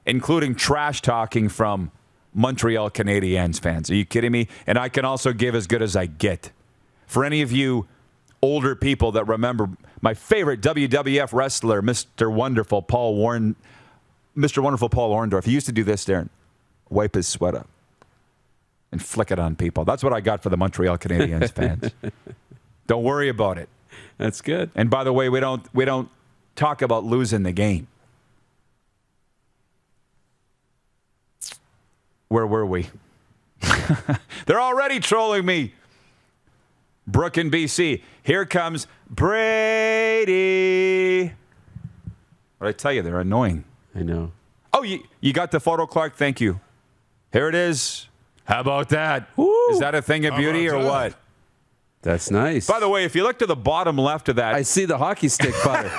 including trash talking from Montreal Canadiens fans. Are you kidding me? And I can also give as good as I get. For any of you older people that remember my favorite WWF wrestler, Mr. Wonderful Paul Orndorff, he used to do this, Darren. Wipe his sweat up and flick it on people. That's what I got for the Montreal Canadiens fans. Don't worry about it. That's good. And by the way, we don't talk about losing the game. Where were we? They're already trolling me. Brooke in BC. Here comes Brady. What I tell you, they're annoying. I know. Oh, you got the photo, Clark? Thank you. Here it is. How about that? Woo. Is that a thing of beauty or what? That's nice. By the way, if you look to the bottom left of that. I see the hockey stick putter.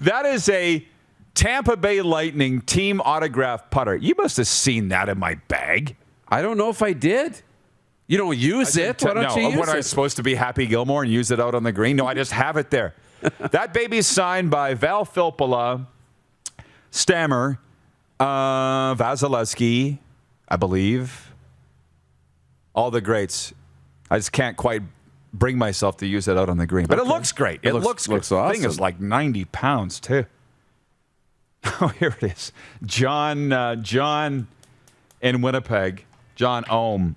That is a Tampa Bay Lightning team autograph putter. You must have seen that in my bag. I don't know if I did. You don't use it. Why don't you use it? What, I was supposed to be Happy Gilmore and use it out on the green? No, I just have it there. That baby's signed by Val Filppula, Stammer, Vasilevsky, I believe. All the greats. I just can't quite bring myself to use it out on the green. But it looks great. It looks great. Looks awesome. The thing is like 90 pounds, too. Oh, here it is. John in Winnipeg. John Ohm.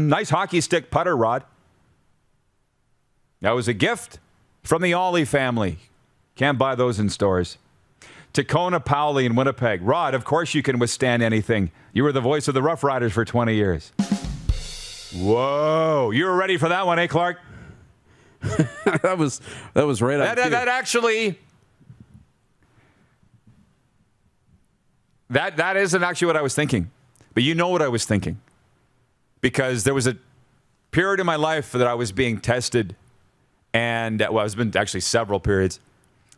Nice hockey stick putter, Rod. That was a gift from the Ollie family. Can't buy those in stores. Tacona Powley in Winnipeg. Rod, of course you can withstand anything. You were the voice of the Rough Riders for 20 years. Whoa. You were ready for that one, eh, Clark? that was right on cue. That actually... That isn't actually what I was thinking. But you know what I was thinking. Because there was a period in my life that I was being tested. And, well, it's been actually several periods.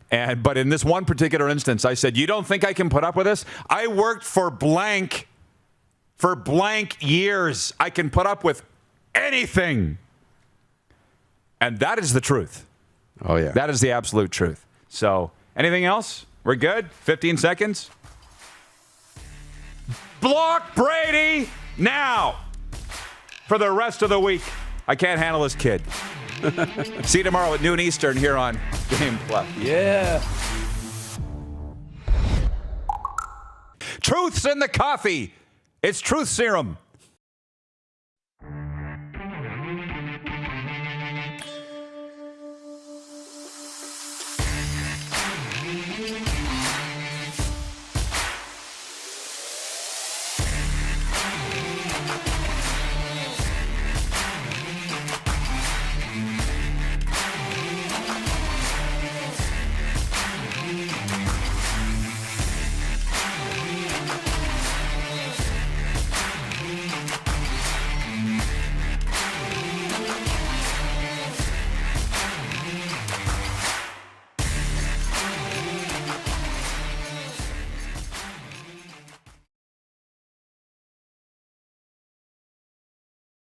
But in this one particular instance, I said, you don't think I can put up with this? I worked for blank years. I can put up with anything. And that is the truth. Oh, yeah. That is the absolute truth. So Anything else? We're good? 15 seconds? Block Brady now for the rest of the week. I can't handle this kid. See you tomorrow at noon Eastern here on Game Plus. Yeah. Truth's in the coffee. It's Truth Serum.